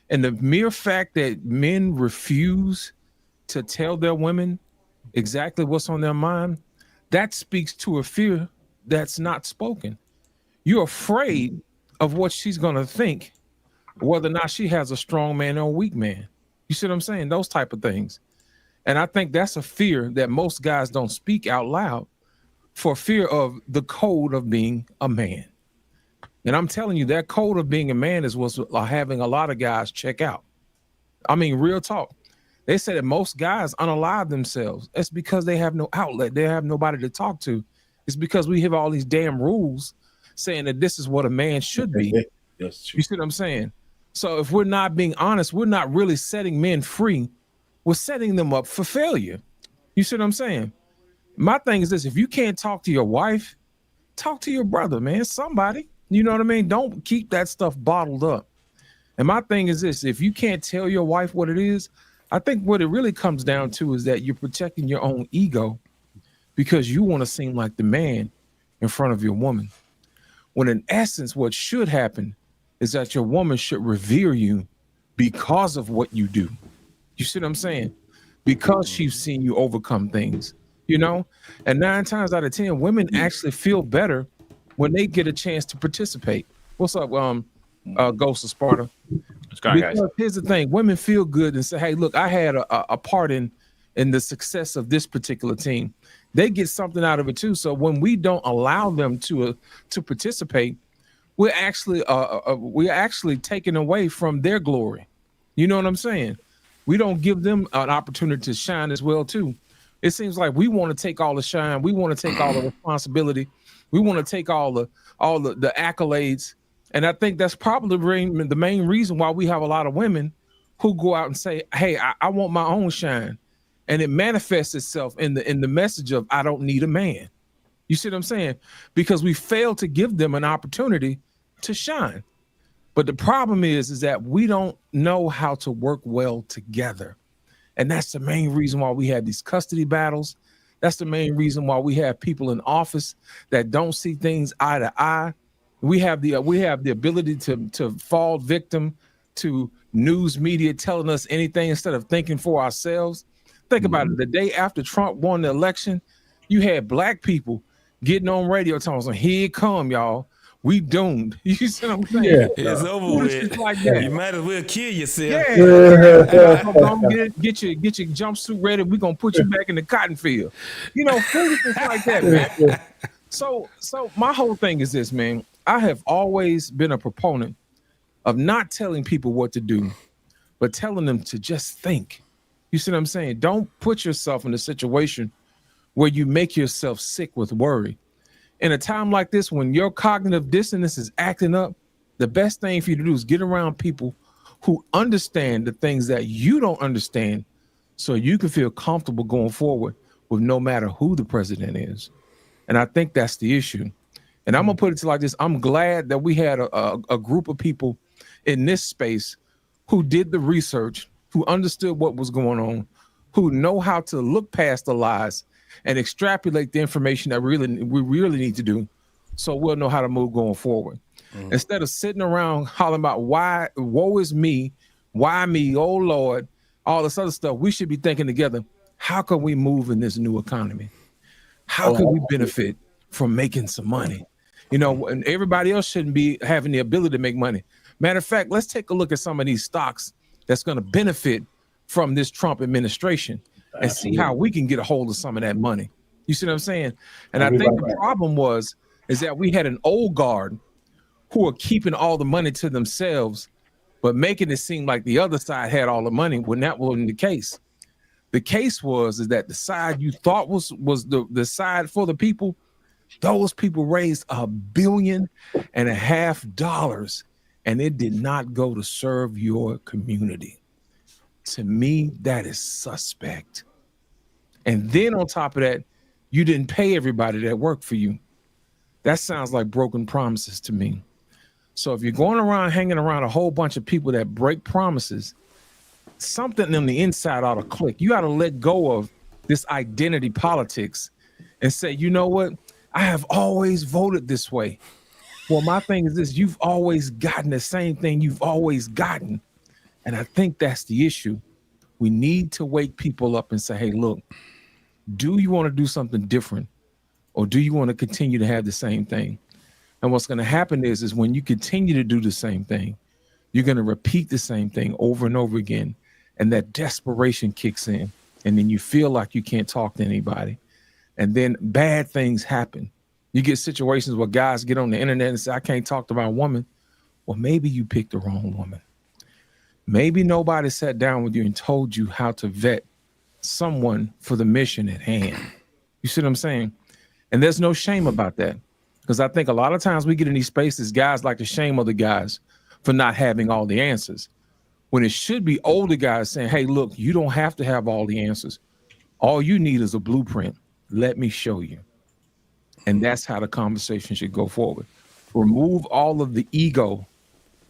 And the mere fact that men refuse to tell their women exactly what's on their mind, that speaks to a fear that's not spoken. You're afraid of what she's going to think, whether or not she has a strong man or a weak man. You see what I'm saying? Those type of things. And I think that's a fear that most guys don't speak out loud, for fear of the code of being a man. And I'm telling you, that code of being a man is what's having a lot of guys check out. I mean, real talk. They say that most guys unalive themselves. It's because they have no outlet. They have nobody to talk to. It's because we have all these damn rules saying that this is what a man should be. That's true. You see what I'm saying? So if we're not being honest, we're not really setting men free. We're setting them up for failure. You see what I'm saying? My thing is this: if you can't talk to your wife, talk to your brother, man, somebody. You know what I mean? Don't keep that stuff bottled up. And my thing is this: if you can't tell your wife what it is, I think what it really comes down to is that you're protecting your own ego because you want to seem like the man in front of your woman. When in essence, what should happen is that your woman should revere you because of what you do. You see what I'm saying? Because she's seen you overcome things, you know? And 9 times out of 10, women actually feel better when they get a chance to participate. What's up, Ghost of Sparta? What's going on, guys? Here's the thing: women feel good and say, "Hey, look, I had a part in the success of this particular team." They get something out of it too. So when we don't allow them to participate, we're actually taking away from their glory. You know what I'm saying? We don't give them an opportunity to shine as well too. It seems like we want to take all the shine. We want to take all the responsibility. We want to take all the accolades. And I think that's probably the main reason why we have a lot of women who go out and say, hey, I want my own shine. And it manifests itself in the message of, I don't need a man. You see what I'm saying? Because we fail to give them an opportunity to shine. But the problem is that we don't know how to work well together. And that's the main reason why we have these custody battles. That's the main reason why we have people in office that don't see things eye to eye. We have the ability to fall victim to news media telling us anything instead of thinking for ourselves. Think about it. The day after Trump won the election, you had black people getting on radio talking, here it come, y'all. We doomed. You see what I'm saying? Yeah. It's over with. Like that. You might as well kill yourself. Yeah. Get your jumpsuit ready. We're gonna put you back in the cotton field. You know, foolishness like that, man. So my whole thing is this, man. I have always been a proponent of not telling people what to do, but telling them to just think. You see what I'm saying? Don't put yourself in a situation where you make yourself sick with worry. In a time like this, when your cognitive dissonance is acting up, the best thing for you to do is get around people who understand the things that you don't understand, so you can feel comfortable going forward with no matter who the president is. And I think that's the issue. And I'm gonna put it like this. I'm glad that we had a group of people in this space who did the research, who understood what was going on, who know how to look past the lies and extrapolate the information that we really need to do, so we'll know how to move going forward. Instead of sitting around hollering about why, woe is me, why me, oh Lord, all this other stuff, we should be thinking together, how can we move in this new economy? How can we benefit from making some money? You know, and everybody else shouldn't be having the ability to make money. Matter of fact, let's take a look at some of these stocks that's going to benefit from this Trump administration and see how we can get a hold of some of that money. You see what I'm saying? And I think the problem is that we had an old guard who are keeping all the money to themselves, but making it seem like the other side had all the money when that wasn't the case. The case is that the side you thought was the side for the people, those people raised $1.5 billion, and it did not go to serve your community. To me, that is suspect. And then on top of that, you didn't pay everybody that worked for you. That sounds like broken promises to me. So if you're going around hanging around a whole bunch of people that break promises, something on the inside ought to click. You got to let go of this identity politics and say, you know what? I have always voted this way. Well, my thing is this: you've always gotten the same thing you've always gotten. And I think that's the issue. We need to wake people up and say, hey, look, do you want to do something different, or do you want to continue to have the same thing? And what's going to happen is when you continue to do the same thing, you're going to repeat the same thing over and over again. And that desperation kicks in. And then you feel like you can't talk to anybody. And then bad things happen. You get situations where guys get on the internet and say, I can't talk to my woman. Well, maybe you picked the wrong woman. Maybe nobody sat down with you and told you how to vet someone for the mission at hand. You see what I'm saying? And there's no shame about that. Because I think a lot of times we get in these spaces, guys like to shame other guys for not having all the answers. When it should be older guys saying, hey, look, you don't have to have all the answers. All you need is a blueprint. Let me show you. And that's how the conversation should go forward. Remove all of the ego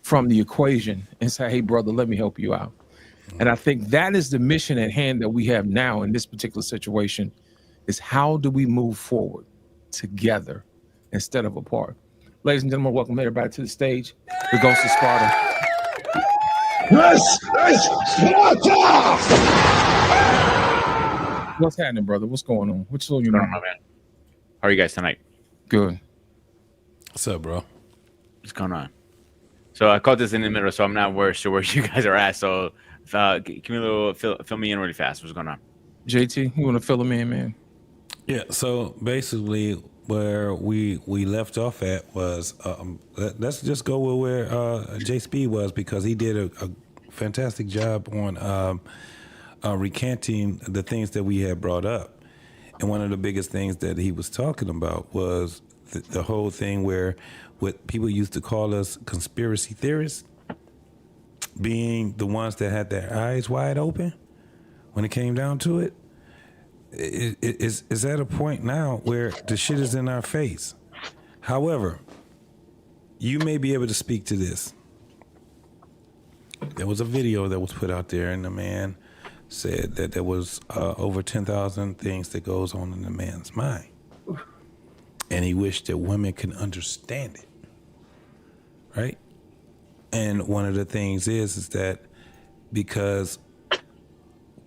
from the equation and say, hey, brother, let me help you out. And I think that is the mission at hand that we have now in this particular situation, is how do we move forward together instead of apart? Ladies and gentlemen, welcome everybody to the stage. The Ghost of Sparta. This is Sparta! What's happening, brother? What's going on? What's going on, man? How are you guys tonight? Good. What's up, bro? What's going on? So I caught this in the middle, so I'm not sure where you guys are at. So give me a little, fill me in really fast. What's going on? JT, you want to fill him in, man? Yeah. So basically, where we left off at was let's just go with where J Speed was, because he did a fantastic job on recanting the things that we had brought up. And one of the biggest things that he was talking about was the whole thing where what people used to call us conspiracy theorists, being the ones that had their eyes wide open when it came down to it, is at a point now where the shit is in our face. However, you may be able to speak to this. There was a video that was put out there, and the man said that there was over 10,000 things that goes on in the man's mind. And he wished that women could understand it, right? And one of the things is that because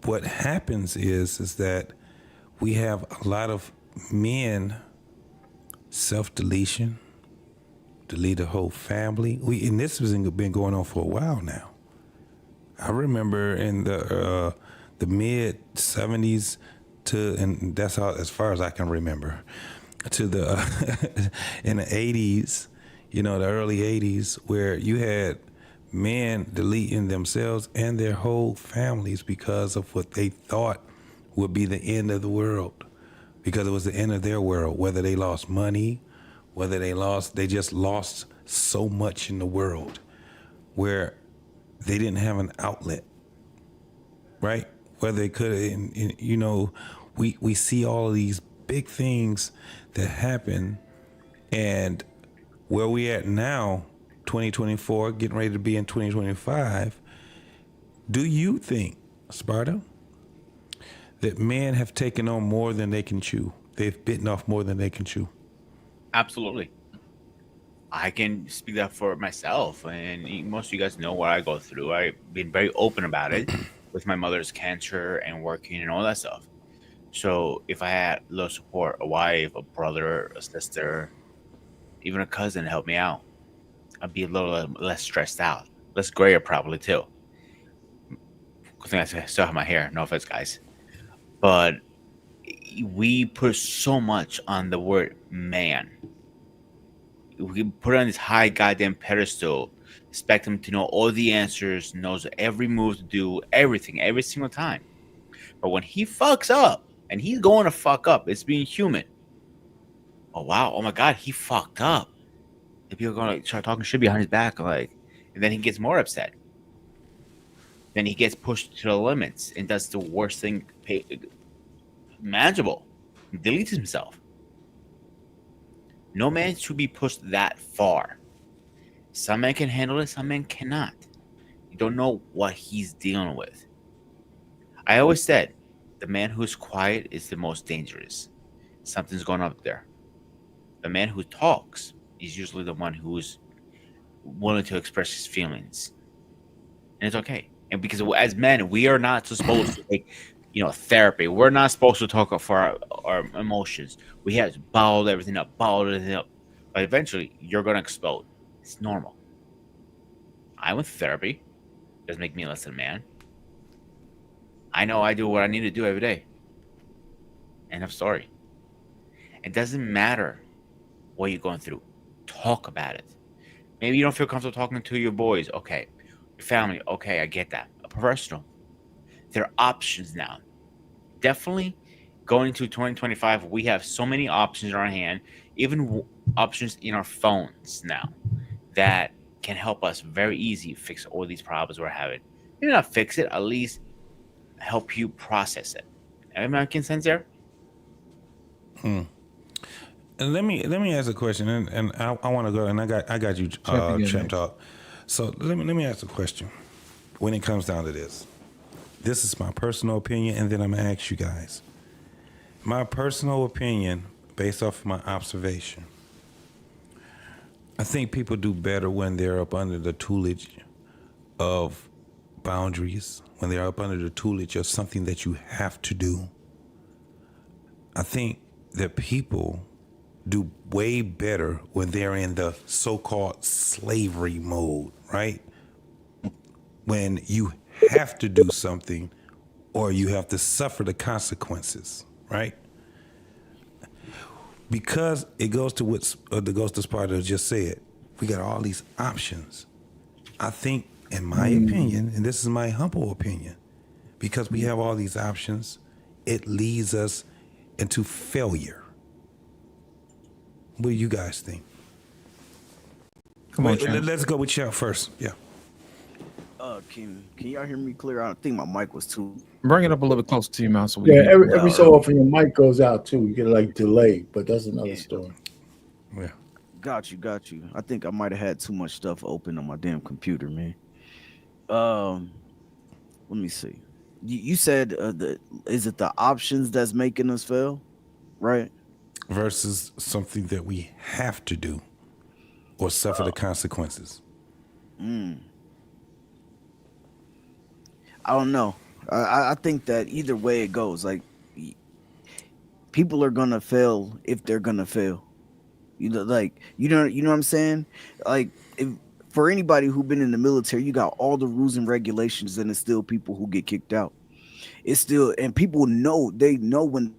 what happens is that we have a lot of men self-deletion, delete a whole family. And this has been going on for a while now. I remember in the mid 70s and that's how, as far as I can remember, to the in the 80s, the early 80s, where you had men deleting themselves and their whole families because of what they thought would be the end of the world, because it was the end of their world, whether they lost money, whether they just lost so much in the world where they didn't have an outlet, right? Whether they could, we see all of these big things that happen, and where we at now, 2024, getting ready to be in 2025, do you think, Sparta, that men have taken on more than they can chew? They've bitten off more than they can chew? Absolutely. I can speak that for myself, and most of you guys know what I go through. I've been very open about it with my mother's cancer and working and all that stuff. So if I had a little support, a wife, a brother, a sister, even a cousin to help me out, I'd be a little less stressed out, less grayer probably too. Good thing I still have my hair. No offense, guys. But we put so much on the word man. We put it on this high goddamn pedestal, expect him to know all the answers, knows every move to do, everything, every single time. But when he fucks up, and he's going to fuck up, it's being human. Oh wow, oh my god, he fucked up. And people are going to start talking shit behind his back, and then he gets more upset. Then he gets pushed to the limits and does the worst thing manageable. He deletes himself. No man should be pushed that far. Some men can handle it, some men cannot. You don't know what he's dealing with. I always said, the man who's quiet is the most dangerous. Something's going up there. The man who talks is usually the one who's willing to express his feelings. And it's okay. And because as men, we are not supposed to take, therapy. We're not supposed to talk for our emotions. We have to bottle everything up. But eventually, you're going to explode. It's normal. I went to therapy. Doesn't make me less than a man. I know I do what I need to do every day. And I'm sorry. It doesn't matter what you're going through. Talk about it. Maybe you don't feel comfortable talking to your boys. Okay. Your family. Okay, I get that. A professional. There are options now. Definitely going into 2025, we have so many options in our hand, even options in our phones now that can help us very easy fix all these problems we're having. Maybe not fix it, at least help you process it. Am I making sense there? And let me ask a question, and I want to go, and I got you, Champ Talk. So let me ask a question. When it comes down to this is my personal opinion, and then I'm gonna ask you guys. My personal opinion, based off of my observation, I think people do better when they're up under the tutelage of boundaries, when they're up under the tutelage of something that you have to do. I think that people do way better when they're in the so-called slavery mode, right? When you have to do something or you have to suffer the consequences, right? Because it goes to what the Sparta just said. We got all these options. I think, in my opinion, and this is my humble opinion, because we have all these options, it leaves us into failure. What do you guys think? Come on, Wait, Champ. let's go with y'all first. Yeah. Can y'all hear me clear? I think my mic was too. Bring it up a little bit closer to your mouth so we Yeah, can hear every you. so often your mic goes out too. You get like delay, but that's another story. Yeah. Got you. I think I might have had too much stuff open on my damn computer, man. Let me see. You said is it the options that's making us fail, right? Versus something that we have to do or suffer the consequences. I don't know. I think that either way it goes, like people are gonna fail if they're gonna fail. You know what I'm saying? Like if for anybody who been in the military, you got all the rules and regulations, and it's still people who get kicked out. It's still, and people know when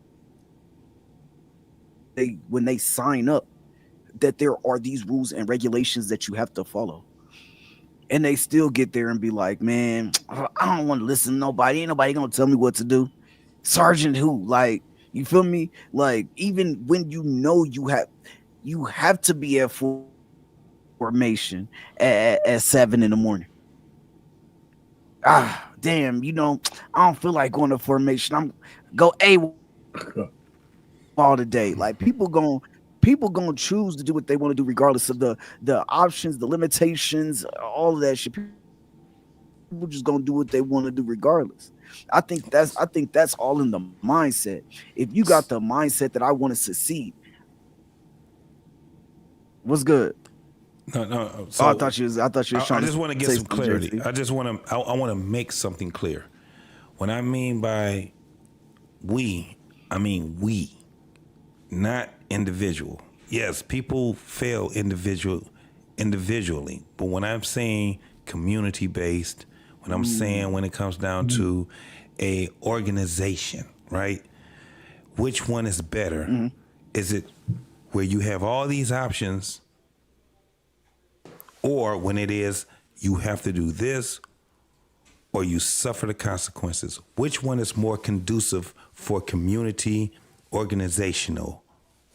they sign up that there are these rules and regulations that you have to follow. And they still get there and be like, man, I don't want to listen to nobody. Ain't nobody gonna tell me what to do. Sergeant who? Like, you feel me? Like, even when you know you have to be at formation at 7 a.m. Damn, I don't feel like going to formation. I'm go all today. Like people gonna choose to do what they want to do regardless of the options, the limitations, all of that shit. People just gonna do what they want to do regardless. I think that's all in the mindset. If you got the mindset that I want to succeed, what's good? No. So I thought you was trying I just to want to get say some something, clarity. JT. I want to make something clear. When I mean by we, I mean we, not individual. Yes, people fail individually, but when I'm saying community based, when I'm saying when it comes down to a organization, right? Which one is better? Is it where you have all these options, or when it is you have to do this or you suffer the consequences? Which one is more conducive for community, organizational?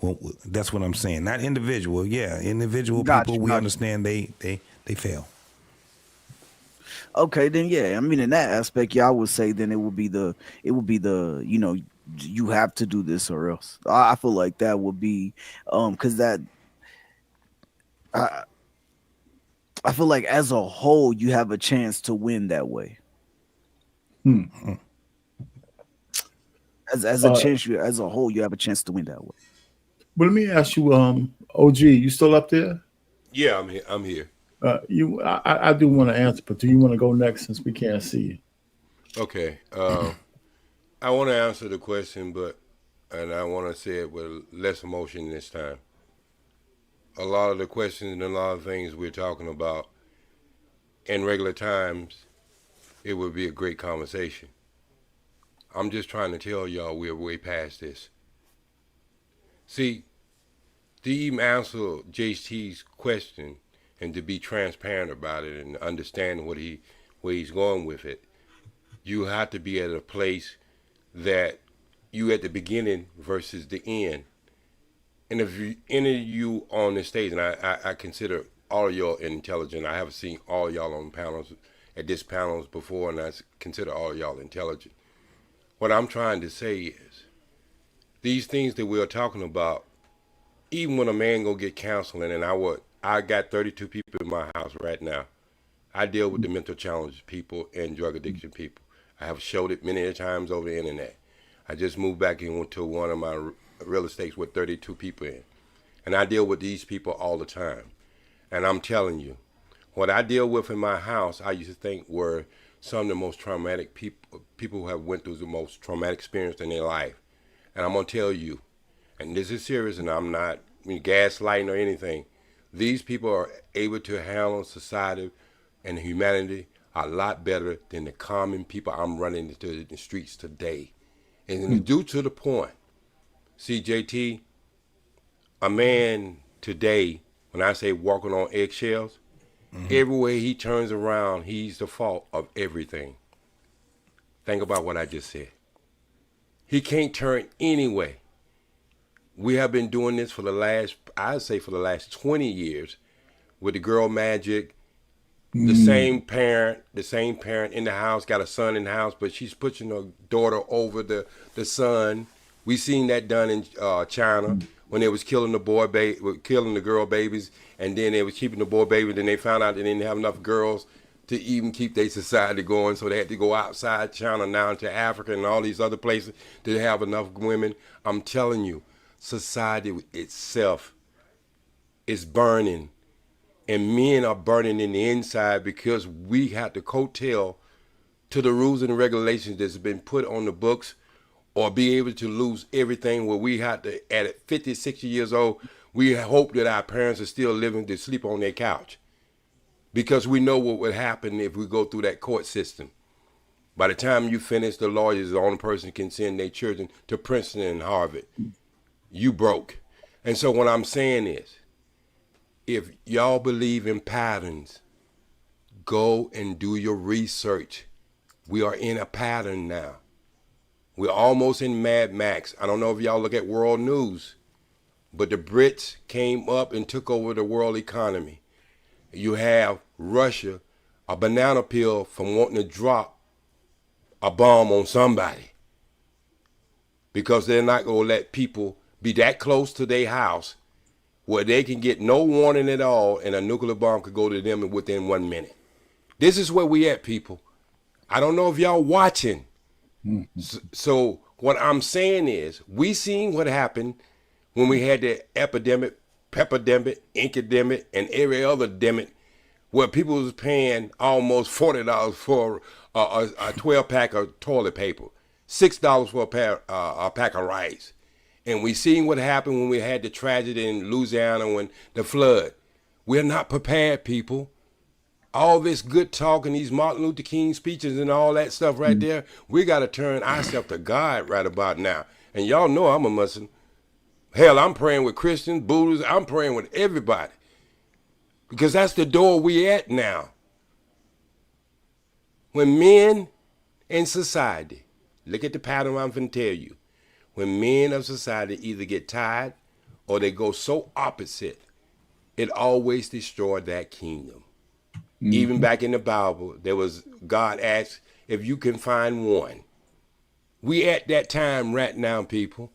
Well, that's what I'm saying. Not individual. Yeah, individual people, we understand they fail. Okay, then yeah. I mean, in that aspect, yeah, I would say then it would be the you have to do this or else. I feel like that would be because that I feel like as a whole you have a chance to win that way. As a chance, as a whole, you have a chance to win that way. But let me ask you, OG, you still up there? Yeah, I'm here. I do want to answer, but do you want to go next since we can't see you? Okay. I want to answer the question, and I want to say it with less emotion this time. A lot of the questions and a lot of things we're talking about in regular times, it would be a great conversation. I'm just trying to tell y'all we're way past this. See, to even answer JT's question and to be transparent about it and understand where he's going with it, you have to be at a place that you at the beginning versus the end. And if any of you on this stage, and I consider all of y'all intelligent. I have seen all y'all on panels at this panels before, and I consider all y'all intelligent. What I'm trying to say is, these things that we're talking about, even when a man go get counseling, and I got 32 people in my house right now. I deal with the mental challenged people and drug addiction people. I have showed it many times over the internet. I just moved back into one of my real estates with 32 people in. And I deal with these people all the time. And I'm telling you, what I deal with in my house, I used to think were some of the most traumatic people who have went through the most traumatic experience in their life. And I'm going to tell you, and this is serious, and I'm not gaslighting or anything, these people are able to handle society and humanity a lot better than the common people I'm running into the streets today. And due to the point, see, JT, a man today, when I say walking on eggshells, everywhere he turns around, he's the fault of everything. Think about what I just said. He can't turn any way We have been doing this for the last, I'd say for the last 20 years with the girl magic. The same parent in the house, got a son in the house, but she's pushing her daughter over the son. We seen that done in China when they was killing the girl babies, and then they was keeping the boy baby. Then they found out they didn't have enough girls to even keep their society going, so they had to go outside China now into Africa and all these other places to have enough women. I'm telling you, society itself is burning. And men are burning in the inside because we have to coattail to the rules and regulations that's been put on the books, or be able to lose everything where we have to, at 50, 60 years old, we hope that our parents are still living to sleep on their couch. Because we know what would happen if we go through that court system. By the time you finish, the lawyer is the only person who can send their children to Princeton and Harvard. You broke. And so what I'm saying is, if y'all believe in patterns, go and do your research. We are in a pattern now. We're almost in Mad Max. I don't know if y'all look at world news, but the Brits came up and took over the world economy. You have Russia, a banana peel from wanting to drop a bomb on somebody, because they're not going to let people be that close to their house where they can get no warning at all, and a nuclear bomb could go to them within 1 minute. This is where we at, people. I don't know if y'all watching. So what I'm saying is, we seen what happened when we had the epidemic, pepidemic, inkademic, and every other demic, where people was paying almost $40 for a 12-pack of toilet paper, $6 for a pack of rice. And we seen what happened when we had the tragedy in Louisiana, when the flood. We're not prepared, people. All this good talk and these Martin Luther King speeches and all that stuff right there, we got to turn ourselves to God right about now. And y'all know I'm a Muslim. Hell, I'm praying with Christians, Buddhists. I'm praying with everybody. Because that's the door we at now. When men in society, look at the pattern I'm going to tell you. When men of society either get tired or they go so opposite, it always destroyed that kingdom. Even back in the Bible, there was, God asked if you can find one. We at that time right now, people.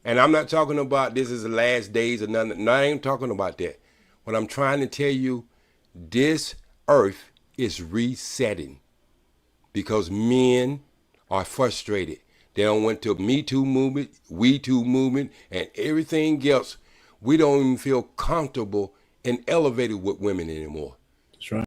And I'm not talking about this is the last days or nothing. No, I ain't talking about that. What I'm trying to tell you, this earth is resetting because men are frustrated. They don't went to Me Too movement, We Too movement, and everything else. We don't even feel comfortable and elevated with women anymore. That's right.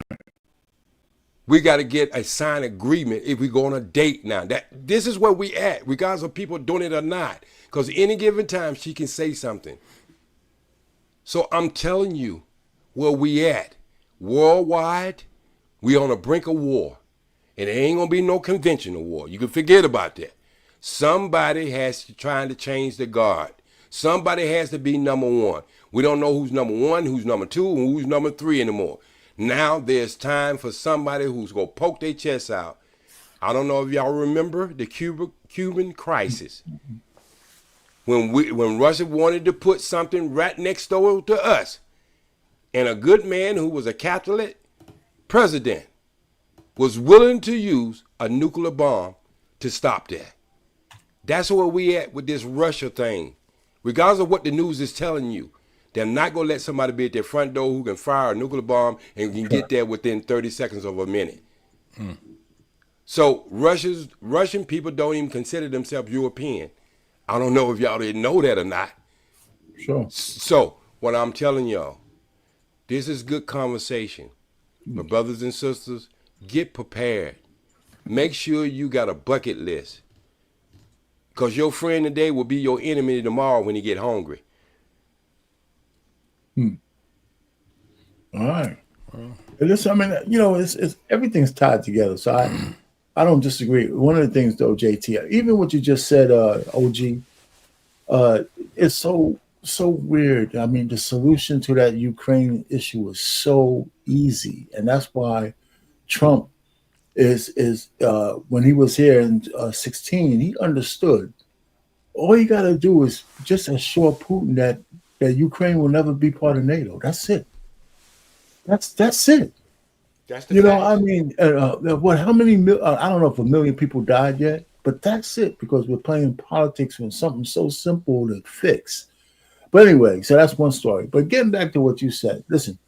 We got to get a signed agreement if we go on a date now. This is where we at, regardless of people doing it or not. Because any given time, she can say something. So I'm telling you where we at. Worldwide, we on the brink of war. And it ain't going to be no conventional war. You can forget about that. Somebody has to try to change the guard. Somebody has to be number one. We don't know who's number one, who's number two, and who's number three anymore. Now there's time for somebody who's going to poke their chest out. I don't know if y'all remember the Cuban crisis. When Russia wanted to put something right next door to us, and a good man who was a Catholic president was willing to use a nuclear bomb to stop that. That's where we at with this Russia thing. Regardless of what the news is telling you, they're not going to let somebody be at their front door who can fire a nuclear bomb and can get there within 30 seconds of a minute. So Russian people don't even consider themselves European. I don't know if y'all didn't know that or not. Sure. So what I'm telling y'all, this is good conversation. My brothers and sisters, get prepared. Make sure you got a bucket list. Because your friend today will be your enemy tomorrow when you get hungry. All right. Listen, I mean, you know, it's everything's tied together. So I don't disagree. One of the things, though, JT, even what you just said, OG, it's so weird. I mean, the solution to that Ukraine issue was so easy, and that's why Trump is when he was here in 16, he understood All you got to do is just assure Putin that Ukraine will never be part of NATO. That's it. That's it. That's the I facts. mean, what? How many? I don't know if 1 million people died yet, but that's it because we're playing politics on something so simple to fix. But anyway, so that's one story. But getting back to what you said, listen,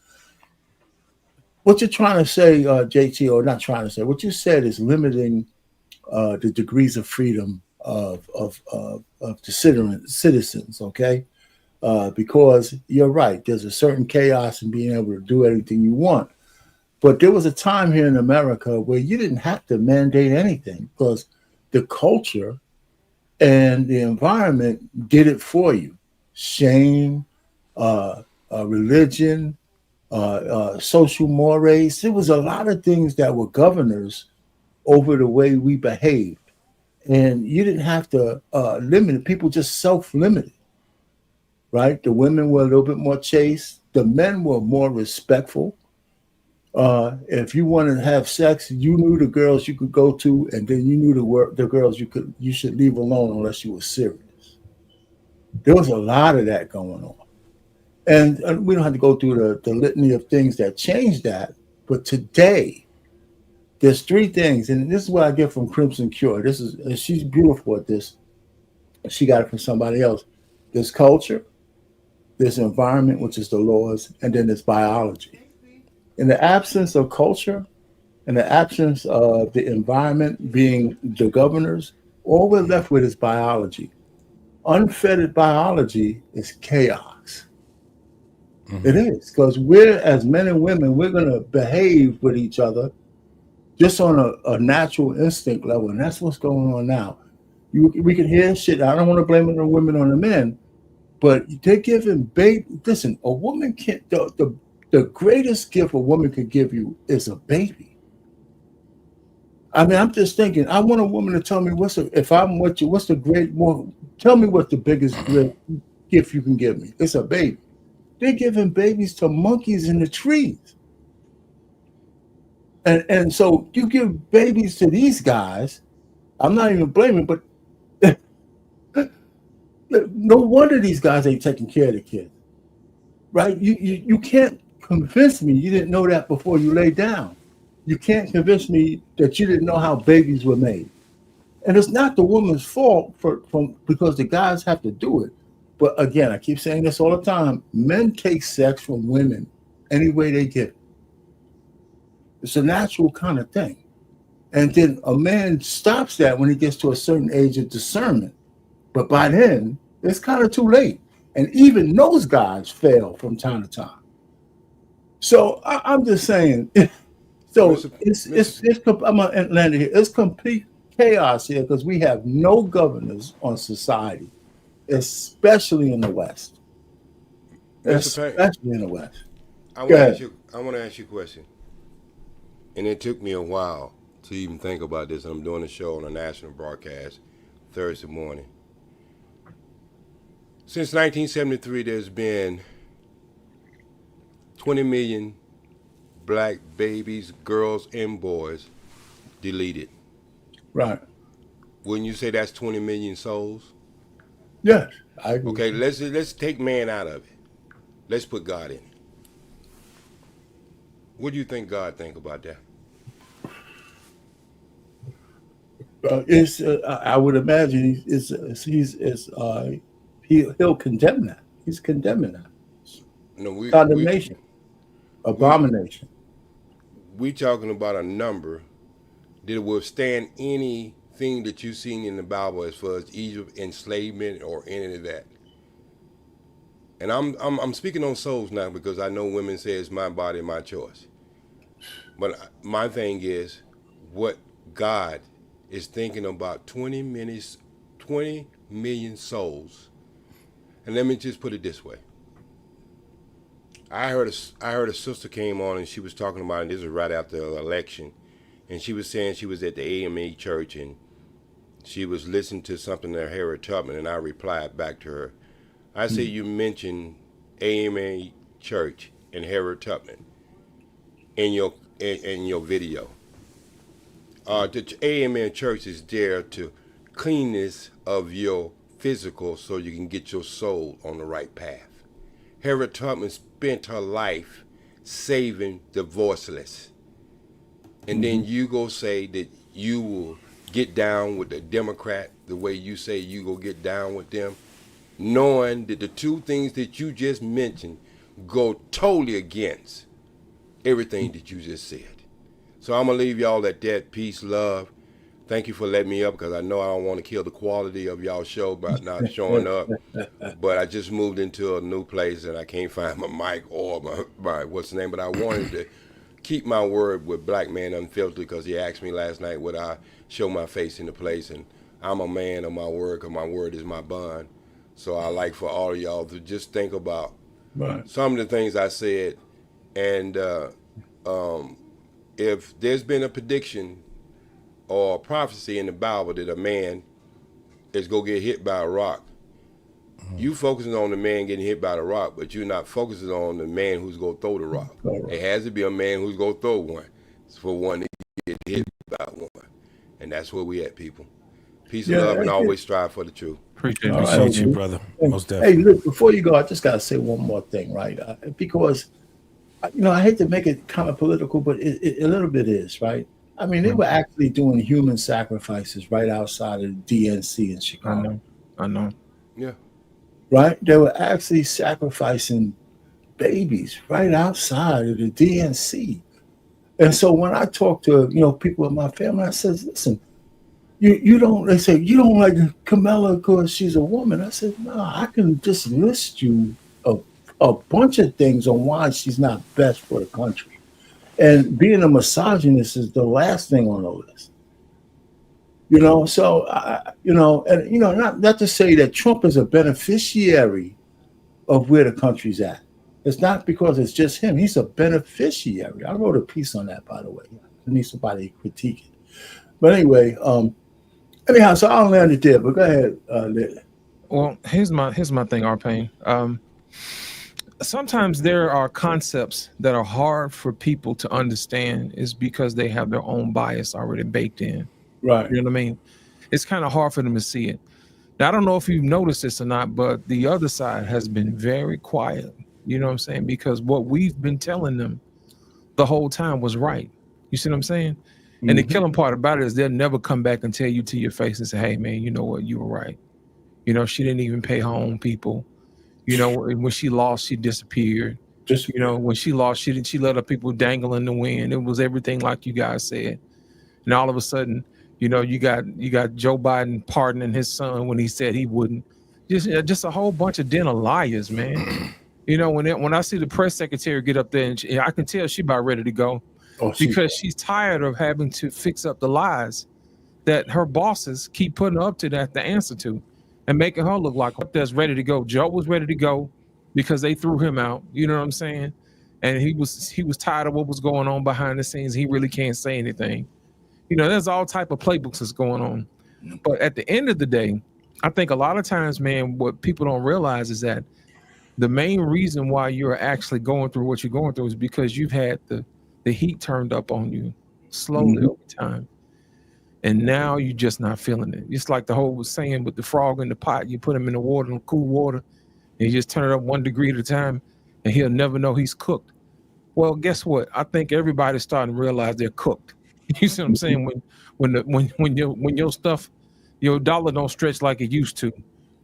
what you're trying to say, JT, or not trying to say, what you said is limiting the degrees of freedom of the citizens. Okay, because you're right. There's a certain chaos in being able to do anything you want. But there was a time here in America where you didn't have to mandate anything because the culture and the environment did it for you. Shame, religion, social mores. There was a lot of things that were governors over the way we behaved. And you didn't have to limit it. People just self-limited, right? The women were a little bit more chaste. The men were more respectful. If you wanted to have sex, you knew the girls you could go to, and then you knew the girls you should leave alone unless you were serious. There was a lot of that going on, and we don't have to go through the litany of things that changed that. But today, there's three things, and this is what I get from Crimson Cure. She's beautiful at this. She got it from somebody else. There's culture, there's environment, which is the laws, and then there's biology. In the absence of culture, in the absence of the environment being the governors, all we're left with is biology. Unfettered biology is chaos. It is, because we're, as men and women, we're going to behave with each other just on a natural instinct level, and that's what's going on now. We can hear shit. I don't want to blame the women on the men, but they're giving baby. Listen, a woman can't. The greatest gift a woman could give you is a baby. I mean, I'm just thinking. I want a woman to tell me if I'm with you, what's the great more? Tell me what's the biggest gift you can give me. It's a baby. They're giving babies to monkeys in the trees, and so you give babies to these guys. I'm not even blaming, but no wonder these guys ain't taking care of the kids, right? You can't convince me you didn't know that before you lay down. You can't convince me that you didn't know how babies were made. And it's not the woman's fault because the guys have to do it. But again, I keep saying this all the time. Men take sex from women any way they get it. It's a natural kind of thing. And then a man stops that when he gets to a certain age of discernment. But by then, it's kind of too late. And even those guys fail from time to time. So I'm just saying. So I'm gonna land it here. It's complete chaos here because we have no governors on society, especially in the West. Especially in the West. I want to ask you a question. And it took me a while to even think about this. I'm doing a show on a national broadcast Thursday morning. Since 1973, there's been 20 million black babies, girls, and boys deleted. Right. Wouldn't you say that's 20 million souls? Yes, I agree. Okay, let's take man out of it. Let's put God in it. What do you think God think about that? I would imagine he'll condemn that. He's condemning that. No, condemnation, abomination. We talking about a number that will withstand anything that you've seen in the Bible as far as Egypt, enslavement, or any of that. And I'm speaking on souls now because I know women say it's my body, my choice. But my thing is, what God is thinking about 20 million souls. And let me just put it this way. I heard a sister came on and she was talking about, and this was right after the election, and she was saying she was at the AME church and she was listening to something that Harriet Tubman, and I replied back to her. I say you mentioned AME church and Harriet Tubman in your video. The AME church is there to cleanness of your physical so you can get your soul on the right path. Harriet Tubman spent her life saving the voiceless. And then you go say that you will get down with the Democrat the way you say you go get down with them, knowing that the two things that you just mentioned go totally against everything that you just said. So I'm going to leave y'all at that. Peace, love. Thank you for letting me up, because I know I don't want to kill the quality of y'all show by not showing up. But I just moved into a new place and I can't find my mic or my what's the name. But I wanted to keep my word with Black Man Unfiltered, because he asked me last night would I show my face in the place. And I'm a man of my word, because my word is my bond. So I like for all of y'all to just think about some of the things I said. And if there's been a prediction or a prophecy in the Bible that a man is going to get hit by a rock, you focusing on the man getting hit by the rock, but you're not focusing on the man who's going to throw the rock. It has to be a man who's going to throw one for one to get hit by one. And that's where we at, people. Peace and love, and always strive for the truth. Appreciate you, brother. Most Hey, definitely. look, before you go, I just got to say one more thing, right? Because, I hate to make it kind of political, but it a little bit is, right? I mean, they were actually doing human sacrifices right outside of the DNC in Chicago. I know. Yeah. Right? They were actually sacrificing babies right outside of the DNC. And so when I talk to, people in my family, I says, listen, you don't, they say, you don't like Kamala because she's a woman. I said, no, I can just list you a bunch of things on why she's not best for the country. And being a misogynist is the last thing on the list. So, not to say that Trump is a beneficiary of where the country's at. It's not because it's just him. He's a beneficiary. I wrote a piece on that, by the way. I need somebody to critique it. But anyway, anyhow, so I'll land it there. But go ahead, Lily. Well, here's my thing, Arpain. Sometimes there are concepts that are hard for people to understand is because they have their own bias already baked in. Right. You know what I mean? It's kind of hard for them to see it. Now, I don't know if you've noticed this or not, but the other side has been very quiet. You know what I'm saying? Because what we've been telling them the whole time was right. You see what I'm saying? And the killing part about it is they'll never come back and tell you to your face and say, hey, man, you know what? You were right. She didn't even pay her own people. When she lost, she disappeared. When she lost, she let her people dangle in the wind. It was everything like you guys said. And all of a sudden, you got Joe Biden pardoning his son when he said he wouldn't. Just a whole bunch of den of liars, man. When I see the press secretary get up there, and I can tell she about ready to go because she's tired of having to fix up the lies that her bosses keep putting up to that the answer to. And making her look like that's ready to go. Joe was ready to go because they threw him out. You know what I'm saying? And he was tired of what was going on behind the scenes. He really can't say anything. There's all type of playbooks that's going on. But at the end of the day, I think a lot of times, man, what people don't realize is that the main reason why you're actually going through what you're going through is because you've had the heat turned up on you slowly over time. And now you're just not feeling it. It's like the whole saying with the frog in the pot. You put him in the water, in cool water, and you just turn it up 1 degree at a time, and he'll never know he's cooked. Well, guess what? I think everybody's starting to realize they're cooked. You see what I'm saying? When your stuff, your dollar don't stretch like it used to,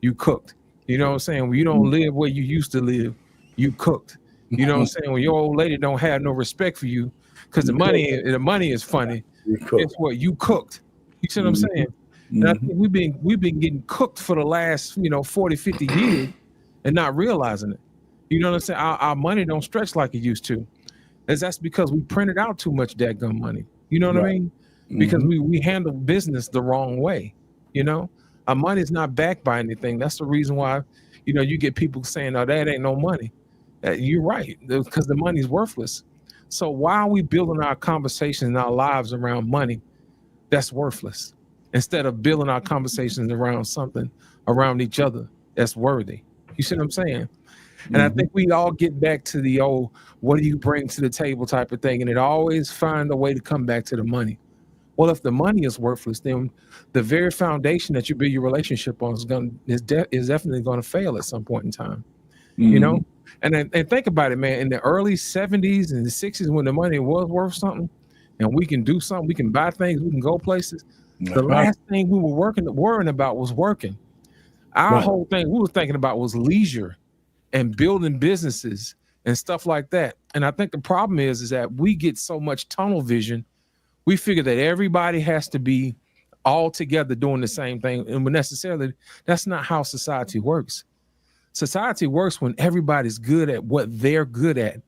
you cooked. You know what I'm saying? When you don't live where you used to live, you cooked. You know what I'm saying? When your old lady don't have no respect for you, because the money is funny. Guess what? You cooked. You see what I'm saying? And I think we've been getting cooked for the last 40, 50 years and not realizing it. You know what I'm saying? Our money don't stretch like it used to. That's because we printed out too much dadgum money. You know what I mean? Because we handle business the wrong way. Our money is not backed by anything. That's the reason why you get people saying, "Oh, that ain't no money." You're right, because the money's worthless. So why are we building our conversations and our lives around money that's worthless, instead of building our conversations around something around each other that's worthy? You see what I'm saying? And I think we all get back to the old, what do you bring to the table type of thing. And it always find a way to come back to the money. Well, if the money is worthless, then the very foundation that you build your relationship on is definitely going to fail at some point in time. You know, and think about it, man. In the early 70s and the 60s, when the money was worth something, and we can do something, we can buy things, we can go places. The last thing we were worrying about was working. Our whole thing we were thinking about was leisure and building businesses and stuff like that. And I think the problem is that we get so much tunnel vision. We figure that everybody has to be all together doing the same thing. And necessarily, that's not how society works. Society works when everybody's good at what they're good at.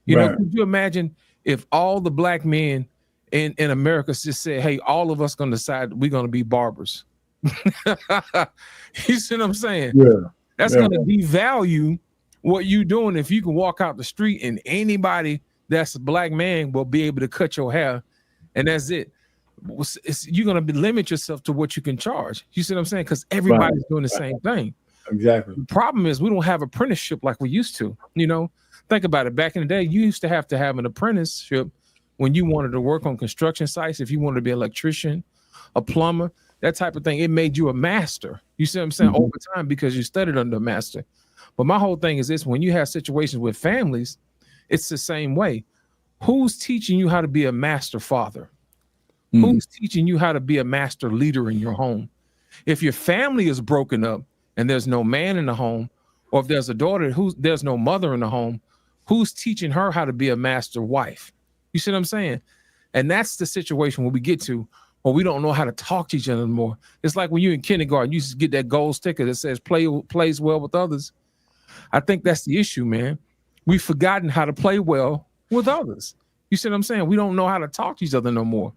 You know, could you imagine if all the black men in America just said, hey, all of us going to decide we're going to be barbers? You see what I'm saying? Yeah. That's going to devalue what you're doing if you can walk out the street and anybody that's a black man will be able to cut your hair, and that's it. You're going to limit yourself to what you can charge. You see what I'm saying? Because everybody's doing the same thing. Exactly. The problem is we don't have apprenticeship like we used to. You know, think about it. Back in the day, you used to have an apprenticeship when you wanted to work on construction sites. If you wanted to be an electrician, a plumber, that type of thing, it made you a master. You see what I'm saying? Over time, because you studied under a master. But my whole thing is this: when you have situations with families, it's the same way. Who's teaching you how to be a master father? Who's teaching you how to be a master leader in your home? If your family is broken up and there's no man in the home, or if there's a daughter there's no mother in the home, who's teaching her how to be a master wife? You see what I'm saying? And that's the situation where we get to, where we don't know how to talk to each other anymore. It's like when you're in kindergarten, you just get that gold sticker that says plays well with others. I think that's the issue, man. We've forgotten how to play well with others. You see what I'm saying? We don't know how to talk to each other no more.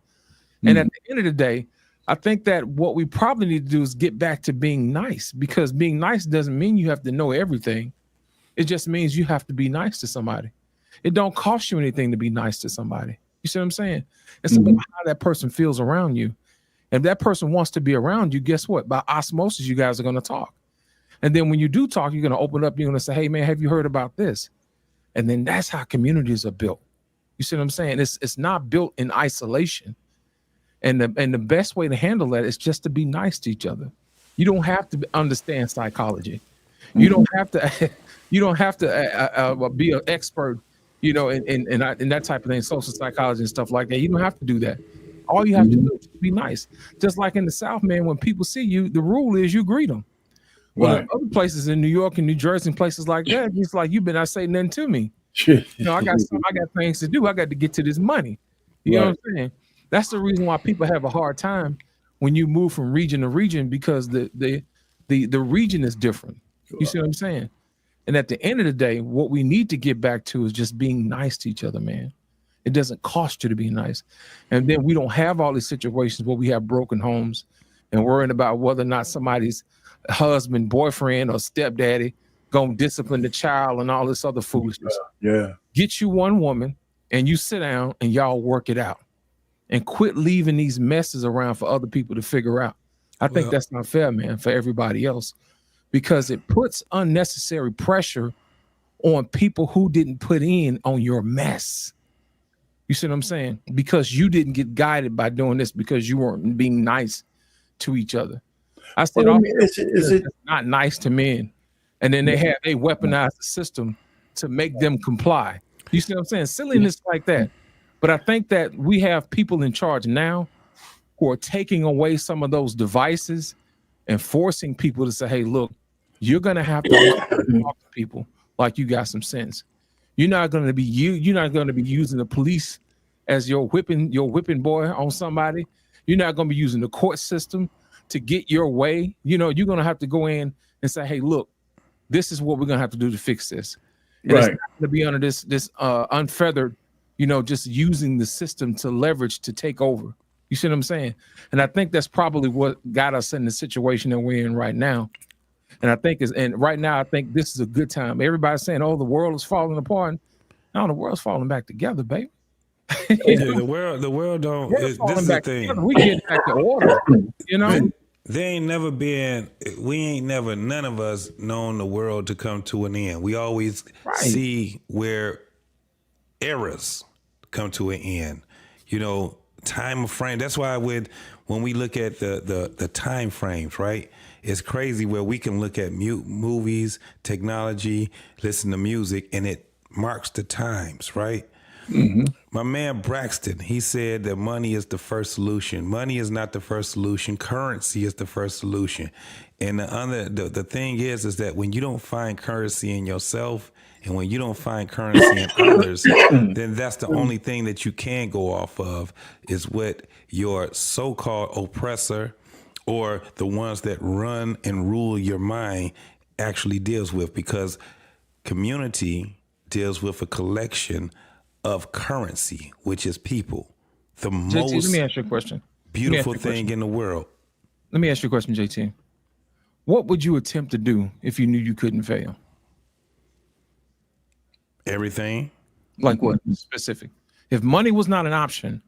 And at the end of the day, I think that what we probably need to do is get back to being nice, because being nice doesn't mean you have to know everything. It just means you have to be nice to somebody. It don't cost you anything to be nice to somebody. You see what I'm saying? It's about how that person feels around you. And if that person wants to be around you, guess what? By osmosis, you guys are going to talk. And then when you do talk, you're going to open up. You're going to say, hey, man, have you heard about this? And then that's how communities are built. You see what I'm saying? It's not built in isolation. And the best way to handle that is just to be nice to each other. You don't have to understand psychology. You don't have to. You don't have to be an expert, you know, in that type of thing, social psychology and stuff like that. You don't have to do that. All you have to do is be nice. Just like in the South, man, when people see you, the rule is you greet them. Well, in other places in New York and New Jersey and places like that, it's like you've been not saying nothing to me. You know, I got things to do. I got to get to this money. You know what I'm saying? That's the reason why people have a hard time when you move from region to region, because the region is different. You see what I'm saying? And at the end of the day, what we need to get back to is just being nice to each other, man. It doesn't cost you to be nice. And then we don't have all these situations where we have broken homes and worrying about whether or not somebody's husband, boyfriend, or stepdaddy gonna discipline the child and all this other foolishness. Get you one woman and you sit down and y'all work it out. And quit leaving these messes around for other people to figure out. I think that's not fair, man, for everybody else, because it puts unnecessary pressure on people who didn't put in on your mess. You see what I'm saying? Because you didn't get guided by doing this, because you weren't being nice to each other. I said, is it not nice to men? And then they weaponize the system to make them comply. You see what I'm saying? Silliness like that. But I think that we have people in charge now who are taking away some of those devices and forcing people to say, hey, look, you're going to have to talk to people like you got some sense. You're not going to be using the police as your whipping boy on somebody. You're not going to be using the court system to get your way. You know, you're going to have to go in and say, hey, look, this is what we're going to have to do to fix this. And it's not going to be under this unfeathered, you know, just using the system to leverage to take over. You see what I'm saying? And I think that's probably what got us in the situation that we're in right now. And I think right now, I think this is a good time. Everybody's saying, oh, the world is falling apart. No, the world's falling back together, baby. The world don't. This is the thing. We get back to order, you know? There ain't never been, none of us known the world to come to an end. We always see where errors come to an end. You know, time frame. That's why when we look at the time frames, right? It's crazy where we can look at movies, technology, listen to music, and it marks the times, right? Mm-hmm. My man Braxton, he said that money is the first solution. Money is not the first solution. Currency is the first solution. And the thing is that when you don't find currency in yourself, and when you don't find currency in others, then that's the only thing that you can go off of is what your so-called oppressor or the ones that run and rule your mind actually deals with, because community deals with a collection of currency, which is people. The JT, most let me ask you a question. beautiful thing in the world. Let me ask you a question, JT. What would you attempt to do if you knew you couldn't fail? Everything. Like what? Specific. If money was not an option,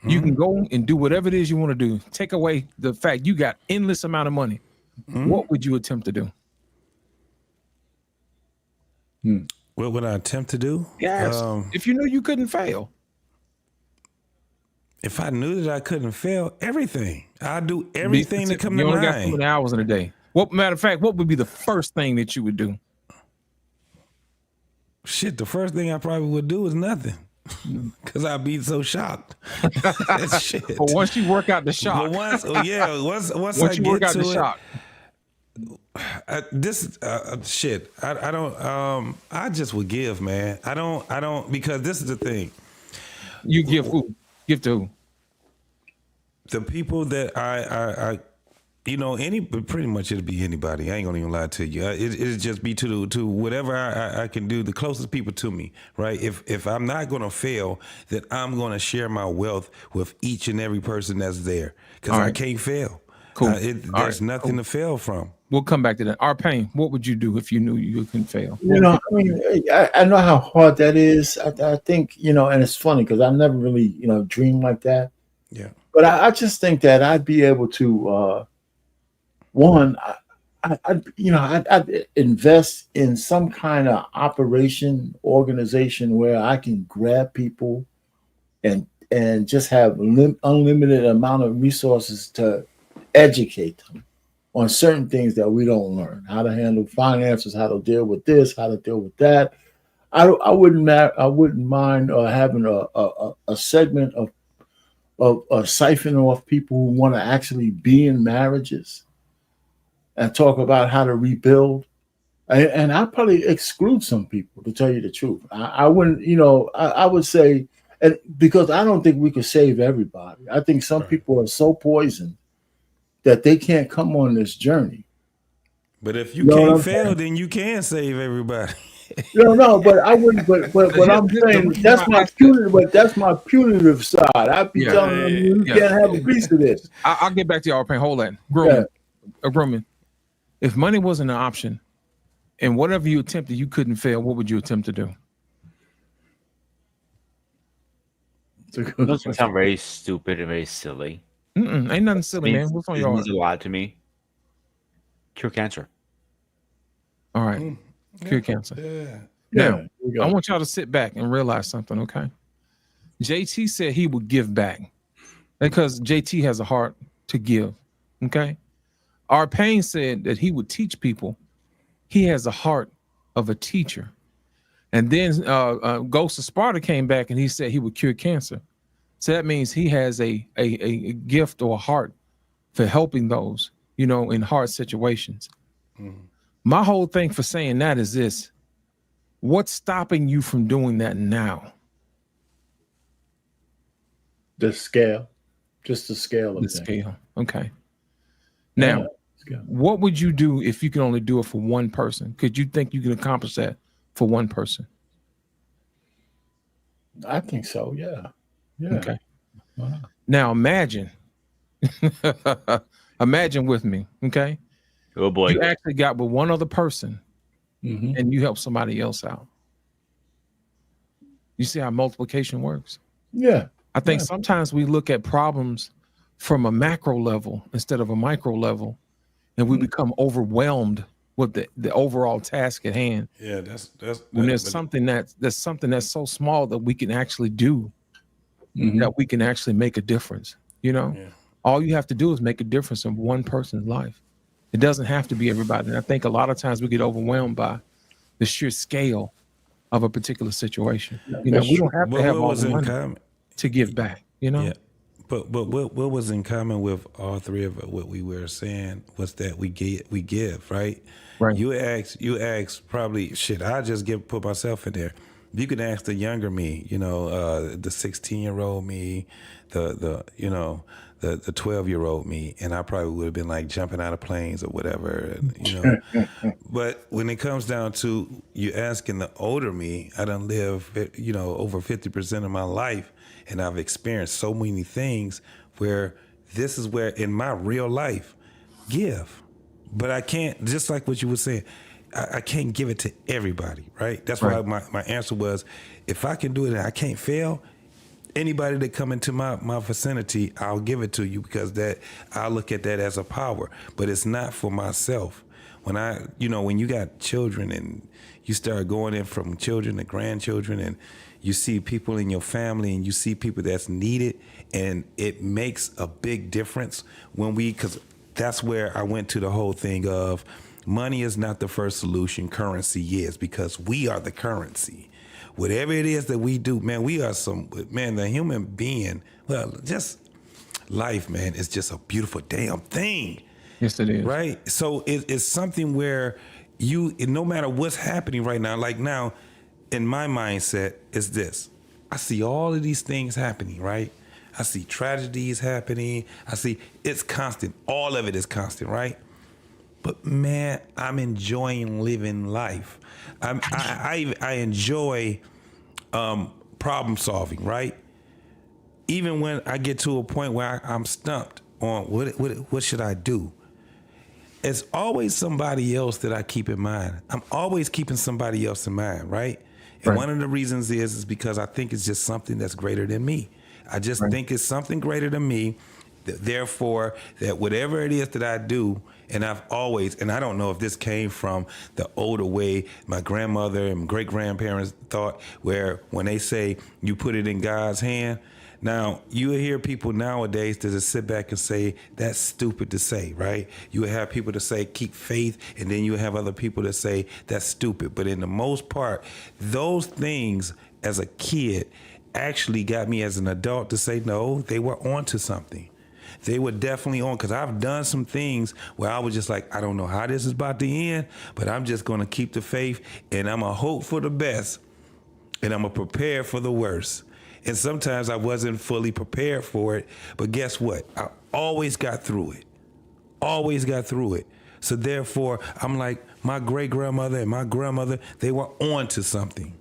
you can go and do whatever it is you want to do. Take away the fact you got endless amount of money. What would you attempt to do? What would I attempt to do? Yes. If you knew you couldn't fail. If I knew that I couldn't fail, everything. I'd do everything that come to You only mind. got so many hours in a day. What matter of fact, what would be the first thing that you would do? Shit, the first thing I probably would do is nothing. Because I'd be so shocked. Shit. But once you work out the shock. But once Once I you get work out to the it, shock. Shit. I just would give, man. I don't because this is the thing. You give who? Give to who? The people that I pretty much it'll be anybody. I ain't gonna even lie to you. It'll just be to whatever I can do, the closest people to me, right? If I'm not gonna fail, then I'm gonna share my wealth with each and every person that's there, because I can't fail. Cool. There's nothing to fail from. We'll come back to that. Arpain, what would you do if you knew you couldn't fail? You know, I mean, I know how hard that is. I think, and it's funny because I never really, dreamed like that. Yeah. But I just think that I'd be able to, I'd invest in some kind of organization where I can grab people and just have unlimited amount of resources to educate them on certain things that we don't learn, how to handle finances, how to deal with this, how to deal with that. I wouldn't mind having a segment of siphoning off people who want to actually be in marriages and talk about how to rebuild. And I'd probably exclude some people, to tell you the truth. I wouldn't, I would say, and because I don't think we could save everybody. I think some people are so poisoned that they can't come on this journey. But if you can't fail, then you can save everybody. No, but I wouldn't. But I'm saying that's my punitive side. I'd be telling them you can't have a piece of this. I'll get back to y'all. Hold on, Groman. If money wasn't an option, and whatever you attempted, you couldn't fail, what would you attempt to do? Those sound very stupid and very silly. Ain't nothing silly, man. What's on your heart? It means a lot to me. Cure cancer. All right. Cure cancer. Now, I want y'all to sit back and realize something, okay? JT said he would give back because JT has a heart to give, okay? Arpain said that he would teach people. He has a heart of a teacher. And then Ghost of Sparta came back and he said he would cure cancer. So that means he has a gift or a heart for helping those, in hard situations. My whole thing for saying that is this: what's stopping you from doing that now? The scale, just the scale of the scale. Okay. Now, what would you do if you can only do it for one person? Could you think you can accomplish that for one person? I think so. Yeah. Okay. Wow. Now imagine with me. Okay. Oh boy. You actually got with one other person and you help somebody else out. You see how multiplication works? Yeah. I think sometimes we look at problems from a macro level instead of a micro level, and we become overwhelmed with the overall task at hand. Yeah, that's when there's something that's so small that we can actually do. that we can actually make a difference. You know, all you have to do is make a difference in one person's life. It doesn't have to be everybody. And I think a lot of times we get overwhelmed by the sheer scale of a particular situation. You know, we don't have to have all the money to give back, you know? Yeah. But what was in common with all three of what we were saying was that we give, right? Right. You ask probably shit, I just put myself in there. You can ask the younger me, you know, the 16-year-old me, the 12-year-old me, and I probably would have been like jumping out of planes or whatever, you know. But when it comes down to you asking the older me, I done live, you know, over 50% of my life, and I've experienced so many things where this is where in my real life, give. But I can't, just like what you were saying, I can't give it to everybody, right? That's why my answer was, if I can do it and I can't fail, anybody that come into my vicinity, I'll give it to you, because I look at that as a power. But it's not for myself. When you got children and you start going in from children to grandchildren, and you see people in your family and you see people that's needed, and it makes a big difference because that's where I went to the whole thing of money is not the first solution, currency is, because we are the currency. Whatever it is that we do, man, we are the human being, well, just life, man, is just a beautiful damn thing. Yes, it is. Right? So it's something where no matter what's happening right now, like now, in my mindset is this. I see all of these things happening, right? I see tragedies happening. It's constant. All of it is constant, right? But man, I'm enjoying living life. I enjoy problem solving, right? Even when I get to a point where I'm stumped on what should I do, it's always somebody else that I keep in mind. I'm always keeping somebody else in mind, right? And one of the reasons is because I think it's just something that's greater than me. I just think it's something greater than me. Therefore, that whatever it is that I do, and I've always, and I don't know if this came from the older way my grandmother and great grandparents thought, where when they say you put it in God's hand. Now, you hear people nowadays that just sit back and say, that's stupid to say, right? You have people that say, keep faith, and then you have other people that say, that's stupid. But in the most part, those things as a kid actually got me as an adult to say, no, they were onto something. They were definitely on, because I've done some things where I was just like, I don't know how this is about to end, but I'm just going to keep the faith, and I'm going to hope for the best, and I'm going to prepare for the worst. And sometimes I wasn't fully prepared for it, but guess what? I always got through it. Always got through it. So therefore, I'm like, my great-grandmother and my grandmother, they were on to something.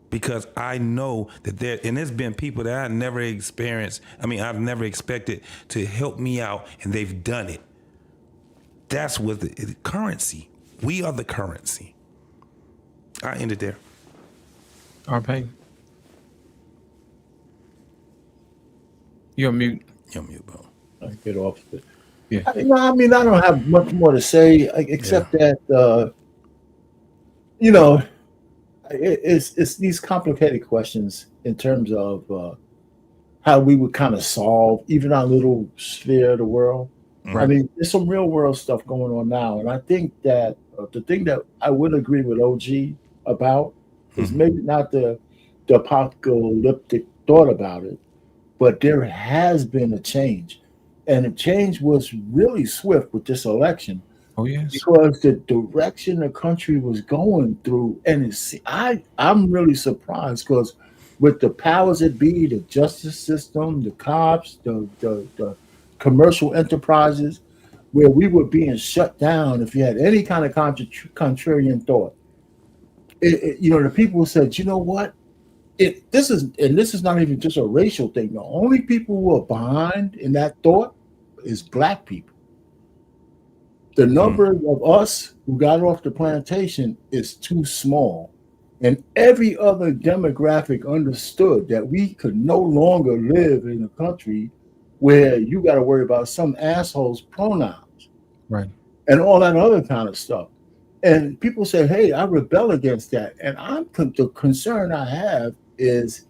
Because I know that and there's been people that I've never expected to help me out, and they've done it. That's what the currency. We are the currency. I ended there. RP. You're on mute. You're on mute, bro. I get off it. Yeah. I don't have much more to say except that it's these complicated questions in terms of how we would kind of solve even our little sphere of the world. Right. I mean, there's some real world stuff going on now, and I think that the thing that I would agree with OG about is maybe not the apocalyptic thought about it, but there has been a change, and the change was really swift with this election. Oh yes, because the direction the country was going through, and I'm really surprised because with the powers that be, the justice system, the cops, the commercial enterprises, where we were being shut down if you had any kind of contrarian thought. The people said, you know what? This is not even just a racial thing. The only people who are behind in that thought is Black people. The number of us who got off the plantation is too small. And every other demographic understood that we could no longer live in a country where you got to worry about some asshole's pronouns. Right. And all that other kind of stuff. And people say, hey, I rebel against that. And the concern I have is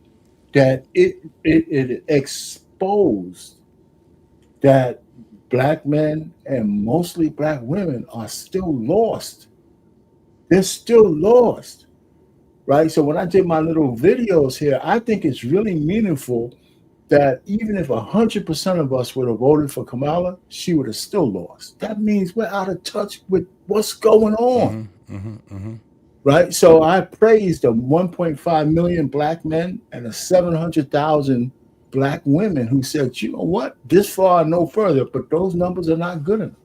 that it exposed that black men and mostly black women are still lost. They're still lost, right? So when I did my little videos here, I think it's really meaningful that even if 100% of us would have voted for Kamala, she would have still lost. That means we're out of touch with what's going on, right? So I praised the 1.5 million black men and the 700,000 black women who said, you know what, this far, no further, but those numbers are not good enough.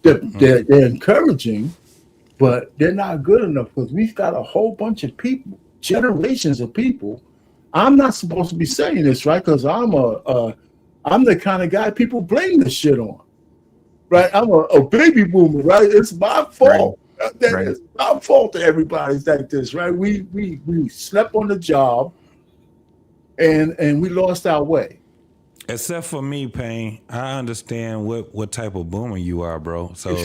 They're encouraging, but they're not good enough because we've got a whole bunch of people, generations of people. I'm not supposed to be saying this, right? Because I'm the kind of guy people blame this shit on, right? I'm a baby boomer, right? It's my fault. It's my fault that everybody's like this, right? We slept on the job, and we lost our way. Except for me, Payne, I understand what type of boomer you are, bro. So,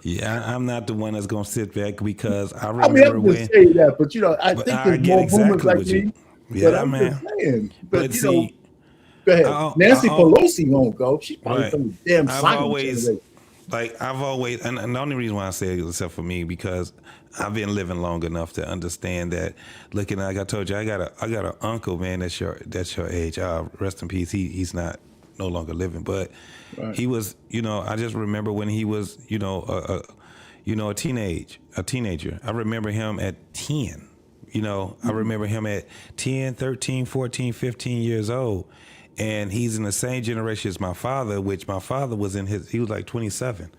yeah, I'm not the one that's gonna sit back because I remember I'm just saying that, but I think I there's get more boomers exactly like what me. you. But Yeah, I'm man. just saying. But you see, go ahead. Nancy Pelosi won't go. She's probably right. from the damn I've silent always, generation. and the only reason why I say it, except for me, because I've been living long enough to understand that. Looking, like I told you, I got an uncle, man. That's your age. Rest in peace. He's not no longer living, but he was. I just remember when he was, a teenager. I remember him at 10. I remember him at 10, 13, 14, 15 years old. And he's in the same generation as my father, which my father was he was like 27.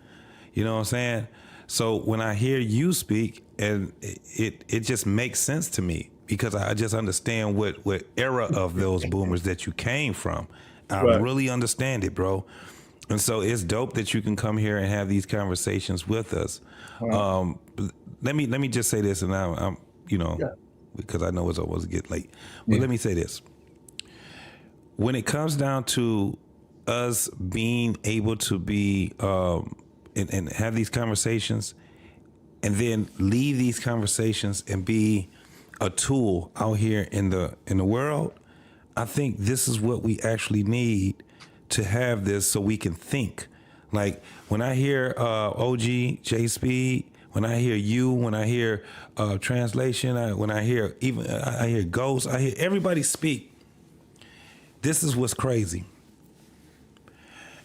You know what I'm saying? So when I hear you speak, and it just makes sense to me because I just understand what era of those boomers that you came from. I really understand it, bro. And so it's dope that you can come here and have these conversations with us. Let me just say this, and I'm because I know it's almost get late. But let me say this. When it comes down to us being able to be and have these conversations and then leave these conversations and be a tool out here in the world, I think this is what we actually need to have this so we can think. Like when I hear OG, J Speed, when I hear you, when I hear Translation, when I hear I hear Ghost, I hear everybody speak. This is what's crazy.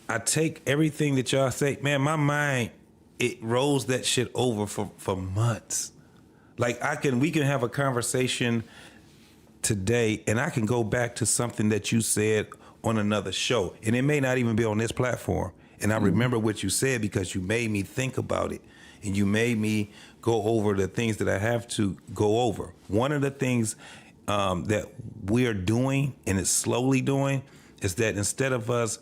I take everything that y'all say, man, my mind, it rolls that shit over for months. Like we can have a conversation today and I can go back to something that you said on another show. And it may not even be on this platform. And I remember what you said because you made me think about it. And you made me go over the things that I have to go over. One of the things that we are doing, and it's slowly doing, is that instead of us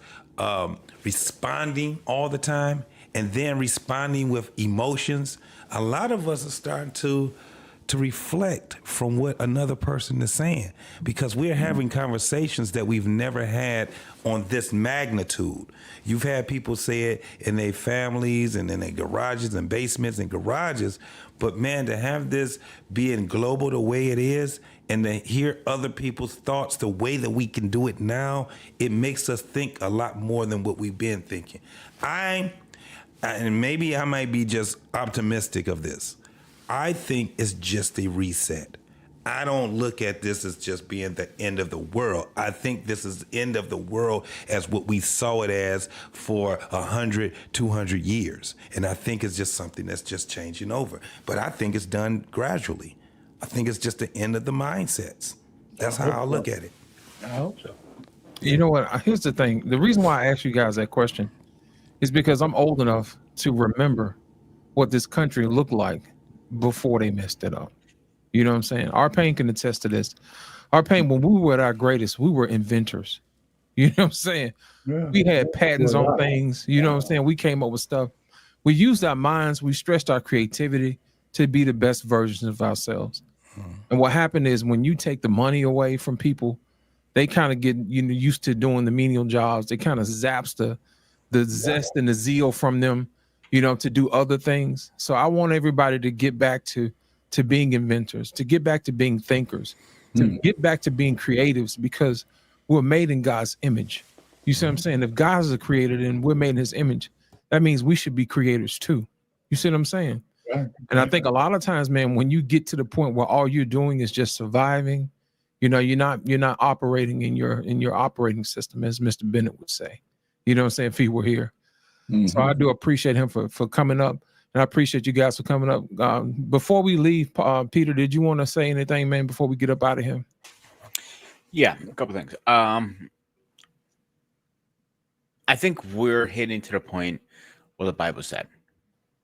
responding all the time and then responding with emotions, a lot of us are starting to reflect from what another person is saying because we're having conversations that we've never had on this magnitude. You've had people say it in their families and in their garages and basements and garages, but man, to have this being global the way it is and to hear other people's thoughts the way that we can do it now, it makes us think a lot more than what we've been thinking. And maybe I might be just optimistic of this. I think it's just a reset. I don't look at this as just being the end of the world. I think this is the end of the world as what we saw it as for 100, 200 years. And I think it's just something that's just changing over. But I think it's done gradually. I think it's just the end of the mindsets. That's how I look at it. I hope so. You know what? Here's the thing. The reason why I asked you guys that question is because I'm old enough to remember what this country looked like before they messed it up. You know what I'm saying? Our Payne can attest to this. Our Payne, when we were at our greatest, we were inventors. You know what I'm saying? Yeah. We had patents on things. You know what I'm saying? We came up with stuff. We used our minds. We stretched our creativity to be the best versions of ourselves. And what happened is when you take the money away from people, they kind of get used to doing the menial jobs. They kind of zaps the zest and the zeal from them, to do other things. So I want everybody to get back to being inventors, to get back to being thinkers. to get back to being creatives, because we're made in God's image. You see what I'm saying? If God is a creator and we're made in his image, that means we should be creators too. You see what I'm saying? Right. And I think a lot of times, man, when you get to the point where all you're doing is just surviving, you know, you're not operating in your operating system, as Mr. Bennett would say. You know what I'm saying? If he were here. So I do appreciate him for coming up, and I appreciate you guys for coming up. Before we leave, Peter, did you want to say anything, man, before we get up out of here? Yeah, a couple things. I think we're hitting to the point where the Bible said.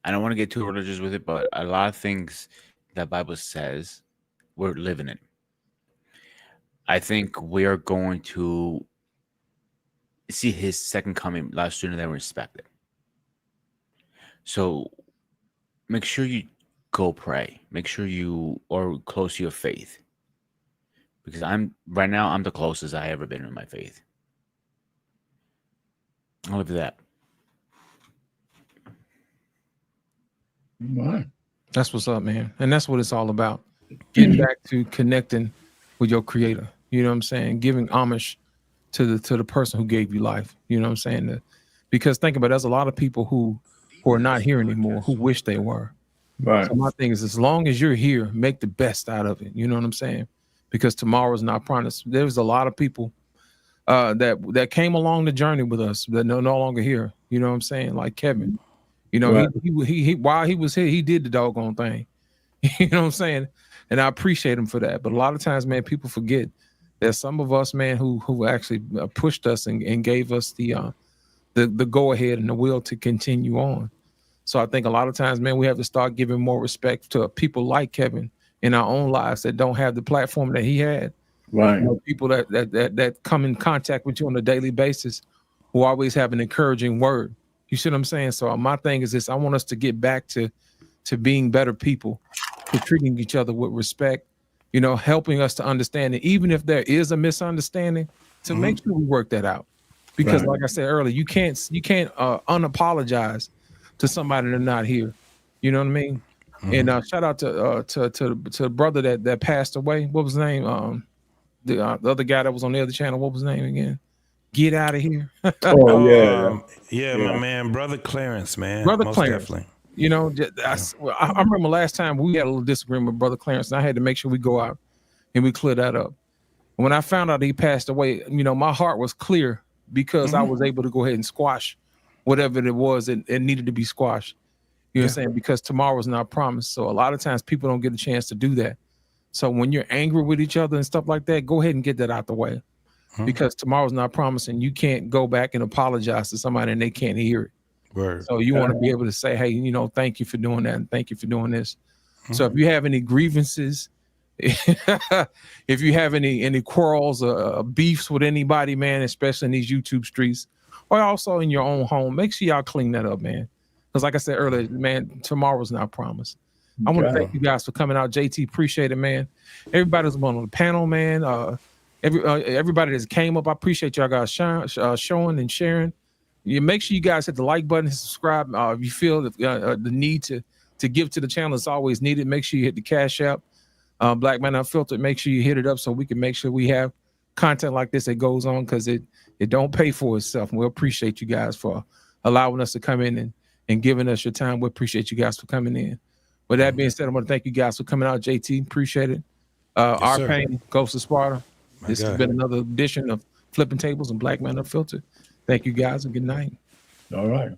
I don't want to get too religious with it, but a lot of things that Bible says we're living in. I think we are going to see his second coming a lot sooner than we expected. So make sure you go pray. Make sure you are close to your faith. Because right now I'm the closest I ever been in my faith. I'll leave it at that. Right. That's what's up, man. And that's what it's all about. Getting back to connecting with your creator. You know what I'm saying? Giving homage to the person who gave you life. You know what I'm saying? Because think about it, there's a lot of people who are not here anymore, who wish they were. Right. So my thing is, as long as you're here, make the best out of it. You know what I'm saying? Because tomorrow's not promised. There's a lot of people that came along the journey with us that are no longer here. You know what I'm saying? Like Kevin. You know, Right. he while he was here, he did the doggone thing. You know what I'm saying? And I appreciate him for that. But a lot of times, man, people forget there's some of us, man, who actually pushed us and gave us the go ahead and the will to continue on. So I think a lot of times, man, we have to start giving more respect to people like Kevin in our own lives that don't have the platform that he had. Right. You know, people that come in contact with you on a daily basis who always have an encouraging word. You see what I'm saying? So my thing is this: I want us to get back to being better people, to treating each other with respect, you know, helping us to understand it, even if there is a misunderstanding, to make sure we work that out. Because Right. like I said earlier, you can't unapologize to somebody that's not here. You know what I mean? And shout out to the brother that passed away. What was his name? The other guy that was on the other channel. What was his name again? Get out of here. Oh yeah. Yeah, my man, brother Clarence, man. Brother Most Clarence. definitely. You know, I remember last time we had a little disagreement with Brother Clarence, and I had to make sure we go out and we clear that up. And when I found out he passed away, you know, my heart was clear because I was able to go ahead and squash whatever it was that it needed to be squashed. You know what I'm saying? Because tomorrow's not promised. So a lot of times people don't get a chance to do that. So when you're angry with each other and stuff like that, go ahead and get that out the way. Because tomorrow's not promised, and you can't go back and apologize to somebody and they can't hear it. Word. So you want to be able to say, hey, you know, thank you for doing that, and thank you for doing this. So if you have any grievances, if you have any quarrels or beefs with anybody, man, especially in these YouTube streets, or also in your own home, make sure y'all clean that up, man. Because like I said earlier, man, tomorrow's not promised. I want to thank you guys for coming out. JT, appreciate it, man. Everybody that's on the panel, man. Everybody that came up, I appreciate y'all guys showing and sharing. You make sure you guys hit the like button and subscribe. If you feel the need to give to the channel, it's always needed. Make sure you hit the Cash App, Black Man Unfiltered. Make sure you hit it up so we can make sure we have content like this that goes on, because it don't pay for itself. And we appreciate you guys for allowing us to come in and giving us your time. We appreciate you guys for coming in. With that being said, I want to thank you guys for coming out. JT, appreciate it. Our sir. Pain, Ghost of Sparta. This God. has been another edition of Flipping Tables and Black Man Unfiltered. Thank you guys and good night. All right.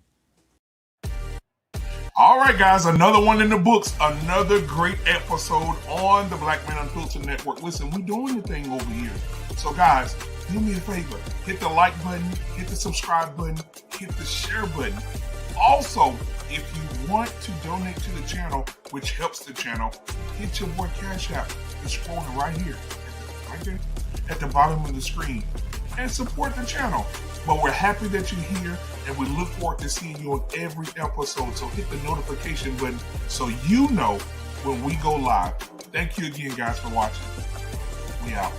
All right, guys, another one in the books. Another great episode on the Black Man Unfiltered Network. Listen, we're doing the thing over here. So, guys, do me a favor. Hit the like button, hit the subscribe button, hit the share button. Also, if you want to donate to the channel, which helps the channel, hit your boy Cash App. It's scrolling right here, right there at the bottom of the screen, and support the channel. But we're happy that you're here, and we look forward to seeing you on every episode. So hit the notification button so you know when we go live. Thank you again, guys, for watching. We out.